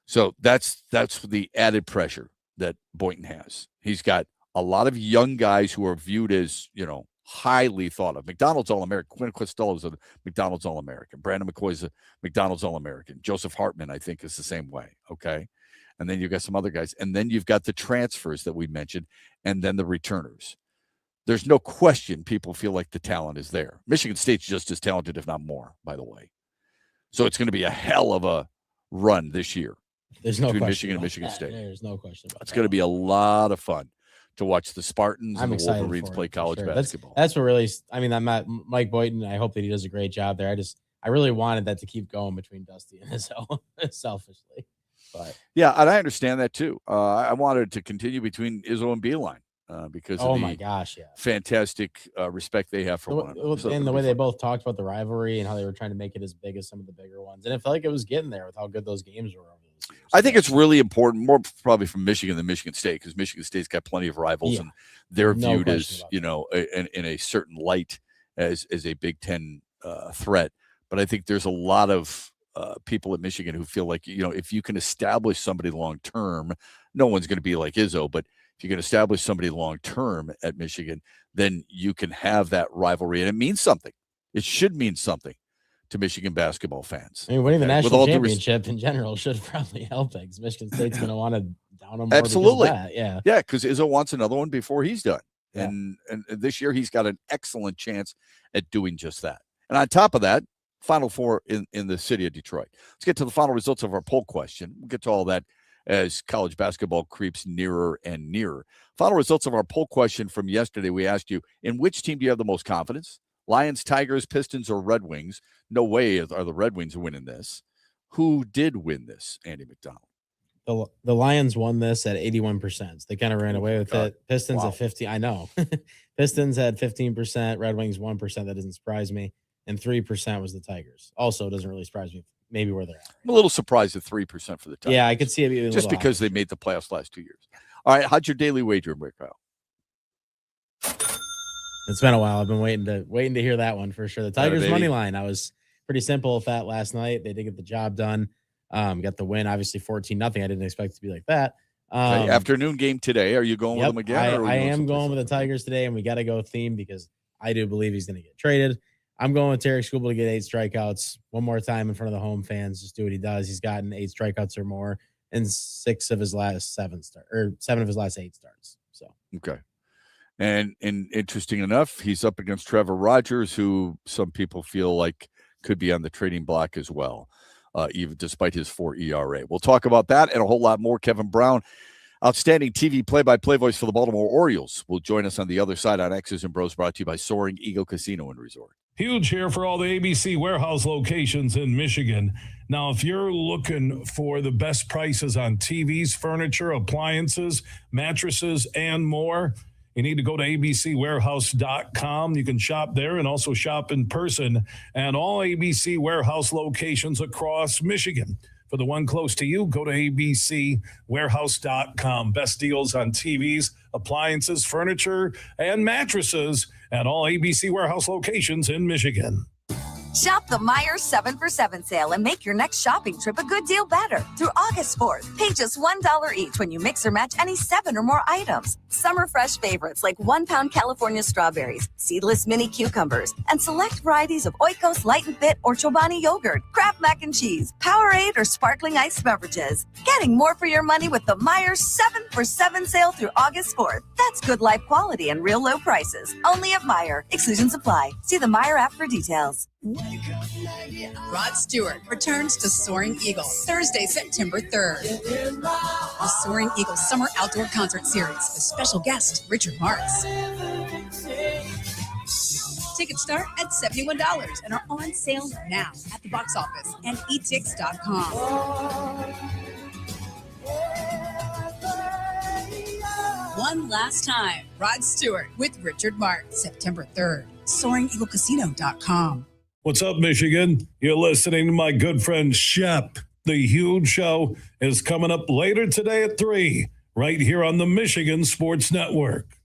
So that's the added pressure that Boynton has. He's got a lot of young guys who are viewed as, highly thought of. McDonald's All-American. Quinn Costello is a McDonald's All-American. Brandon McCoy's a McDonald's All-American. Joseph Hartman, I think, is the same way. Okay. And then you've got some other guys. And then you've got the transfers that we mentioned, and then the returners. There's no question people feel like the talent is there. Michigan State's just as talented, if not more, by the way. So it's going to be a hell of a run this year. There's no between question Michigan and about Michigan that. State. There's no question about It's that. going to be a lot of fun to watch the Spartans I'm and the excited Wolverines for play it, for college sure. basketball. That's what really. I'm not Mike Boynton. I hope that he does a great job there. I really wanted that to keep going between Dusty and Izzo, selfishly. But yeah, and I understand that too. I wanted it to continue between Izzo and Beeline because of my gosh, yeah, fantastic respect they have for one another. So and the way they both talked about the rivalry and how they were trying to make it as big as some of the bigger ones, and it felt like it was getting there with how good those games were over those years. I think it's really important, more probably from Michigan than Michigan State, because Michigan State's got plenty of rivals, and they're No viewed question as in a certain light as a Big Ten threat. But I think there's a lot of people at Michigan who feel like if you can establish somebody long term, no one's going to be like Izzo, but if you can establish somebody long term at Michigan, then you can have that rivalry, and it means something. It should mean something to Michigan basketball fans. I mean, winning the With national all due championship in general should probably help it, because Michigan State's going to want to down them more. Absolutely. Because of that. Yeah. Yeah, because Izzo wants another one before he's done. Yeah. And this year he's got an excellent chance at doing just that. And on top of that, Final Four in the city of Detroit. Let's get to the final results of our poll question. We'll get to all that as college basketball creeps nearer and nearer. Final results of our poll question from yesterday. We asked you, in which team do you have the most confidence? Lions, Tigers, Pistons, or Red Wings? No way are the Red Wings winning this. Who did win this, Andy McDonald? The Lions won this at 81%. They kind of ran away with it. Pistons at 50. I know. Pistons had 15%. Red Wings 1%. That doesn't surprise me. And 3% was the Tigers. Also, it doesn't really surprise me. Maybe where they're at. I'm a little surprised at 3% for the Tigers. Yeah, I could see it being just because they made the playoffs last 2 years. All right, how'd your daily wager break out? It's been a while. I've been waiting to hear that one for sure. The Tigers money line. I was pretty simple with that last night. They did get the job done. Got the win, obviously 14-0. I didn't expect it to be like that. Okay, afternoon game today. Are you going with them again? I am going with the Tigers today, and we got to go theme because I do believe he's going to get traded. I'm going with Tarek Skubal to get 8 strikeouts one more time in front of the home fans. Just do what he does. He's gotten 8 strikeouts or more in 7 of his last 8 starts. So okay. And interesting enough, he's up against Trevor Rogers, who some people feel like could be on the trading block as well, even despite his 4 ERA. We'll talk about that and a whole lot more. Kevin Brown Outstanding TV play-by-play voice for the Baltimore Orioles will join us on the other side on X's and Bros, brought to you by Soaring Eagle Casino and Resort. Huge here for all the ABC warehouse locations in Michigan. Now, if you're looking for the best prices on TVs, furniture, appliances, mattresses, and more, you need to go to abcwarehouse.com. You can shop there and also shop in person at all ABC warehouse locations across Michigan. For the one close to you, go to abcwarehouse.com. Best deals on TVs, appliances, furniture, and mattresses at all ABC warehouse locations in Michigan. Shop the Meijer 7 for 7 sale and make your next shopping trip a good deal better. Through August 4th, pay just $1 each when you mix or match any 7 or more items. Summer fresh favorites like 1-pound California strawberries, seedless mini cucumbers, and select varieties of Oikos Light and Fit or Chobani yogurt, Kraft mac and cheese, Powerade, or sparkling iced beverages. Getting more for your money with the Meijer 7 for 7 sale through August 4th. That's good life quality and real low prices. Only at Meijer. Exclusions apply. See the Meijer app for details. Rod Stewart returns to Soaring Eagle Thursday, September 3rd. The Soaring Eagle Summer Outdoor Concert Series with special guest Richard Marx. Tickets start at $71 and are on sale now at the box office and etix.com. One last time, Rod Stewart with Richard Marx, September 3rd. SoaringEagleCasino.com. What's up, Michigan? You're listening to my good friend Shep. The Huge Show is coming up later today at 3, right here on the Michigan Sports Network.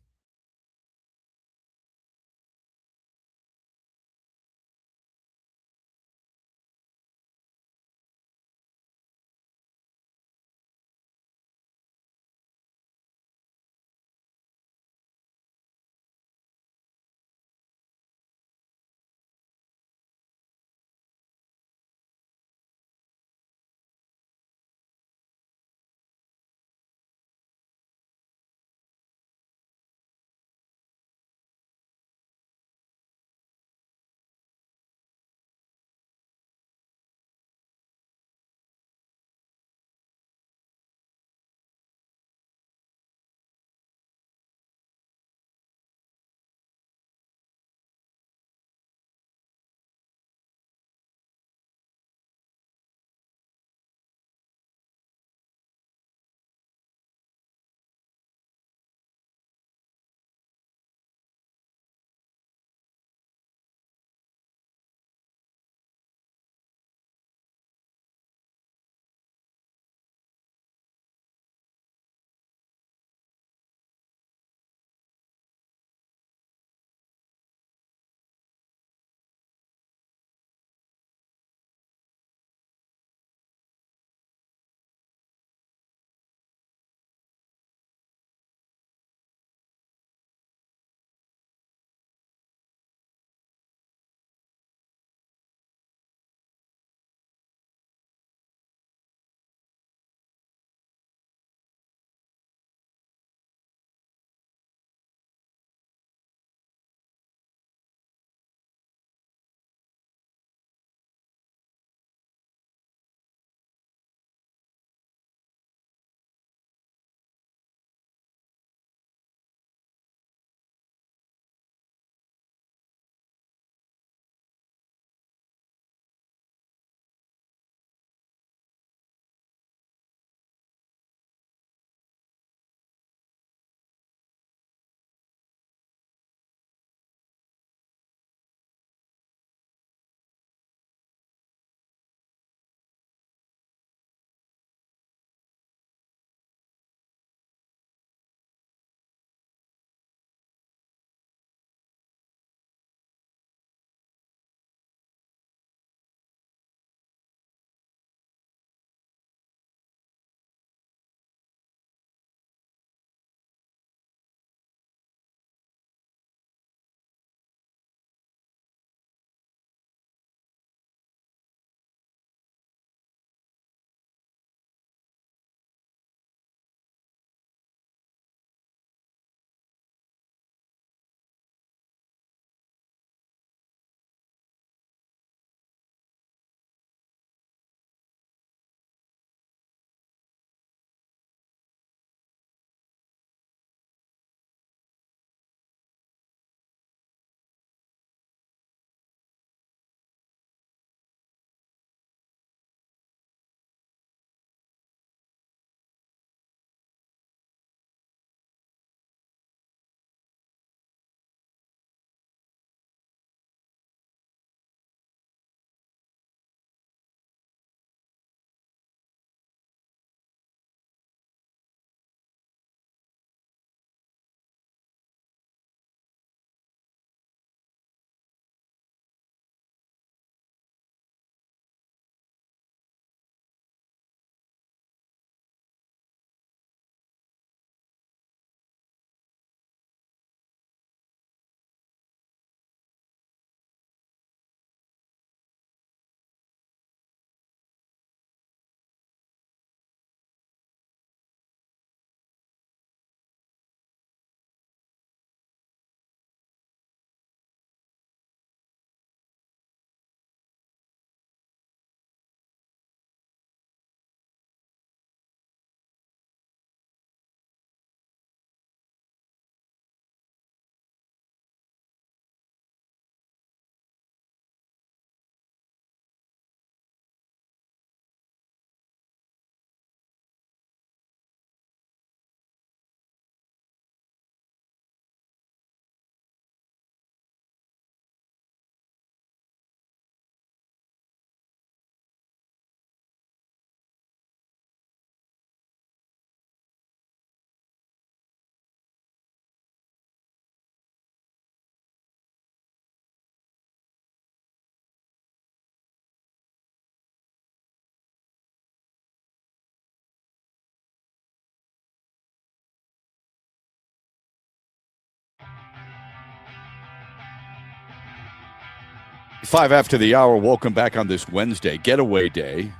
5 after the hour. Welcome back on this Wednesday, getaway day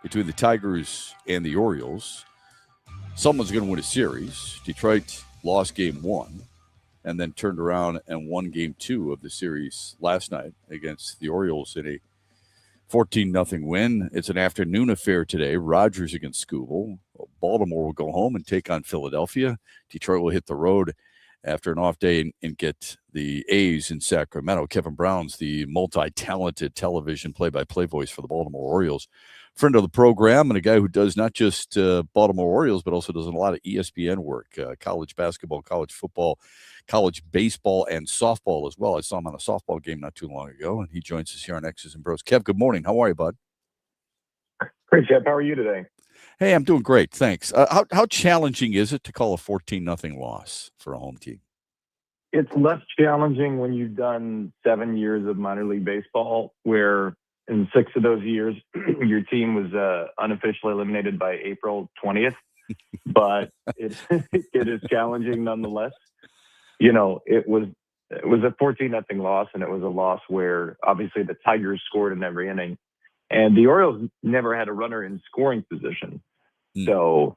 between the Tigers and the Orioles. Someone's going to win a series. Detroit lost game 1 and then turned around and won game 2 of the series last night against the Orioles in a 14-0 win. It's an afternoon affair today. Rogers against Skubal. Baltimore will go home and take on Philadelphia. Detroit will hit the road after an off day and get the A's in Sacramento. Kevin Brown's the multi-talented television play-by-play voice for the Baltimore Orioles. Friend of the program and a guy who does not just Baltimore Orioles, but also does a lot of ESPN work, college basketball, college football, college baseball, and softball as well. I saw him on a softball game not too long ago, and he joins us here on X's and Bros. Kev, good morning. How are you, bud? Great, Shep. How are you today? Hey, I'm doing great. Thanks. How challenging is it to call a 14-0 loss for a home team? It's less challenging when you've done 7 years of minor league baseball, where in 6 of those years, your team was unofficially eliminated by April 20th. But it is challenging nonetheless. You know, it was a 14-0 loss, and it was a loss where obviously the Tigers scored in every inning, and the Orioles never had a runner in scoring position. So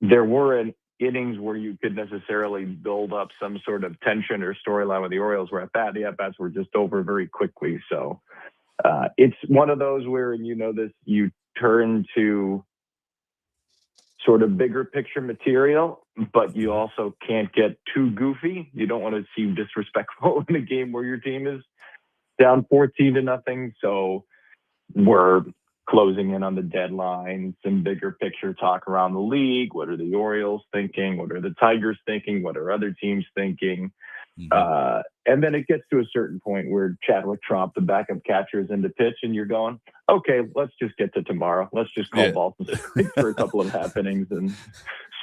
there weren't innings where you could necessarily build up some sort of tension or storyline with the Orioles, where the at-bats were just over very quickly. So it's one of those where, and you know this, you turn to sort of bigger picture material, but you also can't get too goofy. You don't want to seem disrespectful in a game where your team is down 14-0. So we're closing in on the deadline, some bigger picture talk around the league. What are the Orioles thinking? What are the Tigers thinking? What are other teams thinking? And then it gets to a certain point where Chadwick Tromp, the backup catcher, is into pitch, and you're going, okay, let's just get to tomorrow. Let's just call balls and strikes for a couple of half innings and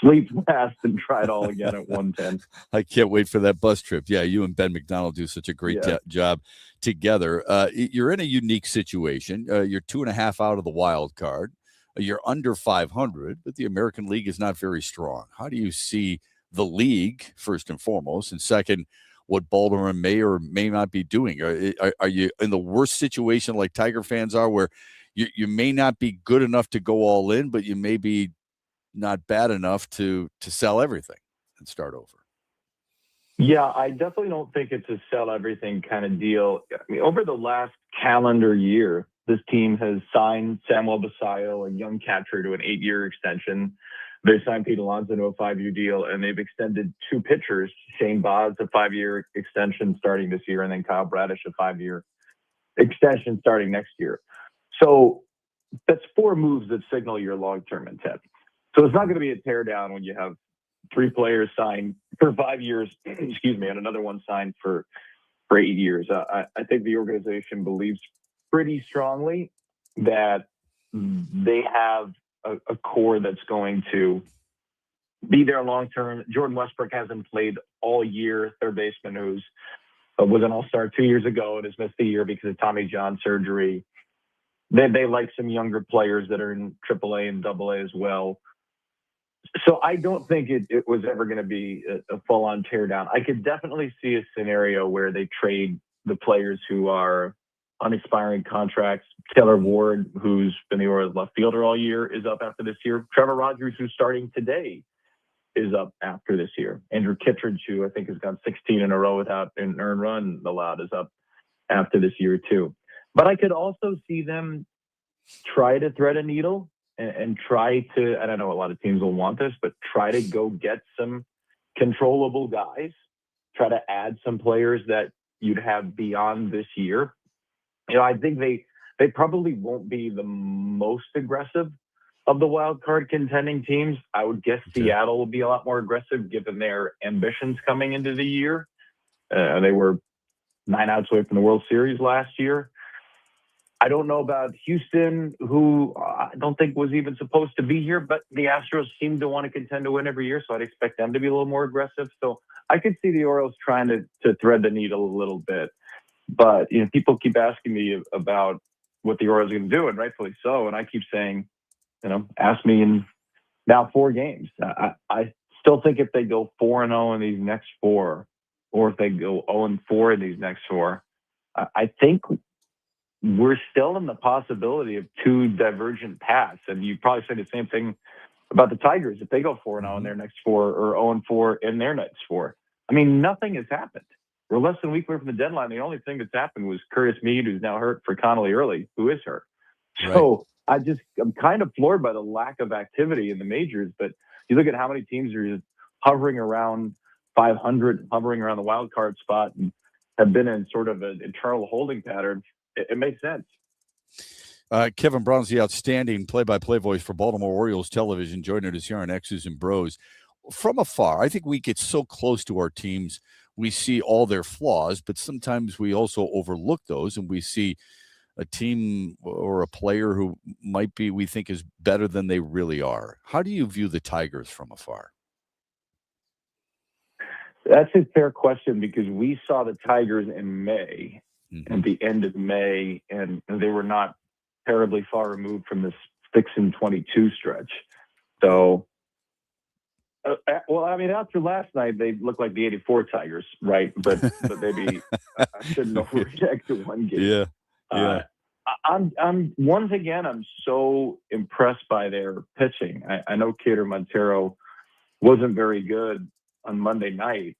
sleep fast and try it all again at 110. I can't wait for that bus trip. Yeah, you and Ben McDonald do such a great job together. You're in a unique situation. You're 2.5 out of the wild card. You're under 500, but the American League is not very strong. How do you see the league, first and foremost, and second, what Baltimore may or may not be doing? Are you in the worst situation like Tiger fans are, where you may not be good enough to go all in, but you may be not bad enough to sell everything and start over? Yeah, I definitely don't think it's a sell everything kind of deal. I mean, over the last calendar year, this team has signed Samuel Basayo, a young catcher, to an 8-year extension. They signed Pete Alonso to a 5-year deal, and they've extended 2 pitchers, Shane Baz, a 5-year extension starting this year, and then Kyle Bradish, a 5-year extension starting next year. So that's 4 moves that signal your long-term intent. So it's not going to be a teardown when you have 3 players signed for 5 years, and another one signed for 8 years. I think the organization believes pretty strongly that they have a core that's going to be there long term. Jordan Westbrook hasn't played all year. Third baseman who's was an all-star 2 years ago and has missed a year because of Tommy John surgery. They like some younger players that are in AAA and AA as well. So I don't think it was ever going to be a full-on teardown. I could definitely see a scenario where they trade the players who are on expiring contracts. Taylor Ward, who's been the Orioles left fielder all year, is up after this year. Trevor Rogers, who's starting today, is up after this year. Andrew Kittredge, who I think has gone 16 in a row without an earned run allowed, is up after this year too. But I could also see them try to thread a needle and try to, and I know a lot of teams will want this, but try to go get some controllable guys, try to add some players that you'd have beyond this year. You know, I think they probably won't be the most aggressive of the wild card contending teams. I would guess Seattle will be a lot more aggressive given their ambitions coming into the year. They were 9 outs away from the World Series last year. I don't know about Houston, who I don't think was even supposed to be here, but the Astros seem to want to contend to win every year, so I'd expect them to be a little more aggressive. So I could see the Orioles trying to thread the needle a little bit. But you know, people keep asking me about what the Orioles are going to do, and rightfully so. And I keep saying, you know, ask me in now 4 games. I still think if they go 4-0 in these next 4, or if they go 0-4 in these next 4, I think we're still in the possibility of two divergent paths. And you probably say the same thing about the Tigers if they go 4-0 in their next four or 0-4 in their next four. I mean, nothing has happened. We're less than a week away from the deadline. The only thing that's happened was Curtis Meade, who's now hurt, for Connolly Early, who is hurt. So I'm kind of floored by the lack of activity in the majors. But you look at how many teams are just hovering around 500, hovering around the wild card spot, and have been in sort of an internal holding pattern. It makes sense. Kevin Brown's the outstanding play-by-play voice for Baltimore Orioles television, joining us here on X's and Bros. From afar, I think we get so close to our teams, we see all their flaws, but sometimes we also overlook those, and we see a team or a player who might be, we think, is better than they really are. How do you view the Tigers from afar? That's a fair question, because we saw the Tigers in May, at the end of May, and they were not terribly far removed from this 6-22 stretch. So, well, I mean, after last night, they looked like the '84 Tigers, right? But maybe I shouldn't overreact to one game. Yeah. I'm once again, I'm so impressed by their pitching. I know Cater Montero wasn't very good on Monday night,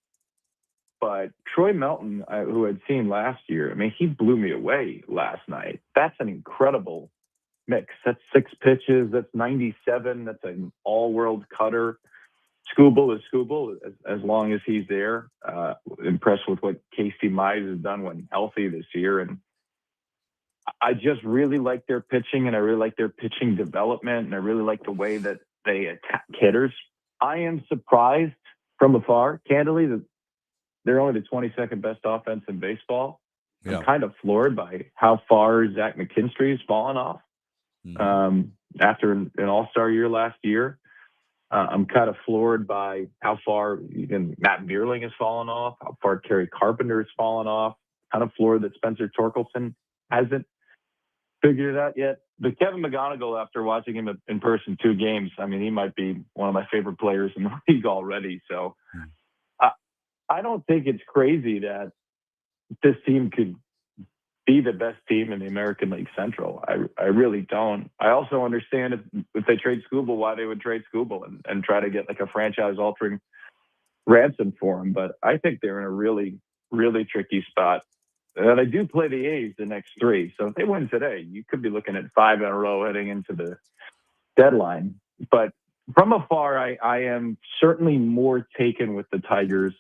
but Troy Melton, who I'd seen last year, I mean, he blew me away last night. That's an incredible mix. That's 6 pitches. That's 97. That's an all-world cutter. Skubal is Skubal as long as he's there. Impressed with what Casey Mize has done when healthy this year. And I just really like their pitching, and I really like their pitching development, and I really like the way that they attack hitters. I am surprised from afar, candidly, that they're only the 22nd best offense in baseball. I'm kind of floored by how far Zach McKinstry has fallen off after an all-star year last year. I'm kind of floored by how far even Matt Vierling has fallen off, how far Kerry Carpenter has fallen off. Kind of floored that Spencer Torkelson hasn't figured it out yet. But Kevin McGonigal, after watching him in person 2 games, I mean, he might be one of my favorite players in the league already. So I don't think it's crazy that this team could be the best team in the American League Central. I really don't. I also understand if they trade Skubal, why they would trade Skubal and try to get like a franchise-altering ransom for him. But I think they're in a really, really tricky spot. They do play the A's the next 3. So if they win today, you could be looking at 5 in a row heading into the deadline. But from afar, I am certainly more taken with the Tigers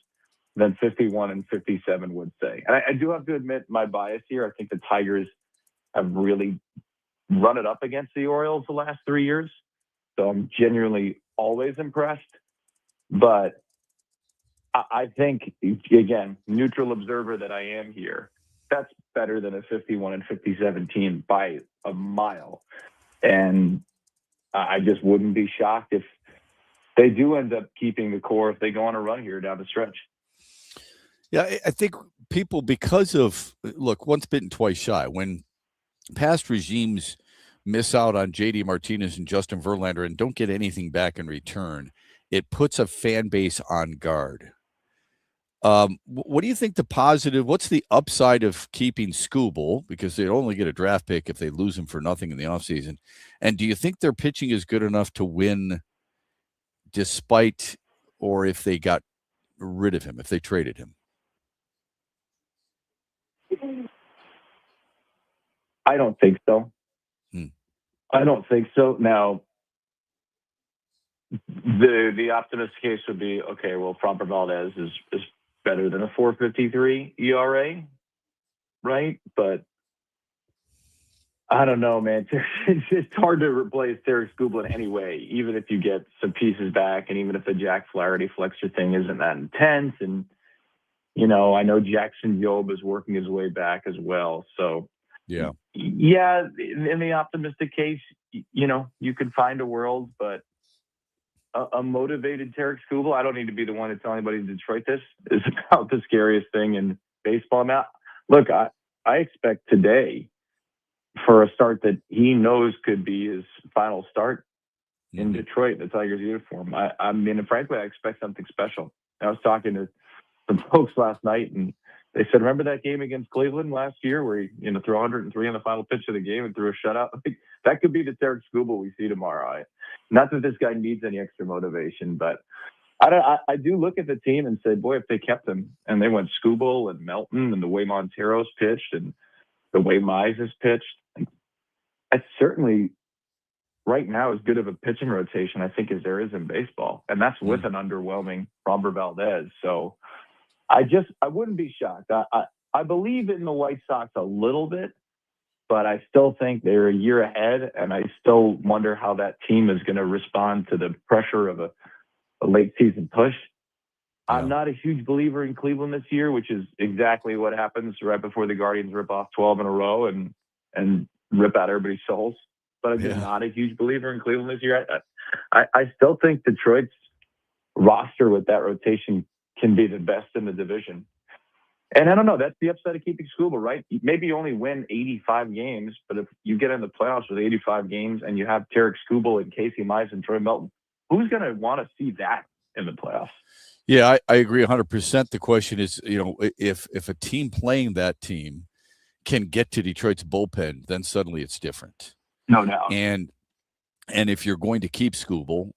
than 51 and 57 would say. And I do have to admit my bias here. I think the Tigers have really run it up against the Orioles the last 3 years. So I'm genuinely always impressed. But I think, again, neutral observer that I am here, that's better than a 51 and 57 team by a mile. And I just wouldn't be shocked if they do end up keeping the core if they go on a run here down the stretch. Yeah, I think people, because of, look, once bitten, twice shy. When past regimes miss out on J.D. Martinez and Justin Verlander and don't get anything back in return, it puts a fan base on guard. What do you think the positive, what's the upside of keeping Skubal? Because they only get a draft pick if they lose him for nothing in the offseason. And do you think their pitching is good enough to win despite, or if they got rid of him, if they traded him? I don't think so. I don't think so. Now, the optimistic case would be, okay, well, Framber Valdez is better than a 4.53 ERA, right? But I don't know, man. It's hard to replace Tarik Skubal in any way, even if you get some pieces back, and even if the Jack Flaherty flexor thing isn't that intense. And, you know, I know Jackson Jobe is working his way back as well. So, yeah, in the optimistic case, you know, you could find a world, but a motivated Tarik Skubal, I don't need to be the one to tell anybody in Detroit this is about the scariest thing in baseball. Now, look, I expect today for a start that he knows could be his final start in Detroit, the Tigers uniform. I mean, and frankly, I expect something special. I was talking to some folks last night, and They said, remember that game against Cleveland last year where he threw 103 on the final pitch of the game and threw a shutout? I think that could be the Tarek Skubal we see tomorrow. Not that this guy needs any extra motivation, but I do look at the team and say, boy, if they kept him and they went Skubal and Melton and the way Montero's pitched and the way Mize has pitched, it's certainly right now as good of a pitching rotation, I think, as there is in baseball. And that's with an underwhelming Framber Valdez. So I wouldn't be shocked. I believe in the White Sox a little bit, but I still think they're a year ahead, and I still wonder how that team is going to respond to the pressure of a late season push. Yeah. I'm not a huge believer in Cleveland this year, which is exactly what happens right before the Guardians rip off 12 in a row and rip out everybody's souls. But I'm just not a huge believer in Cleveland this year. I still think Detroit's roster with that rotation can be the best in the division. And I don't know, that's the upside of keeping Skubal, right? Maybe you only win 85 games, but if you get in the playoffs with 85 games and you have Tarek Skubal and Casey Mize and Troy Melton, who's going to want to see that in the playoffs? Yeah, I agree 100%. The question is, if a team playing that team can get to Detroit's bullpen, then suddenly it's different. No doubt. And if you're going to keep Skubal,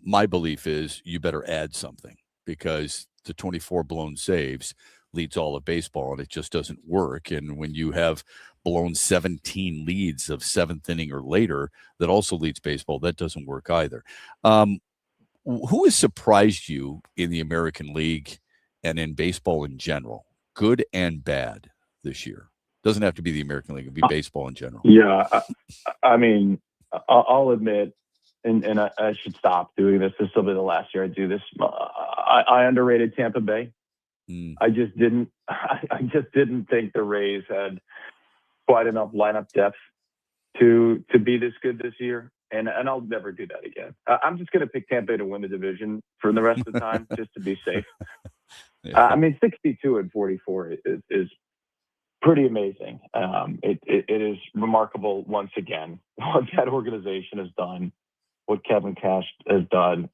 my belief is you better add something, because the 24 blown saves leads all of baseball, and it just doesn't work. And when you have blown 17 leads of seventh inning or later, that also leads baseball. That doesn't work either. Who has surprised you in the American League and in baseball in general, good and bad, this year? Doesn't have to be the American League; it can be baseball in general. Yeah, I mean, I'll admit, and I should stop doing this. This will be the last year I do this. I underrated Tampa Bay. I just didn't think the Rays had quite enough lineup depth to be this good this year, and I'll never do that again. I'm just going to pick Tampa Bay to win the division for the rest of the time, just to be safe. I mean, 62 and 44 is pretty amazing. It is remarkable once again what that organization has done, what Kevin Cash has done.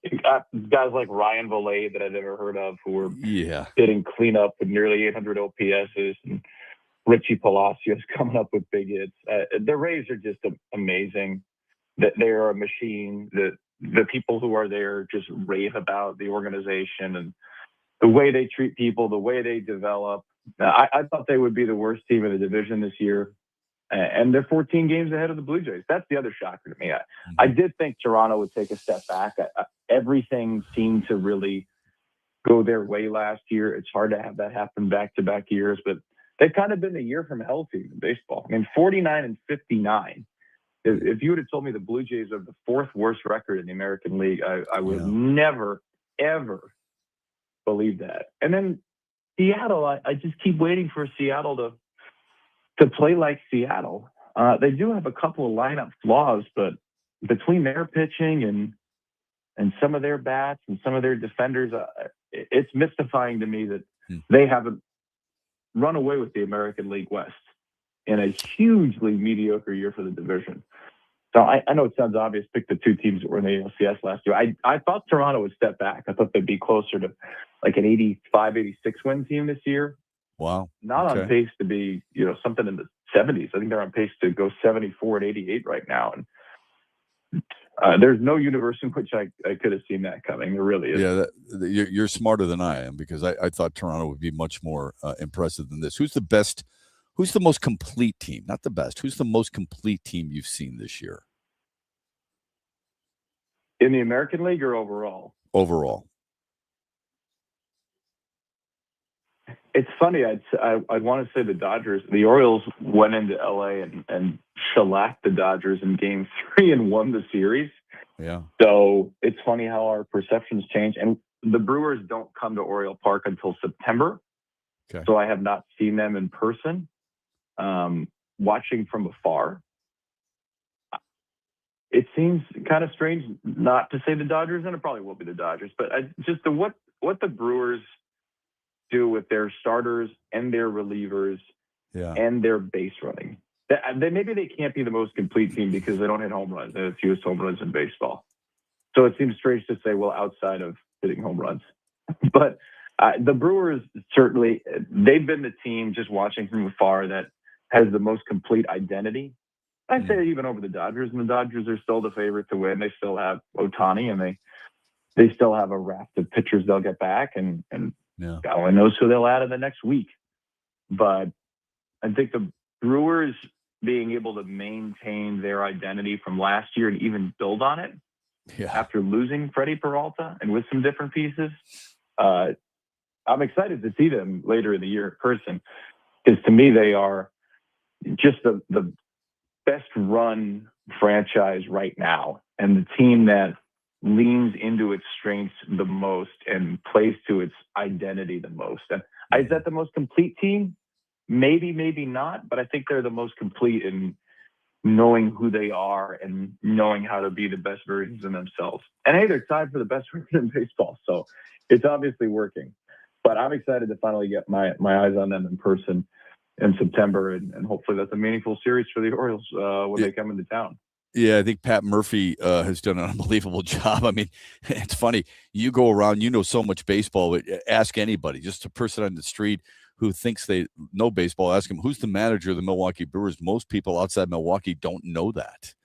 Guys like Ryan Vallee that I'd never heard of, who were hitting cleanup with nearly 800 OPSs, and Richie Palacios coming up with big hits. The Rays are just amazing. That they are a machine. The people who are there just rave about the organization and the way they treat people, the way they develop. I thought they would be the worst team in the division this year. And they're 14 games ahead of the Blue Jays. That's the other shocker to me. I did think Toronto would take a step back. Everything seemed to really go their way last year. It's hard to have that happen back-to-back years, but they've kind of been a year from hell team in baseball. I mean, 49 and 59. If you would have told me the Blue Jays are the fourth worst record in the American League, I would never, ever believe that. And then Seattle, I just keep waiting for Seattle to play like Seattle. They do have a couple of lineup flaws, but between their pitching and some of their bats and some of their defenders, it's mystifying to me that they haven't run away with the American League West in a hugely mediocre year for the division. So I know it sounds obvious, pick the two teams that were in the ALCS last year. I thought Toronto would step back. I thought they'd be closer to like an 85, 86 win team this year. Wow. Not on pace to be, something in the 70s. I think they're on pace to go 74 and 88 right now. And there's no universe in which I could have seen that coming. There really is. Yeah, you're smarter than I am, because I thought Toronto would be much more impressive than this. Who's the best? Who's the most complete team? Not the best. Who's the most complete team you've seen this year? In the American League or overall? Overall. It's funny. I'd want to say the Dodgers. The Orioles went into LA and shellacked the Dodgers in Game 3 and won the series. Yeah. So it's funny how our perceptions change. And the Brewers don't come to Oriole Park until September. Okay. So I have not seen them in person. Watching from afar, it seems kind of strange not to say the Dodgers, and it probably will be the Dodgers. But what the Brewers do with their starters and their relievers and their base running. Maybe they can't be the most complete team because they don't hit home runs. They have the fewest home runs in baseball. So it seems strange to say, well, outside of hitting home runs. But The Brewers, certainly, they've been the team, just watching from afar, that has the most complete identity. I'd say even over the Dodgers, and the Dodgers are still the favorite to win. They still have Ohtani, and they still have a raft of pitchers they'll get back, and God only knows who they'll add in the next week. But I think the Brewers being able to maintain their identity from last year and even build on it after losing Freddie Peralta and with some different pieces, I'm excited to see them later in the year in person, because to me they are just the best run franchise right now, and the team that leans into its strengths the most and plays to its identity the most. And is that the most complete team? Maybe, maybe not, but I think they're the most complete in knowing who they are and knowing how to be the best versions of themselves. And hey, they're tied for the best record in baseball, so it's obviously working. But I'm excited to finally get my eyes on them in person in September, and hopefully that's a meaningful series for the Orioles when they come into town. Yeah, I think Pat Murphy has done an unbelievable job. I mean, it's funny. You go around, you know so much baseball. But ask anybody, just a person on the street who thinks they know baseball, ask them, who's the manager of the Milwaukee Brewers? Most people outside Milwaukee don't know that.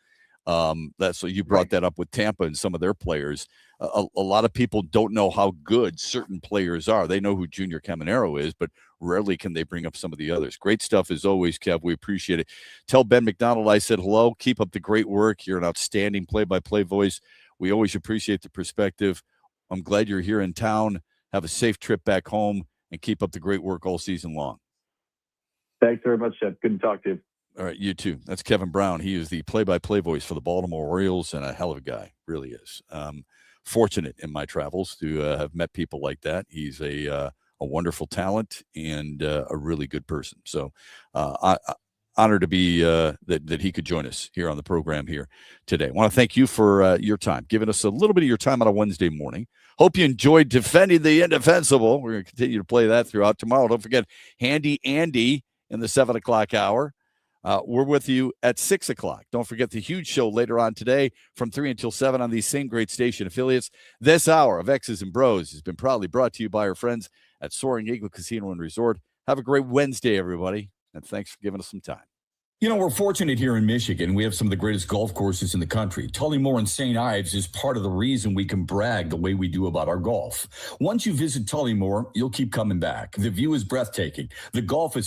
That's so you brought that up with Tampa and some of their players. A lot of people don't know how good certain players are. They know who Junior Caminero is, but rarely can they bring up some of the others. Great stuff as always, Kev. We appreciate it. Tell Ben McDonald I said hello. Keep up the great work. You're an outstanding play-by-play voice. We always appreciate the perspective. I'm glad you're here in town. Have a safe trip back home, and keep up the great work all season long. Thanks very much, Shep. Good to talk to you. All right, you too. That's Kevin Brown. He is the play-by-play voice for the Baltimore Orioles, and a hell of a guy, really is. Fortunate in my travels to have met people like that. He's a wonderful talent and a really good person. So honored to be that he could join us here on the program here today. I want to thank you for your time, giving us a little bit of your time on a Wednesday morning. Hope you enjoyed defending the indefensible. We're going to continue to play that throughout tomorrow. Don't forget Handy Andy in the 7 o'clock hour. We're with you at 6 o'clock. Don't forget the huge show later on today from 3 until 7 on these same great station affiliates. This hour of X's and Bros has been proudly brought to you by our friends at Soaring Eagle Casino and Resort. Have a great Wednesday, everybody, and thanks for giving us some time. You know, we're fortunate here in Michigan. We have some of the greatest golf courses in the country. Tullymore and St. Ives is part of the reason we can brag the way we do about our golf. Once you visit Tullymore, you'll keep coming back. The view is breathtaking. The golf is